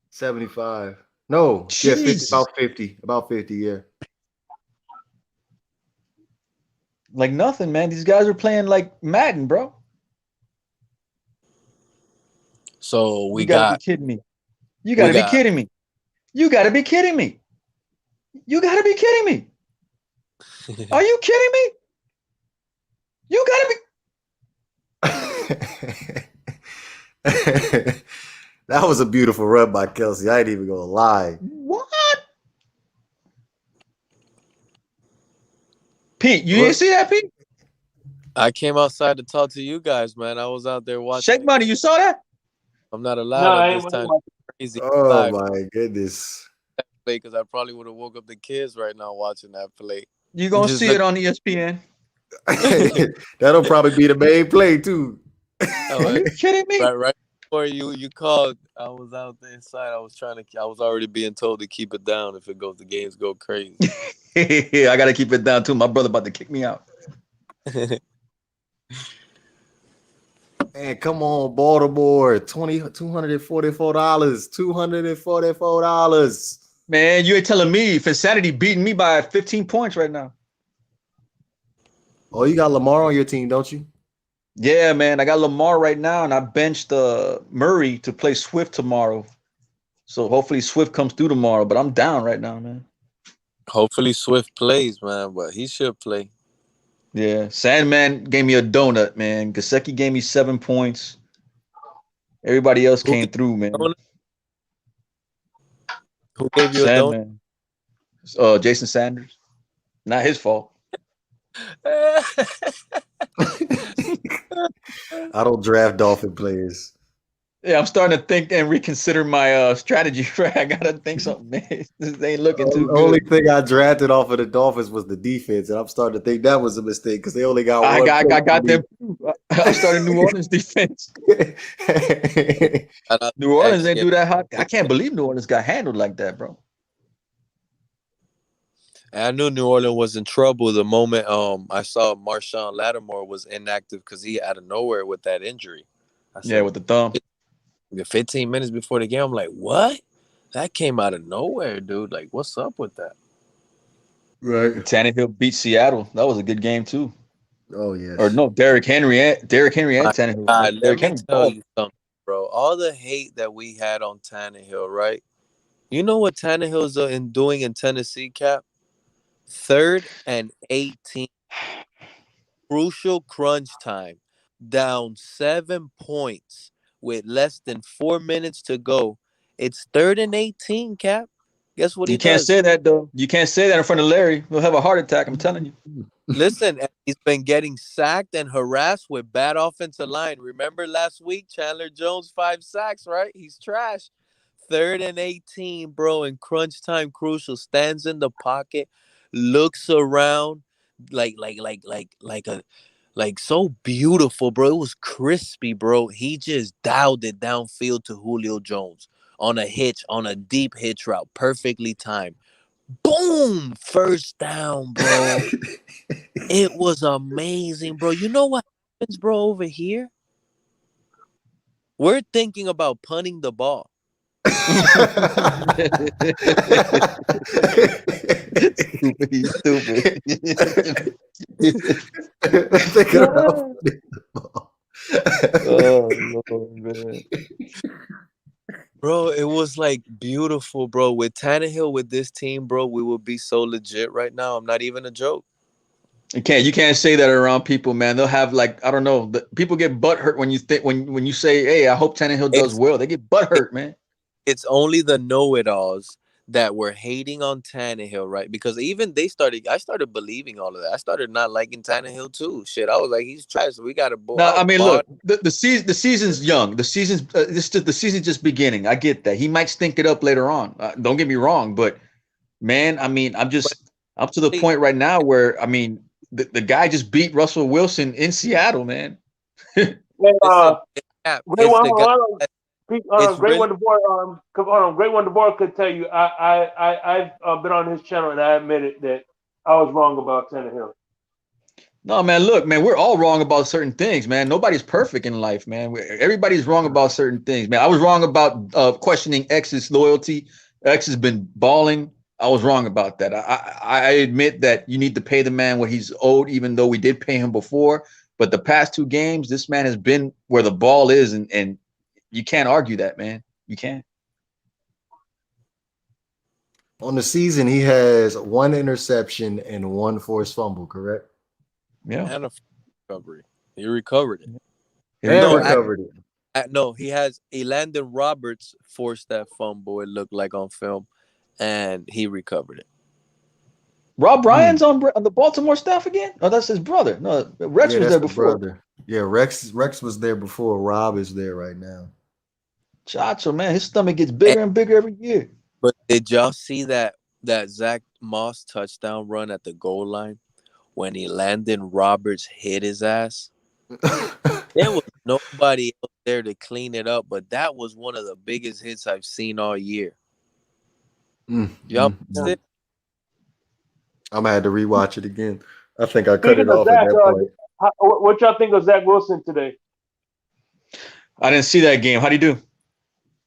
75. No, Jeez. yeah, 50, about 50, yeah. Like nothing, man. These guys are playing like Madden, bro. So You gotta be kidding me. You gotta be kidding me. You gotta be kidding me. You gotta be kidding me. Are you kidding me? You gotta be. That was a beautiful run by Kelce. I ain't even gonna lie. What? Pete, you didn't see that, Pete? I came outside to talk to you guys, man. I was out there watching. Shake Money, you saw that? I'm not allowed at this time. Crazy oh my goodness! Because I probably would have woke up the kids right now watching that play. You gonna see it on ESPN? That'll probably be the main play too. Are you kidding me? Right before you called, I was out there inside. I was already being told to keep it down if the games go crazy. I gotta keep it down too. My brother about to kick me out. Man, come on, Baltimore. $244. $244. Man, you ain't telling me Insanity beating me by 15 points right now. Oh, you got Lamar on your team, don't you? Yeah, man. I got Lamar right now, and I benched Murray to play Swift tomorrow. So hopefully Swift comes through tomorrow, but I'm down right now, man. Hopefully Swift plays, man, but he should play. Yeah, Sandman gave me a donut, man. Gesicki gave me 7 points. Everybody else came through, man. Who gave you Sandman? A donut? Jason Sanders. Not his fault. I don't draft Dolphin players. Yeah, I'm starting to think and reconsider my strategy. I gotta think something, man. This ain't looking too good. The only thing I drafted off of the Dolphins was the defense, and I'm starting to think that was a mistake because they only got one. I got them. I started New Orleans defense. New Orleans didn't do that hot. I can't believe New Orleans got handled like that, bro. I knew New Orleans was in trouble the moment I saw Marshawn Lattimore was inactive because he out of nowhere with that injury. With the thumb. 15 minutes before the game, I'm like, what? That came out of nowhere, dude. Like, what's up with that? Right. Tannehill beat Seattle. That was a good game too. Oh yes. Or no, Derrick Henry and Tannehill. Let me tell you something, bro. All the hate that we had on Tannehill, right? You know what Tannehill's doing in Tennessee, Cap? 3rd and 18. Crucial crunch time. Down 7 points with less than 4 minutes to go. It's 3rd and 18, Cap. Guess what You he can't does? say that though. You can't say that in front of Larry. He'll have a heart attack. I'm telling you. Listen, he's been getting sacked and harassed with bad offensive line. Remember last week, Chandler Jones 5 sacks, right? He's trash. 3rd and 18, bro, in crunch time crucial. Stands in the pocket, looks around like so beautiful, bro. It was crispy, bro. He just dialed it downfield to Julio Jones on a hitch, on a deep hitch route, perfectly timed. Boom! First down, bro. It was amazing, bro. You know what happens, bro, over here? We're thinking about punting the ball. Stupid. He's stupid. Thinking about Oh, Lord, man. Bro, it was like beautiful, bro. With Tannehill with this team, bro, we would be so legit right now. I'm not even a joke. You can't say that around people, man. They'll have like I don't know. People get butt hurt when you think when you say, "Hey, I hope Tannehill does It's well." They get butt hurt, man. it's only the know-it-alls that were hating on Tannehill, right? Because even I started believing all of that. I started not liking Tannehill too. Shit, I was like, he's trash. We got to bull No, I out. mean, look, the season's young. The season's just beginning. I get that. He might stink it up later on. Don't get me wrong, but man, I mean, I'm to the point right now where I mean, the guy just beat Russell Wilson in Seattle, man. And, Listen, Great it's one, the guy. It's Great really One DeVore. Hold on, Great One DeVore could tell you. I've been on his channel and I admitted that I was wrong about Tannehill. No, man, look, man, we're all wrong about certain things, man. Nobody's perfect in life, man. Everybody's wrong about certain things, man. I was wrong about questioning X's loyalty. X has been balling. I was wrong about that. I admit that you need to pay the man what he's owed, even though we did pay him before. But the past 2 games, this man has been where the ball is, and you can't argue that, man. You can't. on the season, he has 1 interception and 1 forced fumble, correct? Yeah. and a recovery. He recovered it. And No, recovered it. no, he has Elandon Roberts forced that fumble. It looked like on film, and he recovered it. Rob Ryan's on the Baltimore staff again? Oh, that's his brother. No, Rex Yeah, was that's there the before. brother. Yeah, Rex was there before. Rob is there right now. Chacho, man, his stomach gets bigger and bigger every year. But did y'all see that Zach Moss touchdown run at the goal line when Elandon Roberts hit his ass? There was nobody else there to clean it up, but that was one of the biggest hits I've seen all year. Y'all missed it? I'm gonna have to rewatch it again. I think I cut Speaking it of off Zach, at that point. what y'all think of Zach Wilson today? I didn't see that game. How'd he do?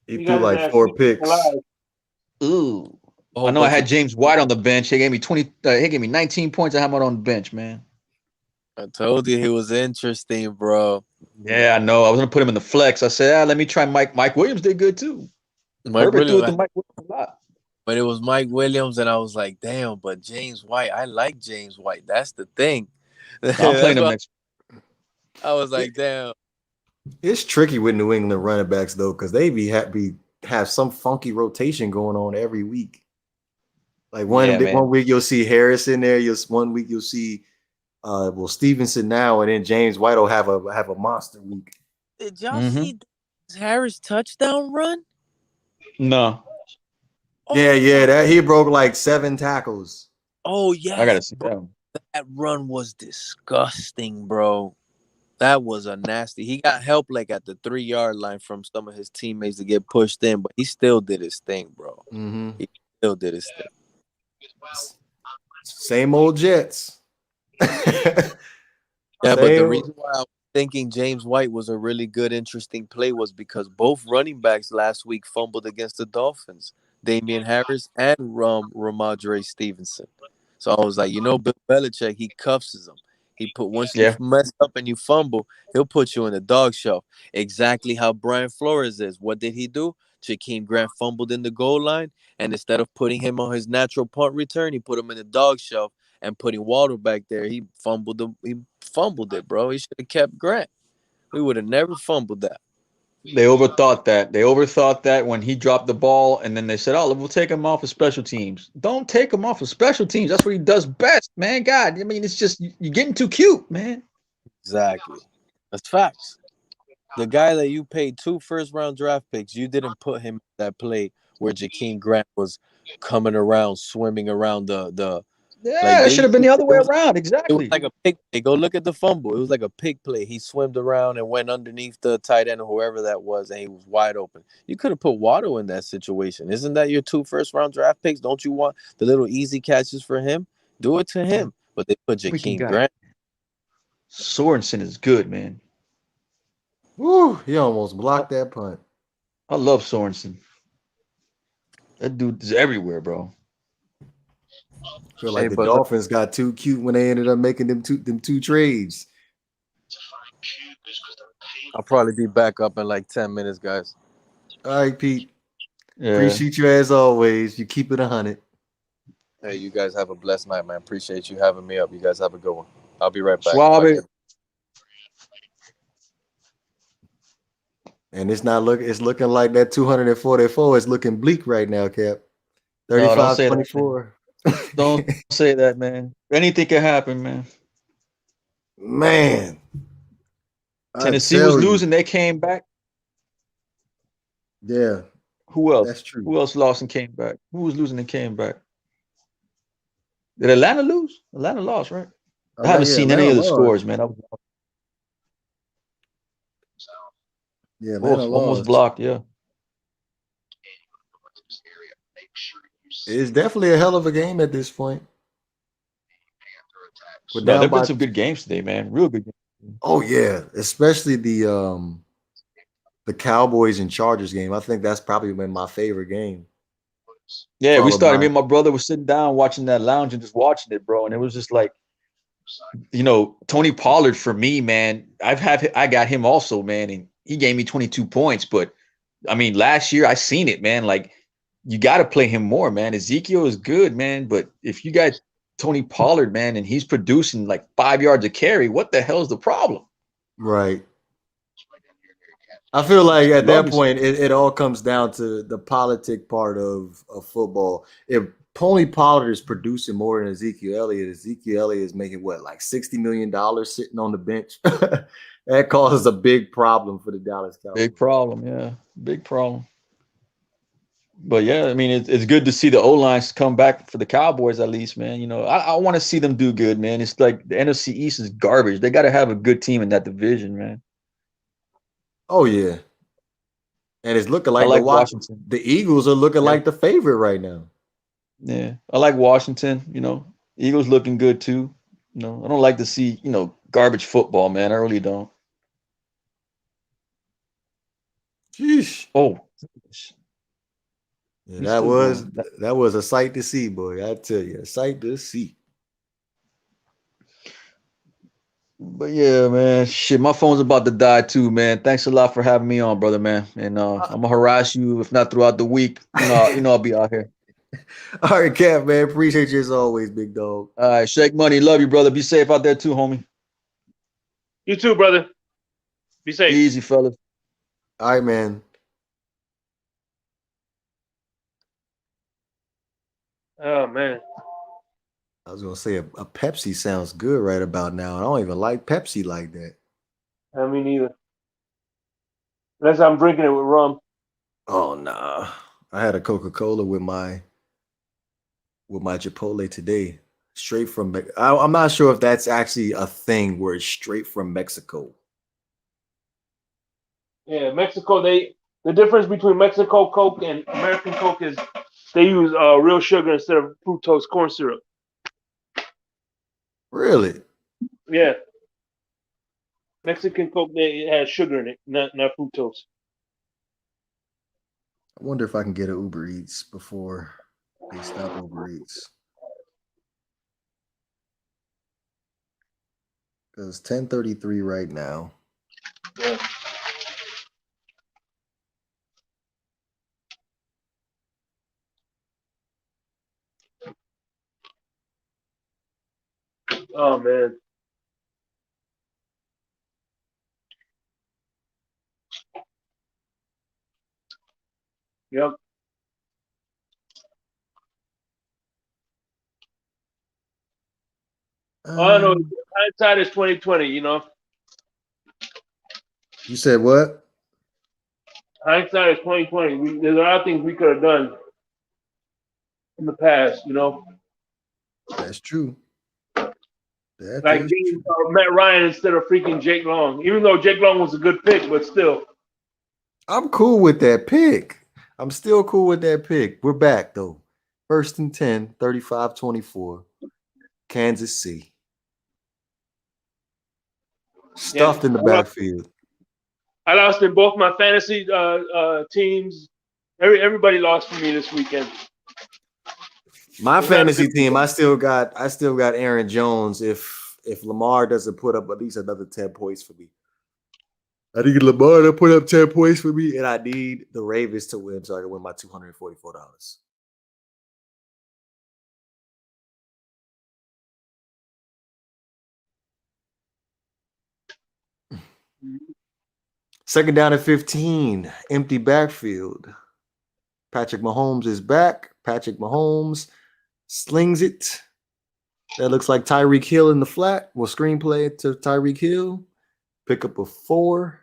He threw like 4 picks. Ooh. Oh, I know I had James White on the bench. He gave me 20. He gave me 19 points. I had him on the bench, man. I told you he was interesting, bro. Yeah, I know. I was gonna put him in the flex. I said, let me try Mike. Mike Williams did good too. Mike Herbert threw it to Williams, Mike Williams a lot. but it was Mike Williams, and I was like, damn, but James White, I like James White. That's the thing. No, I'm playing him next. I was like, damn. It's tricky with New England running backs though, because they have some funky rotation going on every week. Like one week you'll see Harris in there. One week you'll see Stevenson now, and then James White will have a monster week. Did y'all see Harris touchdown run? No. Yeah, that he broke like 7 tackles. Oh yeah, I gotta see that. That run was disgusting, bro. That was a nasty. He got help like at the 3-yard line from some of his teammates to get pushed in, but he still did his thing, bro. He still did his thing. Same old Jets. Yeah, but the reason why I was thinking James White was a really good, interesting play was because both running backs last week fumbled against the Dolphins, Damian Harris and Ramondre Stevenson. So I was like, Bill Belichick, he cuffs them. Once you mess up and you fumble, he'll put you in the dog shelf. Exactly how Brian Flores is. What did he do? Jakeem Grant fumbled in the goal line, and instead of putting him on his natural punt return, he put him in the dog shelf. And putting Waddle back there, he fumbled it, bro. He should have kept Grant. We would have never fumbled that. They overthought that. They overthought that when he dropped the ball, and then they said, "Oh, we'll take him off of special teams." Don't take him off of special teams. That's what he does best, man. God, I mean, it's just you're getting too cute, man. Exactly. That's facts. The guy that you paid 2 first-round draft picks, you didn't put him in that play where Jakeem Grant was coming around, swimming around the like Yeah, it they should have been used the other way it around. was Exactly. like a pig play. Go look at the fumble. It was like a pig play. He swimmed around and went underneath the tight end or whoever that was, and he was wide open. You could have put Waddle in that situation. Isn't that your 2 first-round draft picks? Don't you want the little easy catches for him? Do it to him. But they put Freaking Jakeem guy. Grant. Sorensen is good, man. Woo, he almost blocked that punt. I love Sorensen. That dude is everywhere, bro. Feel Hey, like the but look, Dolphins got too cute when they ended up making them two trades. I'll probably be back up in like 10 minutes, guys. All right, Pete. Yeah. Appreciate you as always. You keep it 100. Hey, you guys have a blessed night, man. Appreciate you having me up. You guys have a good one. I'll be right back if I Suave. can. And it's looking like that 244 is looking bleak right now, Cap. No, don't 35 say that, man. 24. Don't say that, man. Anything can happen, man. Man, I Tennessee was tell you. losing. They came back. Yeah, Who else? that's true. Who else lost and came back? Who was losing and came back? Did Atlanta lose? Atlanta lost, right? I haven't seen any Atlanta of the lost. scores, man. I was Yeah, Atlanta almost lost. blocked. Yeah. It's definitely a hell of a game at this point. We're No, down there've been by some good games today, man. Real good games. oh yeah, especially the Cowboys and Chargers game. I think that's probably been my favorite game. Yeah, we Followed started. Me by and my brother was sitting down watching that lounge and just watching it, bro. And it was just like, Tony Pollard for me, man. I got him also, man, and he gave me 22 points. But I mean, last year I seen it, man. Like you got to play him more, man. Ezekiel is good, man, but if you got Tony Pollard, man, and he's producing like 5 yards a carry, what the hell's the problem? right. I feel like at Love that is point it all comes down to the politic part of football. If Tony Pollard is producing more than Ezekiel Elliott is making what, like $60 million sitting on the bench. That causes a big problem for the Dallas big Cowboys. problem, yeah, big problem. But yeah, I mean, it's good to see the O lines come back for the Cowboys at least, man. I want to see them do good, man. It's like the NFC East is garbage. They got to have a good team in that division, man. Oh yeah. And it's looking I like like Washington. the Eagles are looking Yeah, like the favorite right now. yeah, I like Washington. Eagles looking good too. I don't like to see garbage football, man. I really don't. Sheesh. Oh, Yeah, he's still going. that was a sight to see, boy. I tell you, a sight to see. But yeah, man, shit, my phone's about to die too, man. Thanks a lot for having me on, brother, man. And I'm gonna harass you if not throughout the week. I'll be out here. All right, Cap, man. Appreciate you as always, big dog. All right, Shake Money, love you, brother. Be safe out there too, homie. You too, brother. Be safe. Easy, fellas. All right, man. Oh man. I was gonna say a Pepsi sounds good right about now. I don't even like Pepsi like that. I mean neither. Unless I'm drinking it with rum. Oh nah. I had a Coca-Cola with my Chipotle today. Straight from I'm not sure if that's actually a thing where it's straight from Mexico. Yeah, Mexico. The difference between Mexico Coke and American Coke is they use real sugar instead of fructose corn syrup. Really? Yeah, Mexican Coke it has sugar in it, not fructose. I wonder if I can get an Uber Eats before they stop Uber Eats. Because 10:33 right now. Yeah. Oh man. Yep. All I know is hindsight is 2020. You know, You said what? hindsight is 2020. There's a lot of things we could have done in the past. You know, That's true. That like is getting true. Matt Ryan instead of freaking Jake Long. Even though Jake Long was a good pick, but still. I'm cool with that pick. I'm still cool with that pick. We're back though. First and 10, 35-24. Kansas City. Stuffed in the backfield. I lost in both my fantasy teams. Everybody lost for me this weekend. My fantasy team, I still got Aaron Jones if Lamar doesn't put up at least another 10 points for me. I need Lamar to put up 10 points for me, and I need the Ravens to win so I can win my $244. Second down at 15, empty backfield. Patrick Mahomes is back. Patrick Mahomes slings it. That looks like Tyreek Hill in the flat. Will screenplay to Tyreek Hill. Pick up a 4.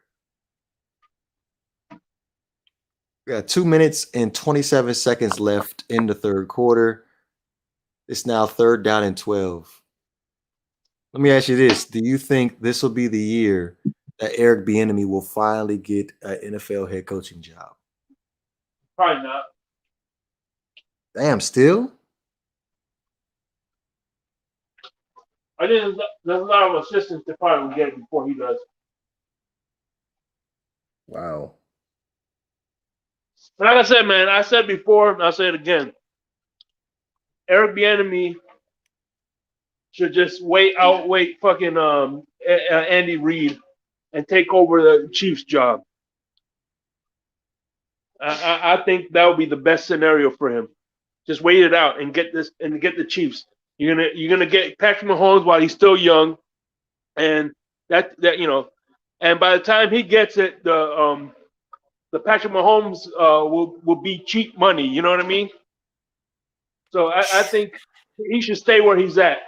We got 2 minutes and 27 seconds left in the third quarter. It's now third down and 12. Let me ask you this. Do you think this will be the year that Eric Bieniemy will finally get an NFL head coaching job? Probably not. Damn, still? I think there's a lot of assistants that probably will get it before he does. Wow. Like I said, man, I said before, and I'll say it again. Eric Bieniemy should just outwait fucking Andy Reid and take over the Chiefs job. I think that would be the best scenario for him. Just wait it out and get the Chiefs. You're gonna get Patrick Mahomes while he's still young, and that you know, and by the time he gets it, the Patrick Mahomes will be cheap money. You know what I mean? So I think he should stay where he's at.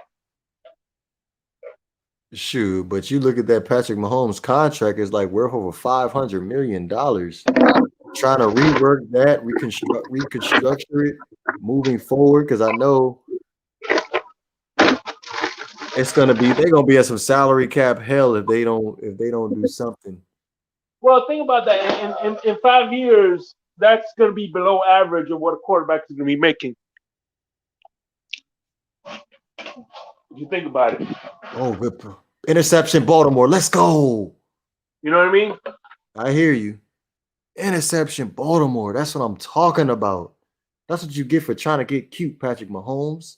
Shoot, but you look at that Patrick Mahomes contract is like worth over $500 million. Trying to rework that, reconstructure it moving forward, because I know they're gonna be at some salary cap hell if they don't do something. Well, think about that. In 5 years, that's going to be below average of what a quarterback is going to be making. If you think about it. Oh, good interception, Baltimore. Let's go. You know what I mean? I hear you. Interception, Baltimore. That's what I'm talking about. That's what you get for trying to get cute, Patrick Mahomes.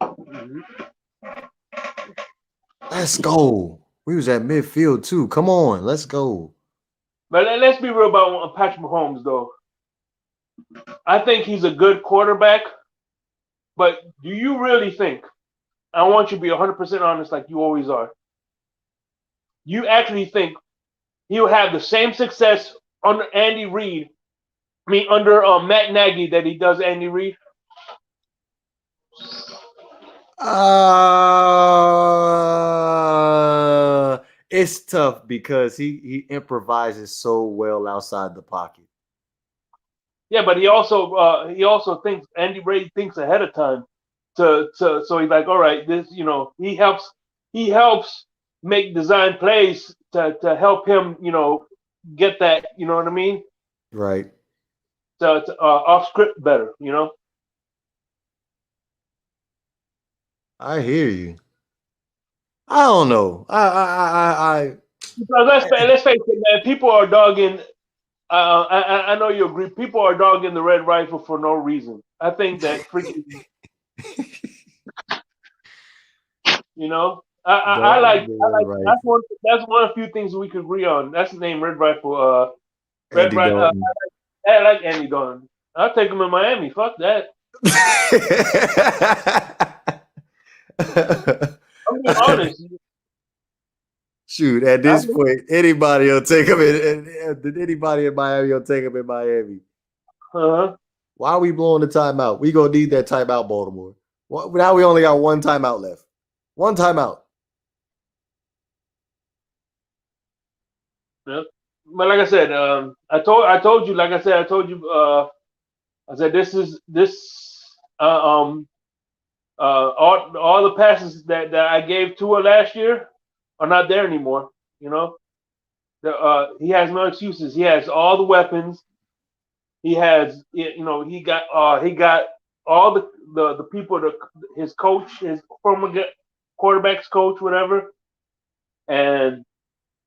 Mm-hmm. Let's go. We was at midfield too. Come on, let's go. But let's be real about Patrick Mahomes, though. I think he's a good quarterback, but do you really think, I want you to be 100% honest like you always are, you actually think he'll have the same success under Andy Reid, under Matt Nagy that he does Andy Reid? It's tough because he improvises so well outside the pocket. Yeah, but he also thinks Andy Reid thinks ahead of time. So he's like, all right, this, he helps make design plays to help him, get that, you know what I mean? Right. To off script better, I hear you. I don't know. Because let's face it, man. People are dogging. I know you agree. People are dogging the Red Rifle for no reason. I think that freaking, I like that's one of the few things we could agree on. That's the name, Red Rifle. Red Rifle. I like Andy Dalton. I'll take him in Miami. Fuck that. I'm being honest. Shoot, at this point, anybody will take him anybody in Miami will take him in Miami. Uh-huh. Why are we blowing the timeout? We gonna need that timeout, Baltimore. Well, now we only got one timeout left. One timeout. Yep. But like I said, I told you, like I said, I said all the passes that I gave Tua last year are not there anymore. You know, he has no excuses. He has all the weapons. He has, he got all the people, his coach, his former quarterback's coach, whatever, and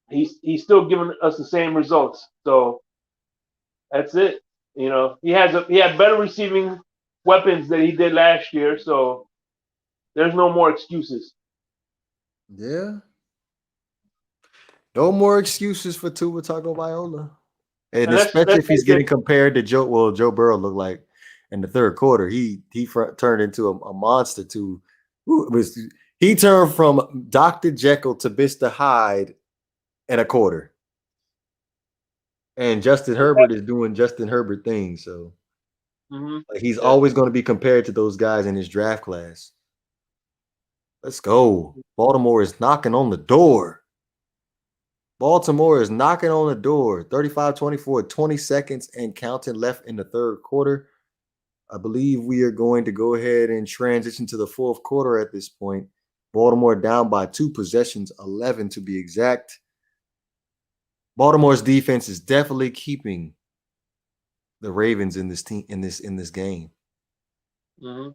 he's still giving us the same results. So that's it. You know, he had better receiving weapons than he did last year. So there's no more excuses. Yeah. No more excuses for Tua Tagovailoa. And especially if he's getting compared to Joe Burrow looked like in the third quarter. He turned into a monster he turned from Dr. Jekyll to Mr. Hyde in a quarter. And Justin Herbert is doing Justin Herbert things. So he's always going to be compared to those guys in his draft class. Let's go. Baltimore is knocking on the door. Baltimore is knocking on the door. 35-24, 20 seconds and counting left in the third quarter. I believe we are going to go ahead and transition to the fourth quarter at this point. Baltimore down by 2 possessions, 11 to be exact. Baltimore's defense is definitely keeping the Ravens in this team in this game. Mm-hmm.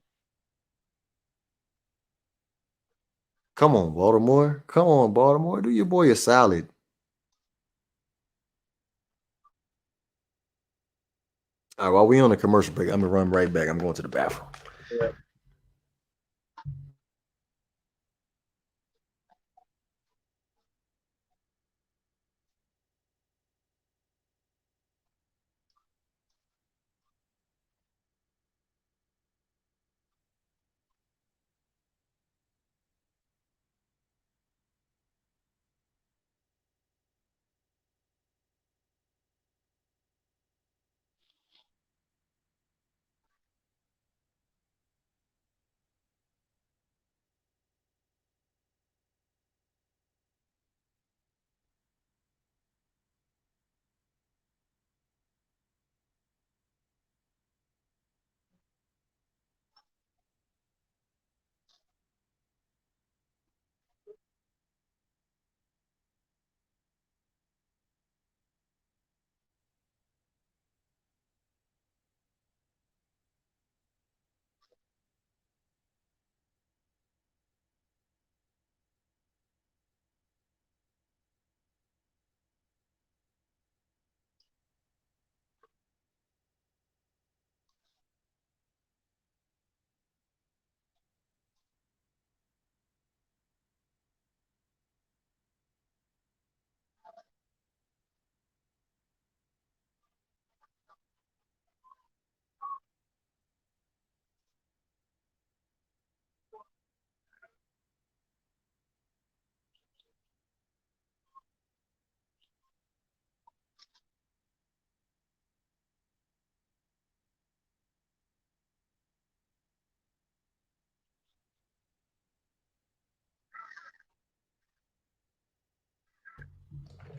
Come on, Baltimore. Come on, Baltimore. Do your boy a solid. All right, while we on the commercial break, I'm gonna run right back. I'm going to the bathroom. Yeah.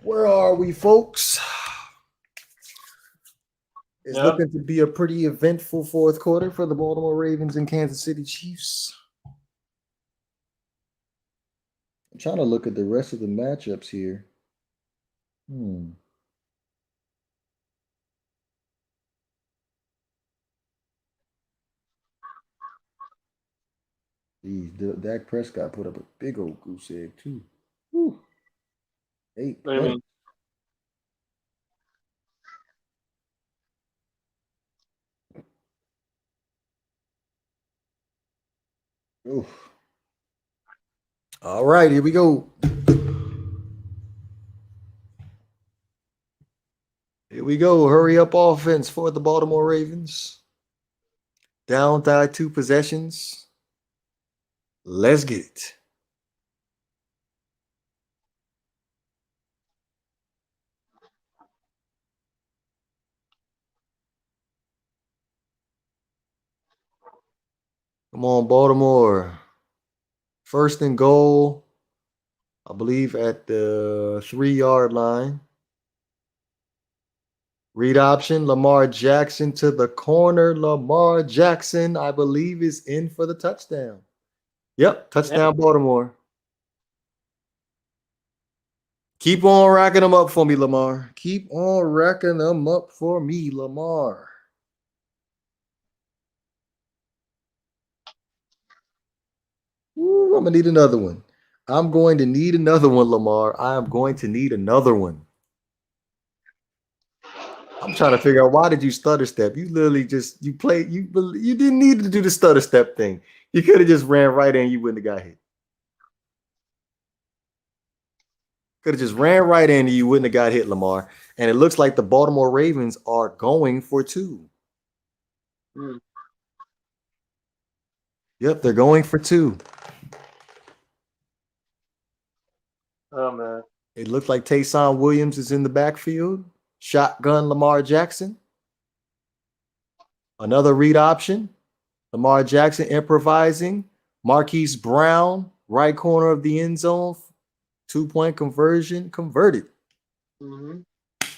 Where are we, folks? It's looking to be a pretty eventful fourth quarter for the Baltimore Ravens and Kansas City Chiefs. I'm trying to look at the rest of the matchups here. Dak Prescott put up a big old goose egg, too. Whew. 8 points. Oof. All right, here we go. Here we go. Hurry up offense for the Baltimore Ravens. Down by 2 possessions. Let's get it. Come on, Baltimore. First and goal, I believe at the 3-yard line. Read option, Lamar Jackson to the corner. Lamar Jackson, I believe, is in for the touchdown. Yep, touchdown, Baltimore. Keep on racking them up for me, Lamar. Keep on racking them up for me, Lamar. Ooh, I'm going to need another one. I'm going to need another one, Lamar. I am going to need another one. I'm trying to figure out, why did you stutter step? You literally just you didn't need to do the stutter step thing. You could have just ran right in, you wouldn't have got hit. Could have just ran right in and you wouldn't have got hit, Lamar. And it looks like the Baltimore Ravens are going for 2. Yep, they're going for 2. Oh man. It looks like Taysom Williams is in the backfield. Shotgun Lamar Jackson. Another read option. Lamar Jackson improvising. Marquise Brown, right corner of the end zone. 2-point conversion converted. Mm-hmm.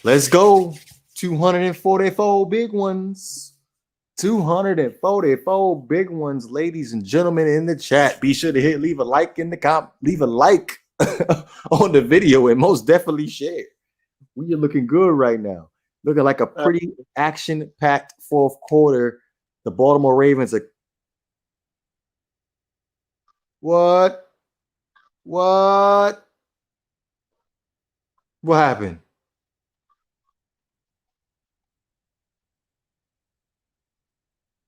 Let's go. 244 big ones. 244 big ones, ladies and gentlemen in the chat. Be sure to leave a like in the leave a like on the video, and most definitely share. We are looking good right now. Looking like a pretty action-packed fourth quarter. The Baltimore Ravens are what happened?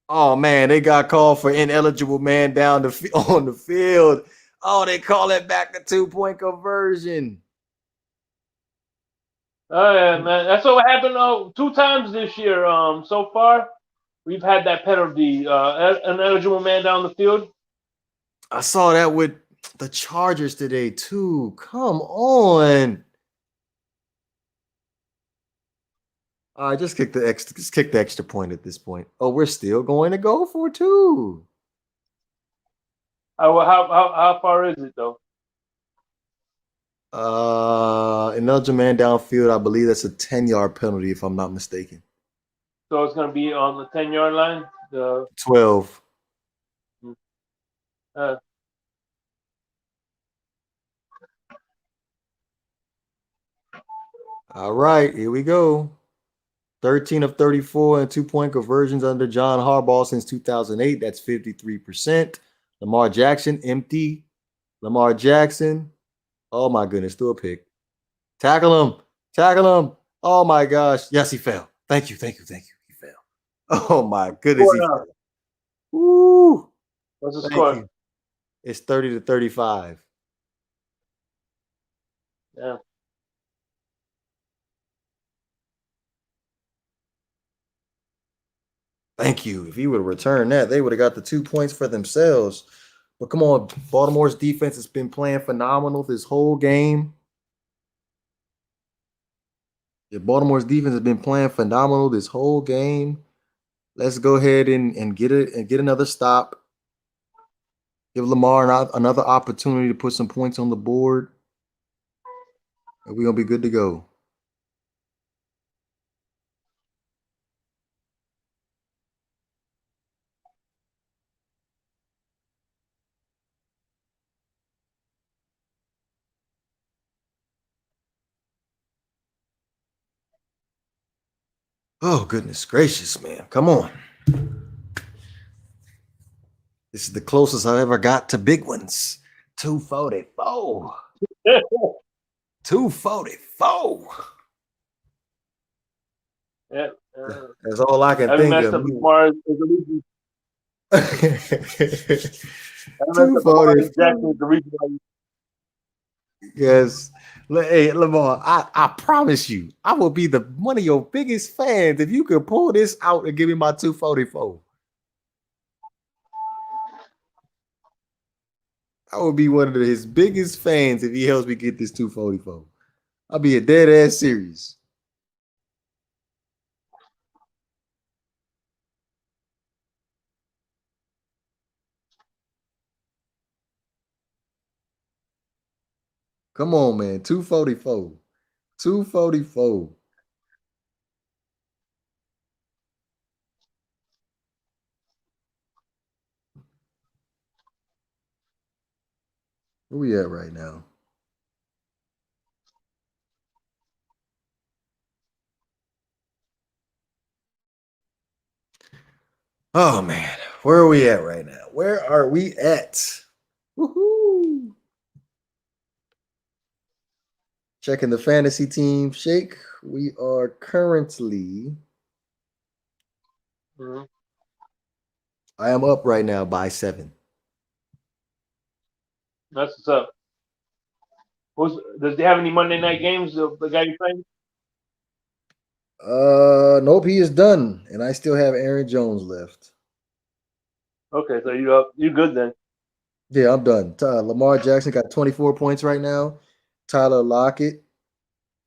Oh man, they got called for ineligible man down on the field. Oh, they call it back a 2-point conversion. Oh yeah, man. That's what happened 2 times this year. So far, we've had that penalty. An eligible man down the field. I saw that with the Chargers today too. Come on. All right, just kick the extra point at this point. Oh, we're still going to go for 2. How far is it though? An eligible man downfield, I believe that's a 10-yard penalty if I'm not mistaken. So it's gonna be on the 10-yard line. 12. All right, here we go. 13 of 34 and 2-point conversions under John Harbaugh since 2008. That's 53%. Lamar Jackson, empty. Lamar Jackson. Oh, my goodness. Threw a pick. Tackle him. Tackle him. Oh, my gosh. Yes, he fell. Thank you. He fell. Oh, my goodness. He fell. Woo. What's the score? You. It's 30-35. Yeah. Thank you. If he would have returned that, they would have got the 2 points for themselves. But come on, Baltimore's defense has been playing phenomenal this whole game. Yeah, Baltimore's defense has been playing phenomenal this whole game. Let's go ahead and get it and get another stop. Give Lamar another opportunity to put some points on the board. And we're gonna be good to go. Oh, goodness gracious, man. Come on. This is the closest I ever got to big ones. 244. 244. Yeah. That's all I can think of. 244. Yes. Hey, Lamar, I promise you, I will be one of your biggest fans if you could pull this out and give me my 244. I would be one of his biggest fans if he helps me get this 244. I'll be a dead ass serious. Come on, man. 244. 244. Where we at right now? Oh man, where are we at right now? Where are we at? Woohoo! Checking the fantasy team shake. We are currently. Mhm. I am up right now by 7. That's what's up. Does he have any Monday night games? The guy you playing? Nope, he is done, and I still have Aaron Jones left. Okay, so you up? You good then? Yeah, I'm done. Lamar Jackson got 24 points right now. Tyler Lockett,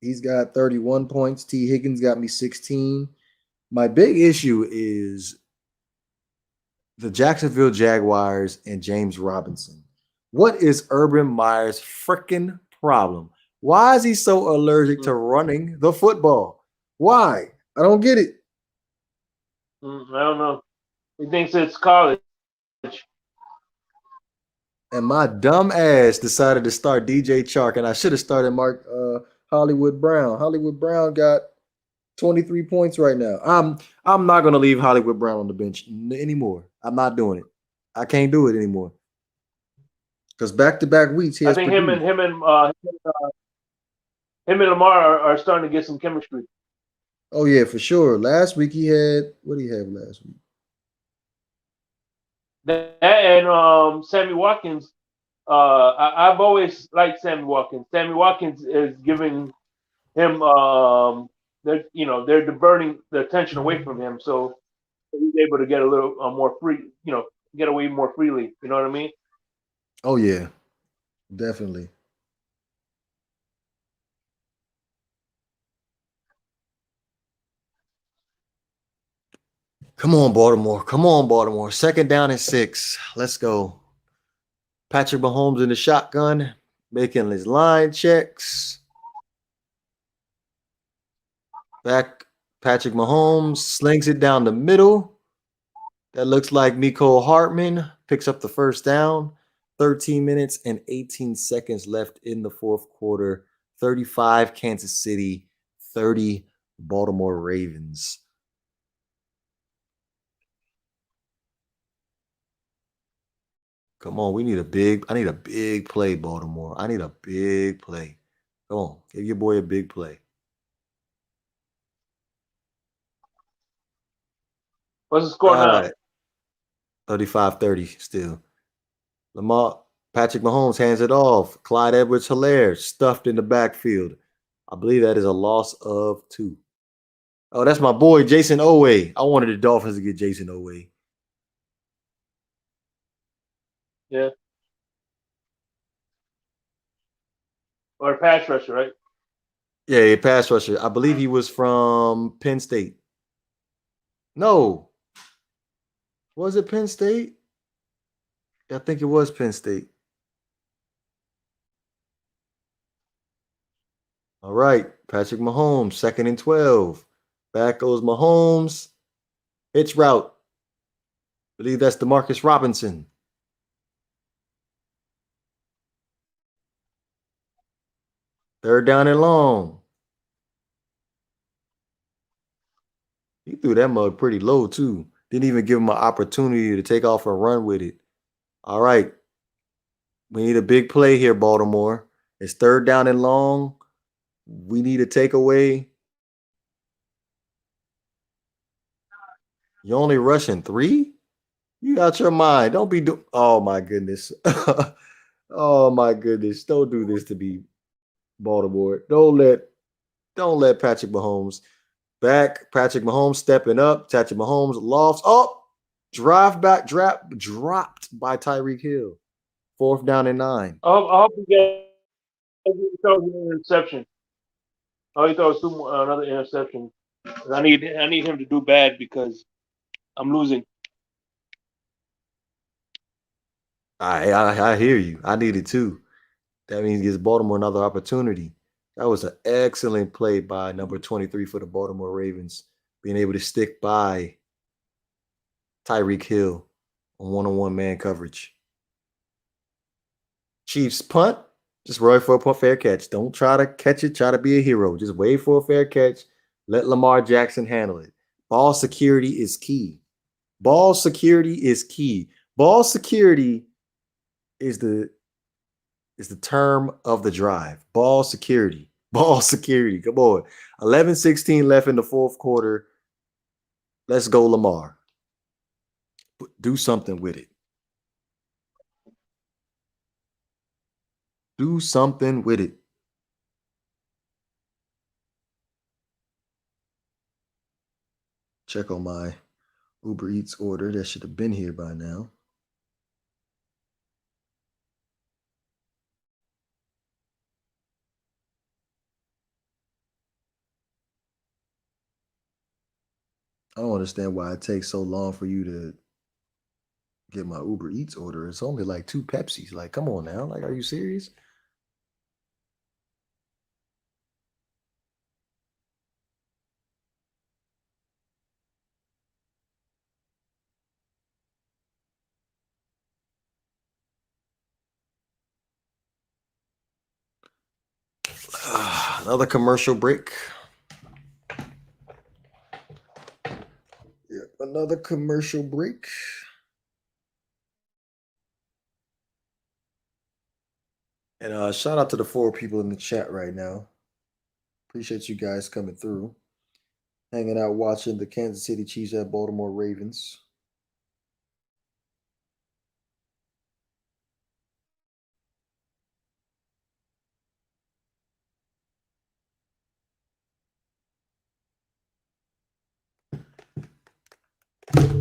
he's got 31 points. T. Higgins got me 16. My big issue is the Jacksonville Jaguars and James Robinson. What is Urban Meyer's freaking problem? Why is he so allergic to running the football? Why? I don't get it. I don't know. He thinks it's college. And my dumb ass decided to start DJ Chark, and I should have started Mark Hollywood Brown. Hollywood Brown got 23 points right now. I'm not gonna leave Hollywood Brown on the bench anymore. I'm not doing it. I can't do it anymore. Because back-to-back weeks, he I has think produced. him and Lamar are starting to get some chemistry. Oh yeah, for sure. Last week he had what did he have last week? That and Sammy Watkins. I've always liked Sammy Watkins. Sammy Watkins is giving him they're diverting the attention away from him, so he's able to get a little more free, get away more freely. You know what I mean? Oh yeah, definitely. Come on, Baltimore. Come on, Baltimore. Second down and 6. Let's go. Patrick Mahomes in the shotgun, making his line checks. Back, Patrick Mahomes slings it down the middle. That looks like Mecole Hardman picks up the first down. 13 minutes and 18 seconds left in the fourth quarter. 35 Kansas City, 30 Baltimore Ravens. Come on, I need a big play, Baltimore. I need a big play. Come on, give your boy a big play. What's the score All now? right. 35-30 still. Patrick Mahomes hands it off. Clyde Edwards-Helaire stuffed in the backfield. I believe that is a loss of 2. Oh, that's my boy, Jason Oweh. I wanted the Dolphins to get Jason Oweh. Yeah. Or a pass rusher, right? Yeah, a pass rusher. I believe he was from Penn State. No. Was it Penn State? I think it was Penn State. All right, Patrick Mahomes, 2nd and 12. Back goes Mahomes. Hitch route. I believe that's DeMarcus Robinson. Third down and long. He threw that mug pretty low, too. Didn't even give him an opportunity to take off and run with it. All right. We need a big play here, Baltimore. It's third down and long. We need a takeaway. You're only rushing 3? You got your mind. Don't be doing. Oh, my goodness. Oh, my goodness. Don't do this to me, Baltimore. Don't let Patrick Mahomes back. Patrick Mahomes stepping up. Patrick Mahomes lofts. Oh, dropped by Tyreek Hill. 4th down and 9. I hope he throws an interception. Oh, he throws another interception. I need him to do bad because I'm losing. I hear you. I need it too. That means it gives Baltimore another opportunity. That was an excellent play by number 23 for the Baltimore Ravens, being able to stick by Tyreek Hill on one-on-one man coverage. Chiefs punt, just run for a fair catch. Don't try to catch it, try to be a hero. Just wait for a fair catch. Let Lamar Jackson handle it. Ball security is key. Ball security is key. Ball security is the term of the drive. Ball security. Ball security. Come on. 11-16 left in the fourth quarter. Let's go, Lamar. Do something with it. Do something with it. Check on my Uber Eats order. That should have been here by now. I don't understand why it takes so long for you to get my Uber Eats order. It's only like 2 Pepsis. Like, come on now. Like, are you serious? Another commercial break. Yeah, another commercial break. And shout out to the 4 people in the chat right now. Appreciate you guys coming through, hanging out, watching the Kansas City Chiefs at Baltimore Ravens.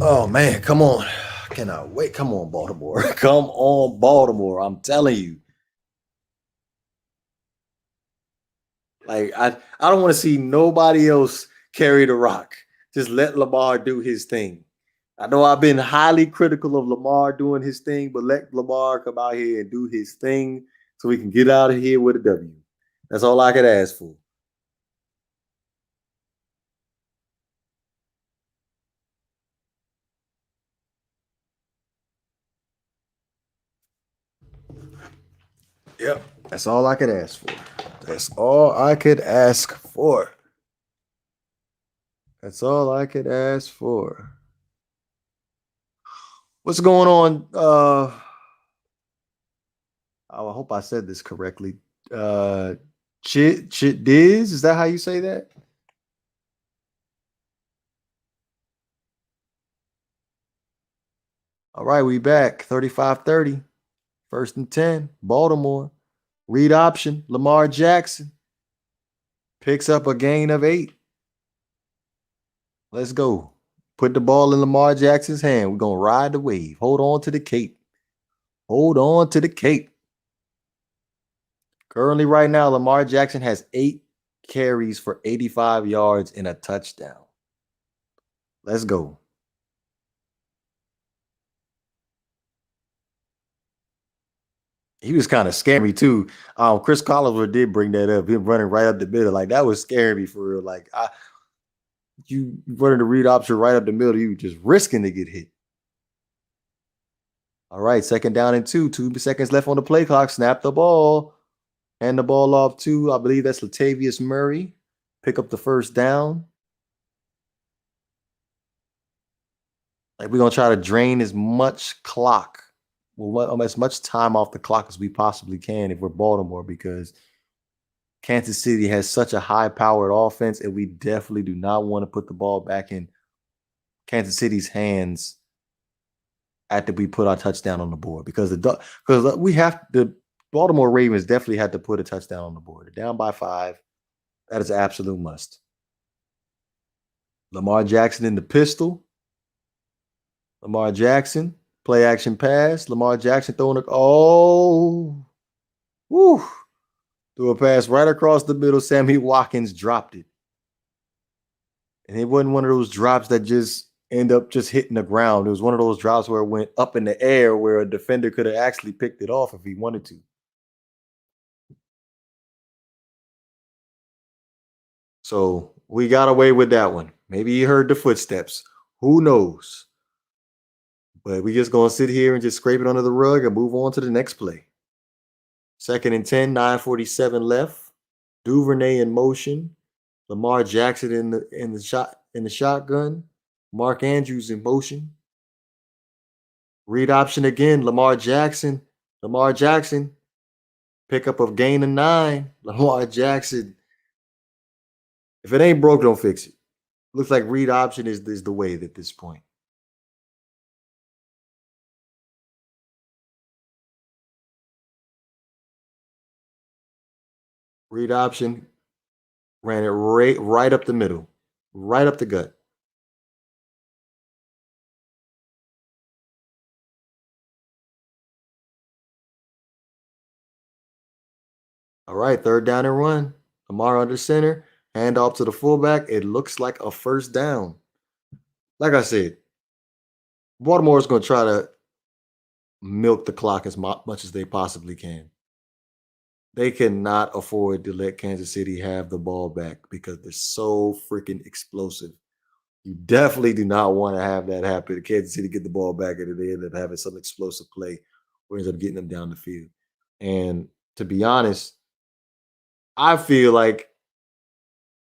Oh man, come on. I cannot wait. Come on, Baltimore. Come on, Baltimore. I'm telling you. Like, I don't want to see nobody else carry the rock. Just let Lamar do his thing. I know I've been highly critical of Lamar doing his thing, but let Lamar come out here and do his thing so we can get out of here with a W. That's all I could ask for. Yep. That's all I could ask for. That's all I could ask for. That's all I could ask for. What's going on? I hope I said this correctly. Diz, is that how you say that? All right, we back. 35-30. 1st and 10. Baltimore. Read option. Lamar Jackson picks up a gain of 8. Let's go. Put the ball in Lamar Jackson's hand. We're going to ride the wave. Hold on to the cape. Hold on to the cape. Currently, right now, Lamar Jackson has 8 carries for 85 yards and a touchdown. Let's go. He was kind of scary too. Chris Collinsworth did bring that up. Him running right up the middle, like that was scaring me for real. Like you running the read option right up the middle, you just risking to get hit. All right, 2nd down and 2. 2 seconds left on the play clock. Snap the ball. Hand the ball off to, I believe that's Latavius Murray. Pick up the 1st down. Like, we're gonna try to drain as much clock. Well, as much time off the clock as we possibly can if we're Baltimore, because Kansas City has such a high-powered offense, and we definitely do not want to put the ball back in Kansas City's hands after we put our touchdown on the board, because the Baltimore Ravens definitely had to put a touchdown on the board. They're down by 5. That is an absolute must. Lamar Jackson in the pistol. Lamar Jackson. Play action pass. Lamar Jackson throwing threw a pass right across the middle. Sammy Watkins dropped it. And it wasn't one of those drops that just end up just hitting the ground. It was one of those drops where it went up in the air where a defender could have actually picked it off if he wanted to. So we got away with that one. Maybe he heard the footsteps. Who knows? But we just gonna sit here and just scrape it under the rug and move on to the next play. 2nd and 10, 9:47 left. Duvernay in motion. Lamar Jackson in the shotgun. Mark Andrews in motion. Read option again. Lamar Jackson. Lamar Jackson. Pickup of gain of 9. Lamar Jackson. If it ain't broke, don't fix it. Looks like read option is the wave at this point. Read option ran it right up the middle, right up the gut. All right, 3rd down and run. Lamar under center, hand off to the fullback. It looks like a 1st down. Like I said, Baltimore is going to try to milk the clock as much as they possibly can. They cannot afford to let Kansas City have the ball back because they're so freaking explosive. You definitely do not want to have that happen. Kansas City get the ball back and they end up having some explosive play or ends up getting them down the field. And to be honest, I feel like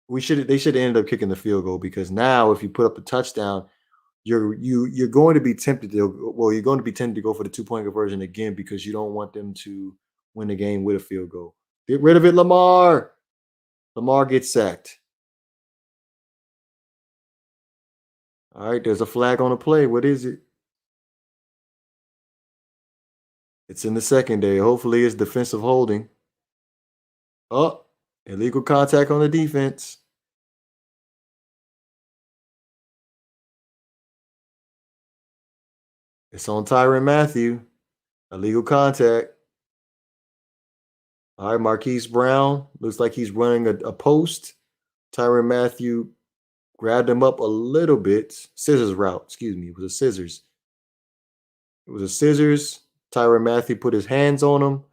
they should have ended up kicking the field goal because now if you put up a touchdown, you're going to be tempted to go for the 2-point conversion again because you don't want them to win the game with a field goal. Get rid of it, Lamar. Lamar gets sacked. All right, there's a flag on the play. What is it? It's in the secondary. Hopefully it's defensive holding. Oh, illegal contact on the defense. It's on Tyrann Mathieu. Illegal contact. All right, Marquise Brown. Looks like he's running a post. Tyrann Mathieu grabbed him up a little bit. Scissors route. Excuse me. It was a scissors. Tyrann Mathieu put his hands on him.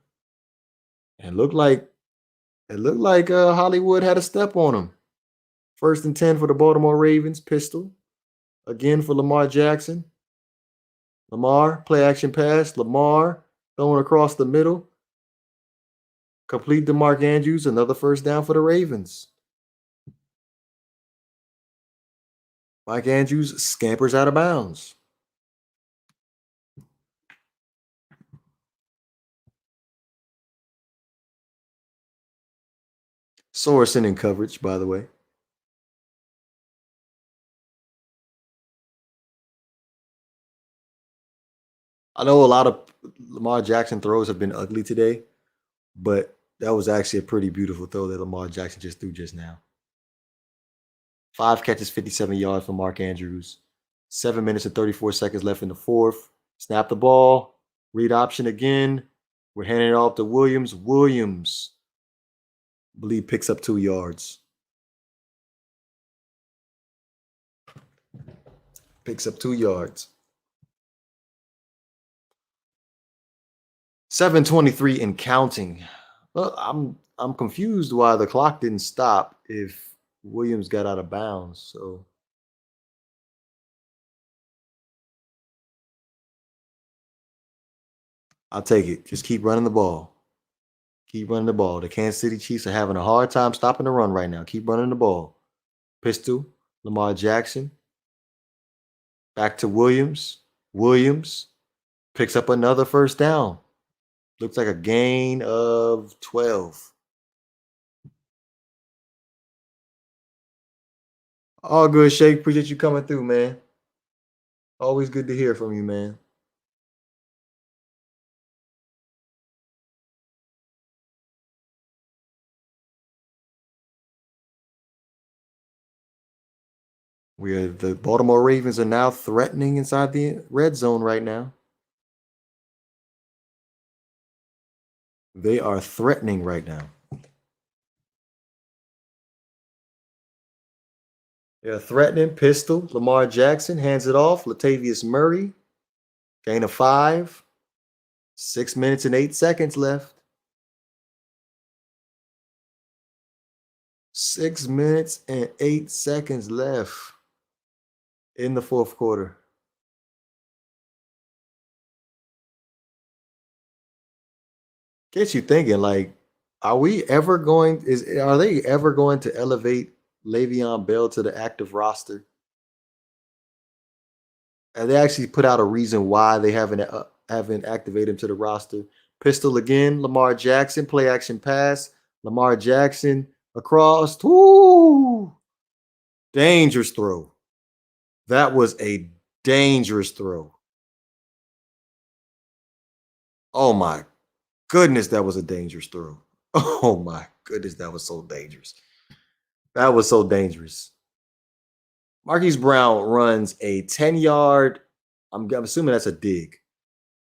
And looked like Hollywood had a step on him. 1st and 10 for the Baltimore Ravens. Pistol. Again for Lamar Jackson. Lamar, play action pass. Lamar throwing across the middle. Complete to Mark Andrews. Another 1st down for the Ravens. Mike Andrews scampers out of bounds. Sorensen in coverage, by the way. I know a lot of Lamar Jackson throws have been ugly today, but that was actually a pretty beautiful throw that Lamar Jackson just threw just now. 5 catches, 57 yards for Mark Andrews. 7 minutes and 34 seconds left in the 4th. Snap the ball. Read option again. We're handing it off to Williams. Williams, I believe, picks up 2 yards. Picks up 2 yards. 7:23 and counting. Well, I'm confused why the clock didn't stop if Williams got out of bounds. So I'll take it. Just keep running the ball. Keep running the ball. The Kansas City Chiefs are having a hard time stopping the run right now. Keep running the ball. Pistol, Lamar Jackson. Back to Williams. Williams picks up another 1st down. Looks like a gain of 12. All good, Shake. Appreciate you coming through, man. Always good to hear from you, man. The Baltimore Ravens are now threatening inside the red zone right now. They are threatening right now. They're threatening. Pistol. Lamar Jackson hands it off. Latavius Murray. Gain of 5. 6 minutes and 8 seconds left. 6 minutes and 8 seconds left in the fourth quarter. Gets you thinking, like, are they ever going to elevate Le'Veon Bell to the active roster? And they actually put out a reason why they haven't activated him to the roster. Pistol again, Lamar Jackson, play action pass. Lamar Jackson across. Woo! Dangerous throw. That was a dangerous throw. Oh my goodness, that was a dangerous throw. Oh my goodness, that was so dangerous. That was so dangerous. Marquise Brown runs a 10-yard. I'm assuming that's a dig.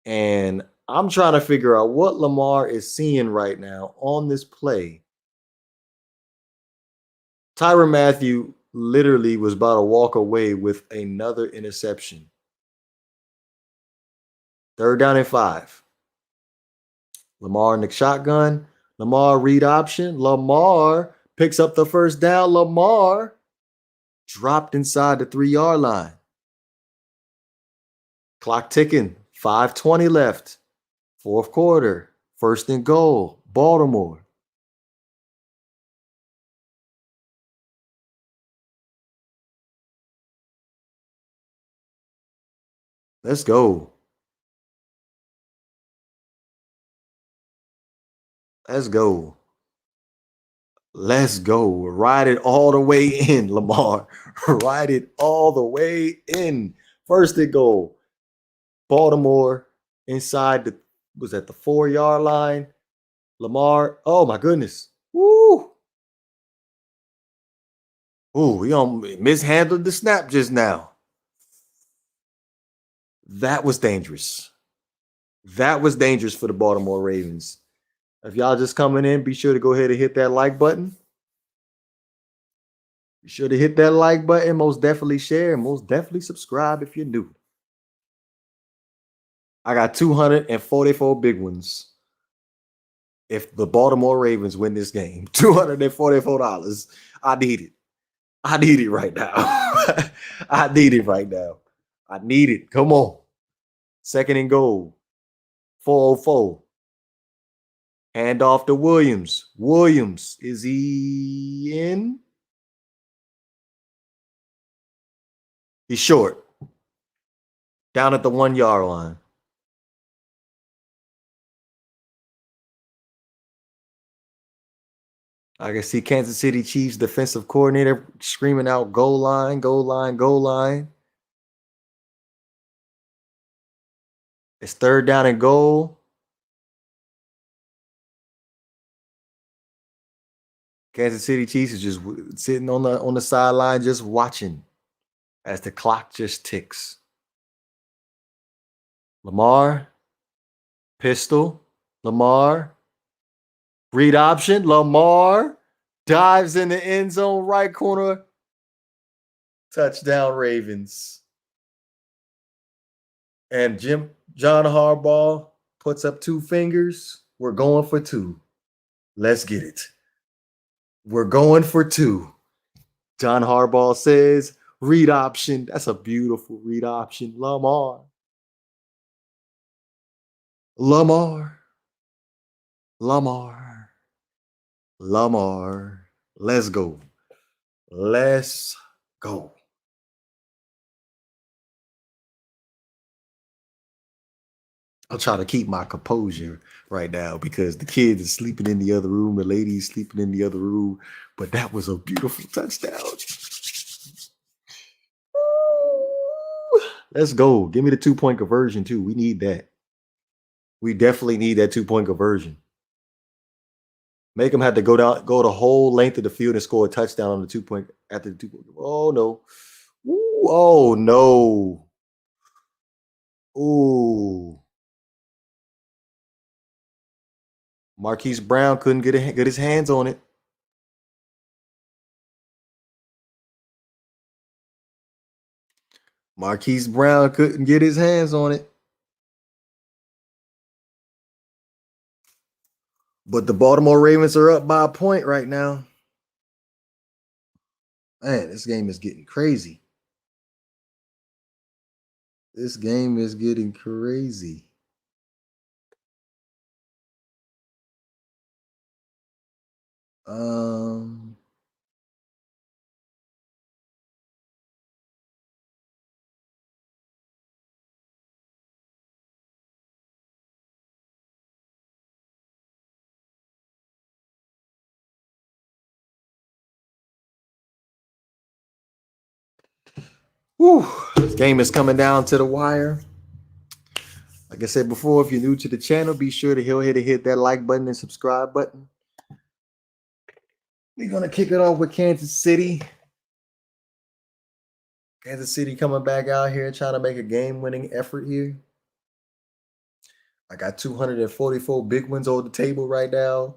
And I'm trying to figure out what Lamar is seeing right now on this play. Tyrann Mathieu literally was about to walk away with another interception. 3rd down and 5. Lamar in the shotgun. Lamar read option. Lamar picks up the first down. Lamar dropped inside the 3-yard line. Clock ticking. 5:20 left. Fourth quarter. 1st and goal. Baltimore. Let's go. Let's go. Let's go. Ride it all the way in, Lamar. Ride it all the way in. 1st and goal. Baltimore inside the 4-yard line. Lamar. Oh my goodness. Woo. Ooh, he mishandled the snap just now. That was dangerous. That was dangerous for the Baltimore Ravens. If y'all just coming in, be sure to go ahead and hit that like button. Be sure to hit that like button. Most definitely share and most definitely subscribe if you're new. I got 244 big ones. If the Baltimore Ravens win this game, $244. I need it. I need it right now. I need it right now. I need it. Come on. 2nd and goal. 404. Hand off to Williams. Williams, is he in? He's short. Down at the 1-yard line. I can see Kansas City Chiefs defensive coordinator screaming out, goal line, goal line, goal line. It's 3rd down and goal. Kansas City Chiefs is just sitting on the sideline just watching as the clock just ticks. Lamar, pistol, Lamar, read option, Lamar dives in the end zone, right corner. Touchdown Ravens. And John Harbaugh puts up 2 fingers. We're going for 2. Let's get it. We're going for 2. John Harbaugh says, read option. That's a beautiful read option. Lamar. Lamar. Lamar. Lamar. Let's go. Let's go. I'll try to keep my composure right now because the kids are sleeping in the other room, the ladies sleeping in the other room. But that was a beautiful touchdown. Let's go. Give me the 2-point conversion too. We need that. We definitely need that 2-point conversion. Make them have to go the whole length of the field and score a touchdown on the 2-point after the 2-point. Oh no. Ooh, oh no. Ooh. Marquise Brown couldn't get his hands on it. Marquise Brown couldn't get his hands on it. But the Baltimore Ravens are up by a point right now. Man, this game is getting crazy. This game is getting crazy. Um, Whew, this game is coming down to the wire. Like I said before, if you're new to the channel, be sure to hit that like button and subscribe button. We're going to kick it off with Kansas City. Kansas City coming back out here trying to make a game-winning effort here. I got 244 big ones on the table right now.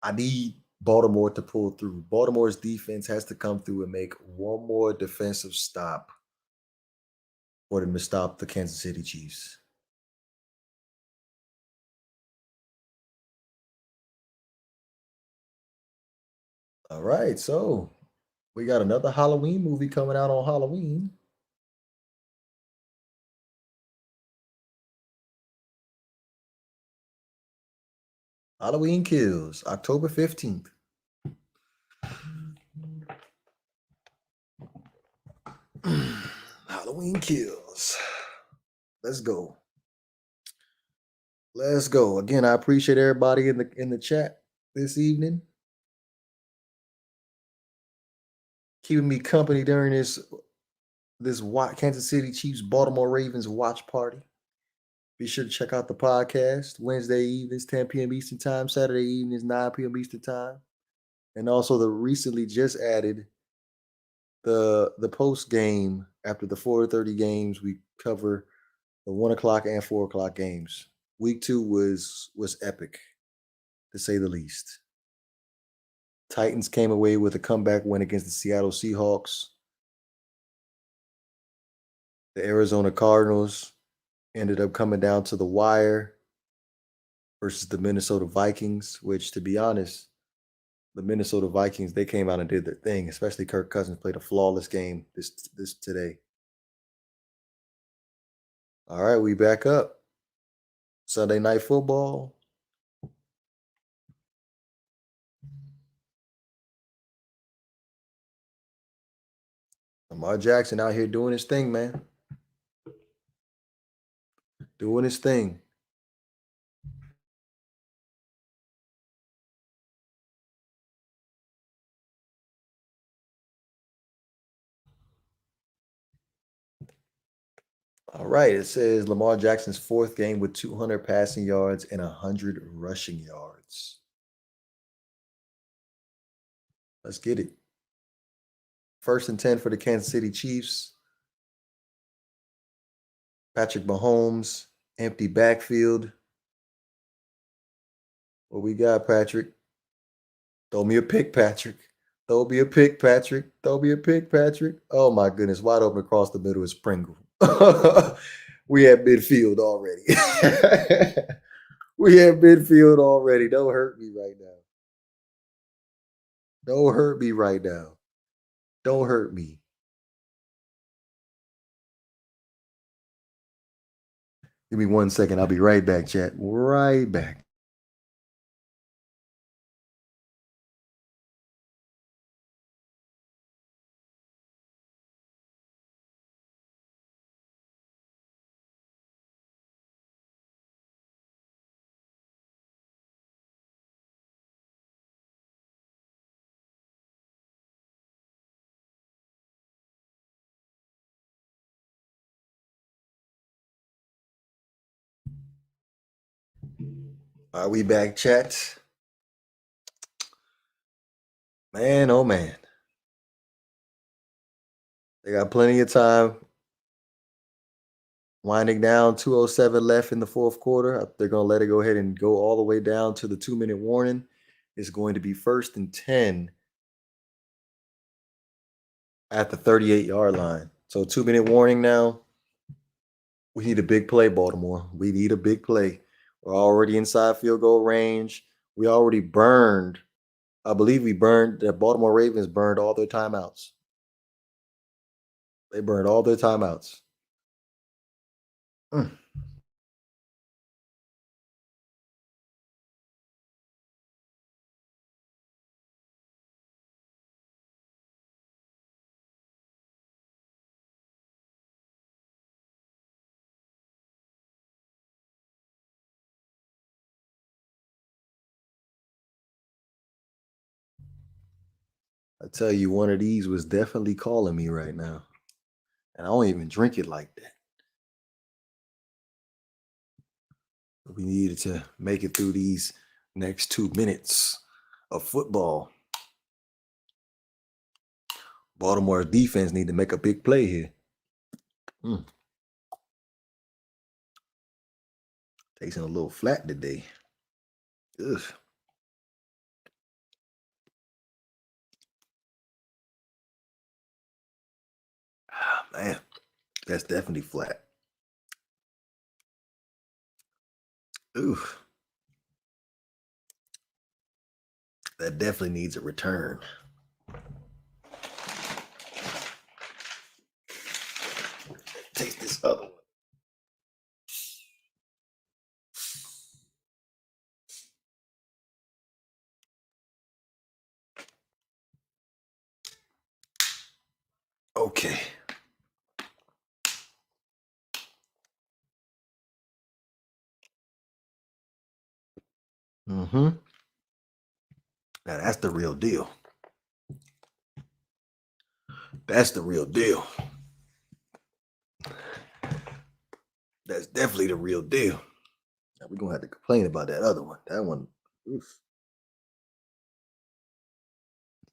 I need Baltimore to pull through. Baltimore's defense has to come through and make one more defensive stop for them to stop the Kansas City Chiefs. All right, so we got another Halloween movie coming out on Halloween. Halloween Kills, October 15th. Halloween Kills. Let's go. Let's go. Again, I appreciate everybody in the chat this evening, keeping me company during this Kansas City Chiefs Baltimore Ravens watch party. Be sure to check out the podcast Wednesday evenings, 10 p.m. Eastern Time, Saturday evenings, 9 p.m. Eastern Time. And also the recently just added the post game after the 4:30 games. We cover the 1 o'clock and 4 o'clock games. Week 2 was epic, to say the least. Titans came away with a comeback win against the Seattle Seahawks. The Arizona Cardinals ended up coming down to the wire versus the Minnesota Vikings, which, to be honest, the Minnesota Vikings, they came out and did their thing, especially Kirk Cousins played a flawless game this today. All right, we back up. Sunday Night Football. Lamar Jackson out here doing his thing, man. Doing his thing. All right, it says Lamar Jackson's 4th game with 200 passing yards and 100 rushing yards. Let's get it. 1st and 10 for the Kansas City Chiefs. Patrick Mahomes, empty backfield. What we got, Patrick? Throw me a pick, Patrick. Throw me a pick, Patrick. Throw me a pick, Patrick. Oh, my goodness. Wide open across the middle is Pringle. We at midfield already. We at midfield already. Don't hurt me right now. Don't hurt me right now. Don't hurt me. Give me 1 second. I'll be right back, chat. Right back. Are we back, chat? Man, oh man. They got plenty of time. Winding down, 2:07 left in the 4th quarter. They're going to let it go ahead and go all the way down to the 2-minute warning. It's going to be 1st and 10 at the 38-yard line. So 2-minute warning now. We need a big play, Baltimore. We need a big play. We're already inside field goal range. We already burned. I believe the Baltimore Ravens burned all their timeouts. They burned all their timeouts. I tell you, one of these was definitely calling me right now. And I don't even drink it like that. We needed to make it through these next 2 minutes of football. Baltimore's defense need to make a big play here. Tasting a little flat today. Ugh. Man, that's definitely flat. Ooh. That definitely needs a return. Taste this other one. Okay. Now that's the real deal. That's the real deal. That's definitely the real deal. Now we're gonna have to complain about that other one. That one, oof.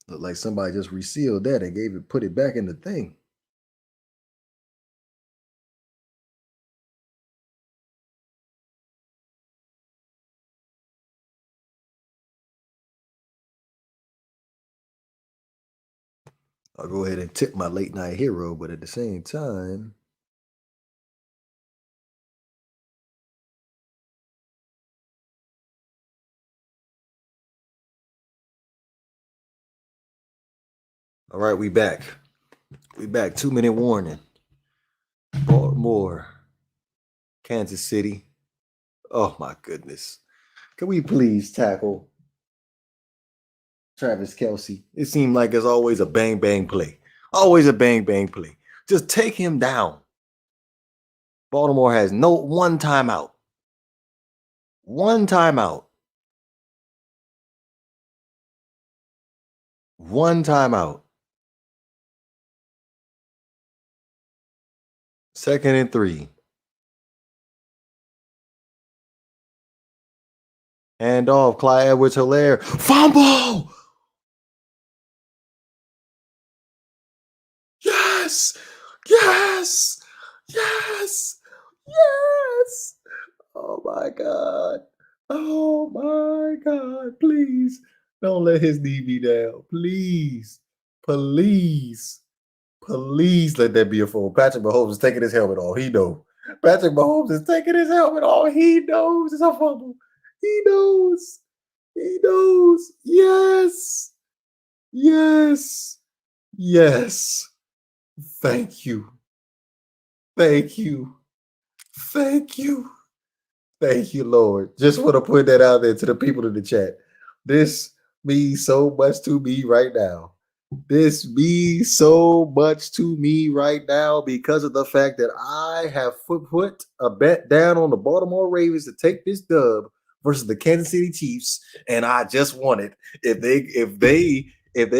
Looked like somebody just resealed that and put it back in the thing. I'll go ahead and tip my late night hero, but at the same time, all right, we back. We back. 2-minute warning. Baltimore, Kansas City. Oh my goodness. Can we please tackle Travis Kelce? It seemed like it's always a bang bang play. Always a bang bang play. Just take him down. Baltimore has one timeout. One timeout. One timeout. 2nd and 3. Hand off, Clyde Edwards-Helaire. Fumble! Yes! Yes! Yes! Yes! Oh my God. Oh my God. Please don't let his knee be down. Please. Please. Please let that be a foul. Patrick Mahomes is taking his helmet off. He knows. Patrick Mahomes is taking his helmet off. He knows it's a fumble. He knows. He knows. Yes. Yes. Yes. Thank you. Thank you. Thank you. Thank you, Lord. Just want to put that out there to the people in the chat. This means so much to me right now. This means so much to me right now because of the fact that I have put a bet down on the Baltimore Ravens to take this dub versus the Kansas City Chiefs, and I just wanted if they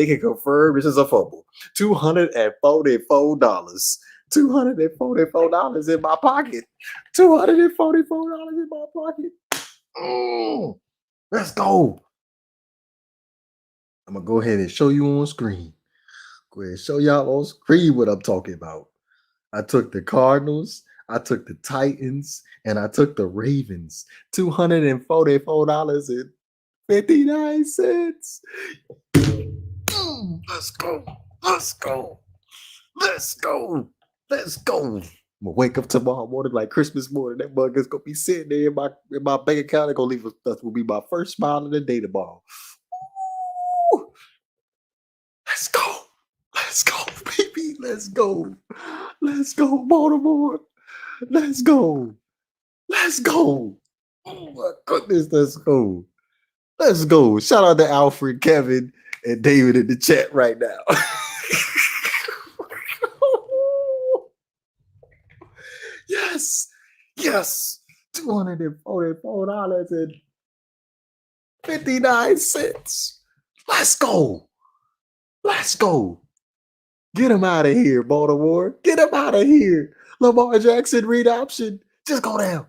can confirm this is a fumble, $244. $244 in my pocket. $244 in my pocket. Let's go. I'm gonna go ahead and show you on screen. Go ahead and show y'all on screen what I'm talking about. I took the Cardinals, I took the Titans, and I took the Ravens. $244.59. Let's go. Let's go. Let's go. Let's go. I'm gonna wake up tomorrow morning like Christmas morning. That mug is gonna be sitting there in my bank account. It's gonna leave that will be my first smile of the day tomorrow. Woo! Let's go. Let's Let's go, baby. Let's go. Let's go, Baltimore. Let's go. Let's go. Oh my goodness, let's go. Let's go. Shout out to Alfred, Kevin, and David in the chat right now. Yes. Yes. $244.59. Let's go. Let's go. Get him out of here, Baltimore. Get him out of here. Lamar Jackson, read option. Just go down.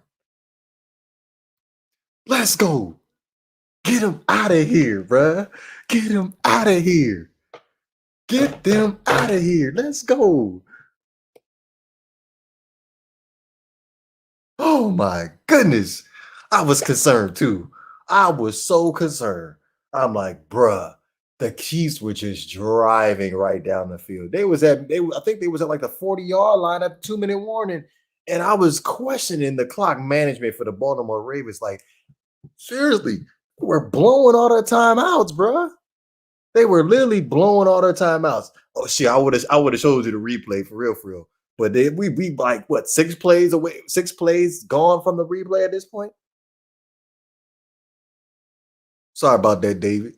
Let's go. Get him out of here, bruh. Get him out of here. Get them out of here. Let's go. Oh my goodness. I was concerned too. I was so concerned. I'm like, bruh, the Chiefs were just driving right down the field. I think they was at like the 40-yard line at 2-minute warning. And I was questioning the clock management for the Baltimore Ravens. Like, seriously, we're blowing all their timeouts, bruh. They were literally blowing all their timeouts. Oh shit, I would have showed you the replay for real. But we like what 6 plays away, 6 plays gone from the replay at this point. Sorry about that, David.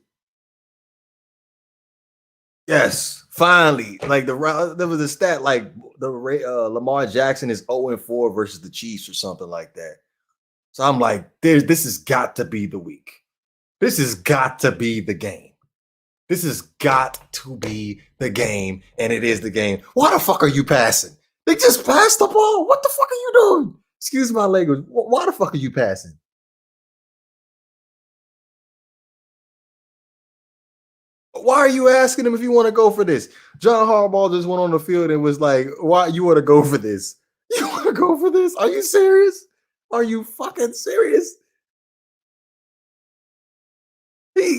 Yes, finally. Like there was a stat like Lamar Jackson is 0-4 versus the Chiefs or something like that. So I'm like, this has got to be the week. This has got to be the game. This has got to be the game, and it is the game. Why the fuck are you passing? They just passed the ball. What the fuck are you doing? Excuse my language. Why the fuck are you passing? Why are you asking him if you want to go for this? John Harbaugh just went on the field and was like, why you want to go for this? You want to go for this? Are you serious? Are you fucking serious?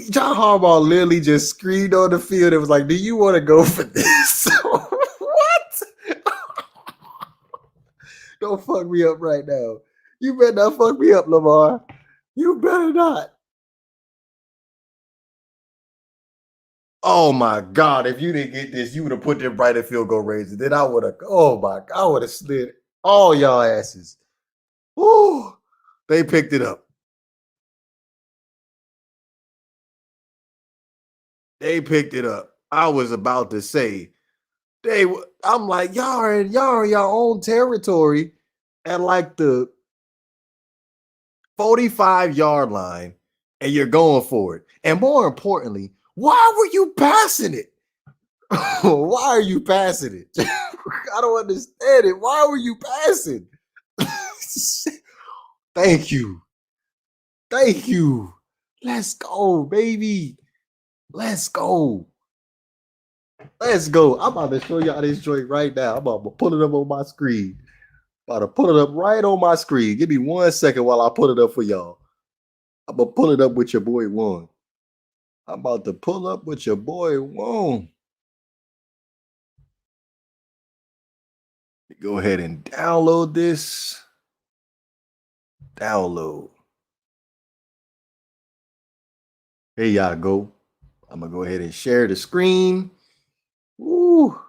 John Harbaugh literally just screamed on the field and was like, do you want to go for this? What? Don't fuck me up right now. You better not fuck me up, Lamar. You better not. Oh my God. If you didn't get this, you would have put them right at field goal range. Then I would have, oh my God, I would have slid all y'all asses. Woo. They picked it up. They picked it up. I was about to say, I'm like, y'all are in your own territory at like the 45-yard line, and you're going for it. And more importantly, why were you passing it? Why are you passing it? I don't understand it. Why were you passing? Thank you. Thank you. Let's go, baby. Let's go. Let's go. I'm about to show y'all this joint right now. I'm about to pull it up on my screen. About to pull it up right on my screen. Give me 1 second while I pull it up for y'all. I'm going to pull it up with your boy Juan. I'm about to pull up with your boy Juan. Go ahead and download this. Download. Here y'all go. I'm going to go ahead and share the screen. Woo.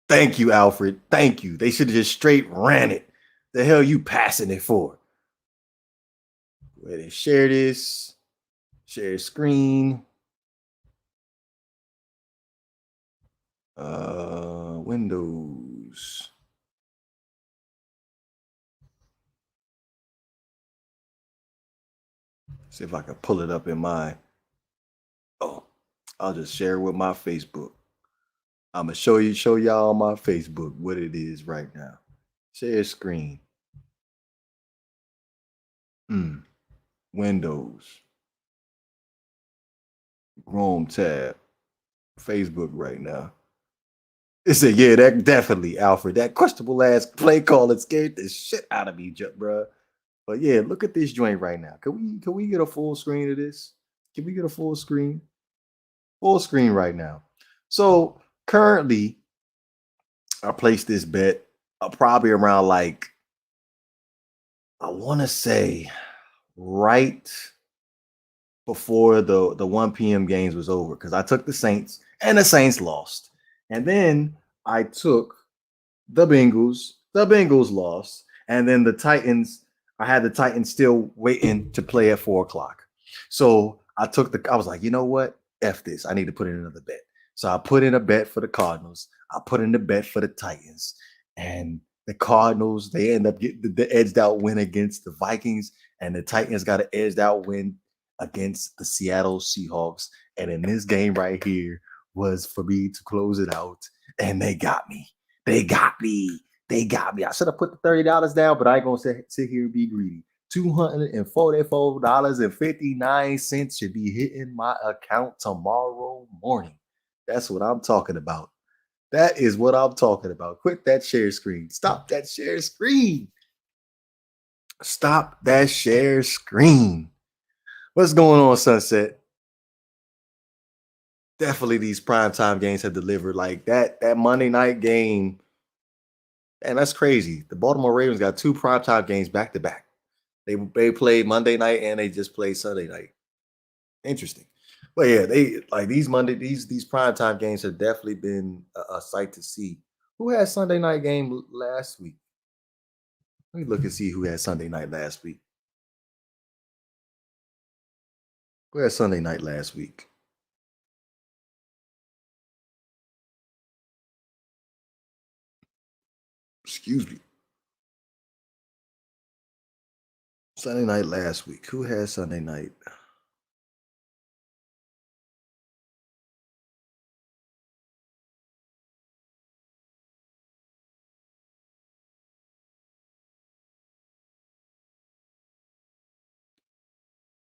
Thank you, Alfred. Thank you. They should have just straight ran it. The hell you passing it for? Go ahead and share this. Share screen. Windows. See if I can pull it up in my. Oh, I'll just share it with my Facebook. I'm gonna show y'all on my Facebook what it is right now. Share screen. Windows. Chrome tab. Facebook right now. It said, yeah, that definitely, Alfred. That questionable ass play call that scared the shit out of me, bro. But yeah, look at this joint right now. Can we get a full screen of this? Can we get a full screen? Full screen right now. So currently, I placed this bet probably around like, I want to say right before the 1 p.m. games was over because I took the Saints and the Saints lost. And then I took the Bengals. The Bengals lost. And then the Titans, I had the Titans still waiting to play at 4 o'clock. So I was like, you know what? F this. I need to put in another bet. So I put in a bet for the Cardinals. I put in a bet for the Titans. And the Cardinals, they end up getting the edged out win against the Vikings. And the Titans got an edged out win against the Seattle Seahawks. And in this game right here was for me to close it out. And they got me. They got me. They got me. I should have put the $30 down, but I ain't gonna sit here and be greedy. $244.59 should be hitting my account tomorrow morning. That's what I'm talking about. That is what I'm talking about. Quit that share screen. Stop that share screen. Stop that share screen. What's going on, Sunset? Definitely these primetime games have delivered. Like that Monday night game. And that's crazy. The Baltimore Ravens got 2 primetime games back to back. They played Monday night and they just played Sunday night. Interesting. But yeah, they like these primetime games have definitely been a sight to see. Who had Sunday night game last week? Let me look and see who had Sunday night last week. Who had Sunday night last week? Excuse me. Sunday night last week. Who had Sunday night?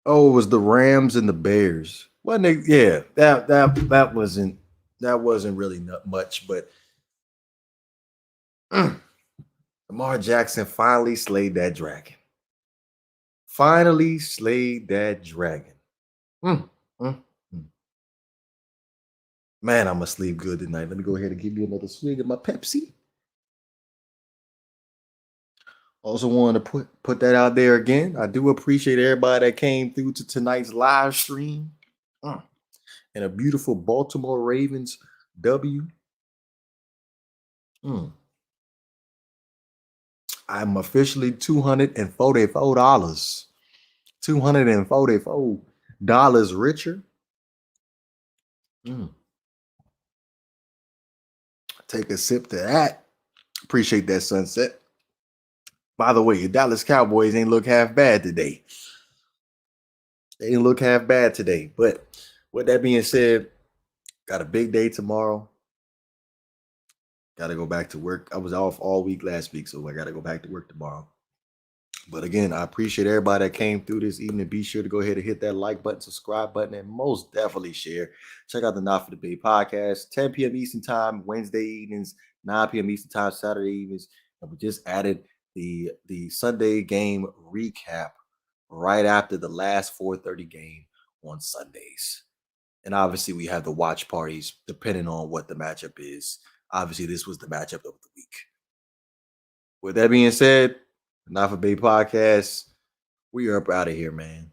Oh, it was the Rams and the Bears. Wasn't it? Yeah, that wasn't really much, but Lamar Jackson finally slayed that dragon. Finally slayed that dragon. Man, I'm gonna sleep good tonight. Let me go ahead and give you another swig of my Pepsi. Also wanted to put that out there again. I do appreciate everybody that came through to tonight's live stream. And a beautiful Baltimore Ravens W. I'm officially $244. $244 richer. Take a sip to that. Appreciate that, Sunset. By the way, your Dallas Cowboys ain't look half bad today. They didn't look half bad today. But with that being said, got a big day tomorrow. Got to go back to work. I was off all week last week, so I got to go back to work tomorrow. But again, I appreciate everybody that came through this evening. Be sure to go ahead and hit that like button, subscribe button, and most definitely share. Check out the Not for the Bay podcast, 10 p.m. Eastern Time, Wednesday evenings, 9 p.m. Eastern Time, Saturday evenings. And we just added the Sunday game recap right after the last 4:30 game on Sundays. And obviously, we have the watch parties depending on what the matchup is. Obviously, this was the matchup of the week. With that being said, Not for Bay podcast, we are up out of here, man.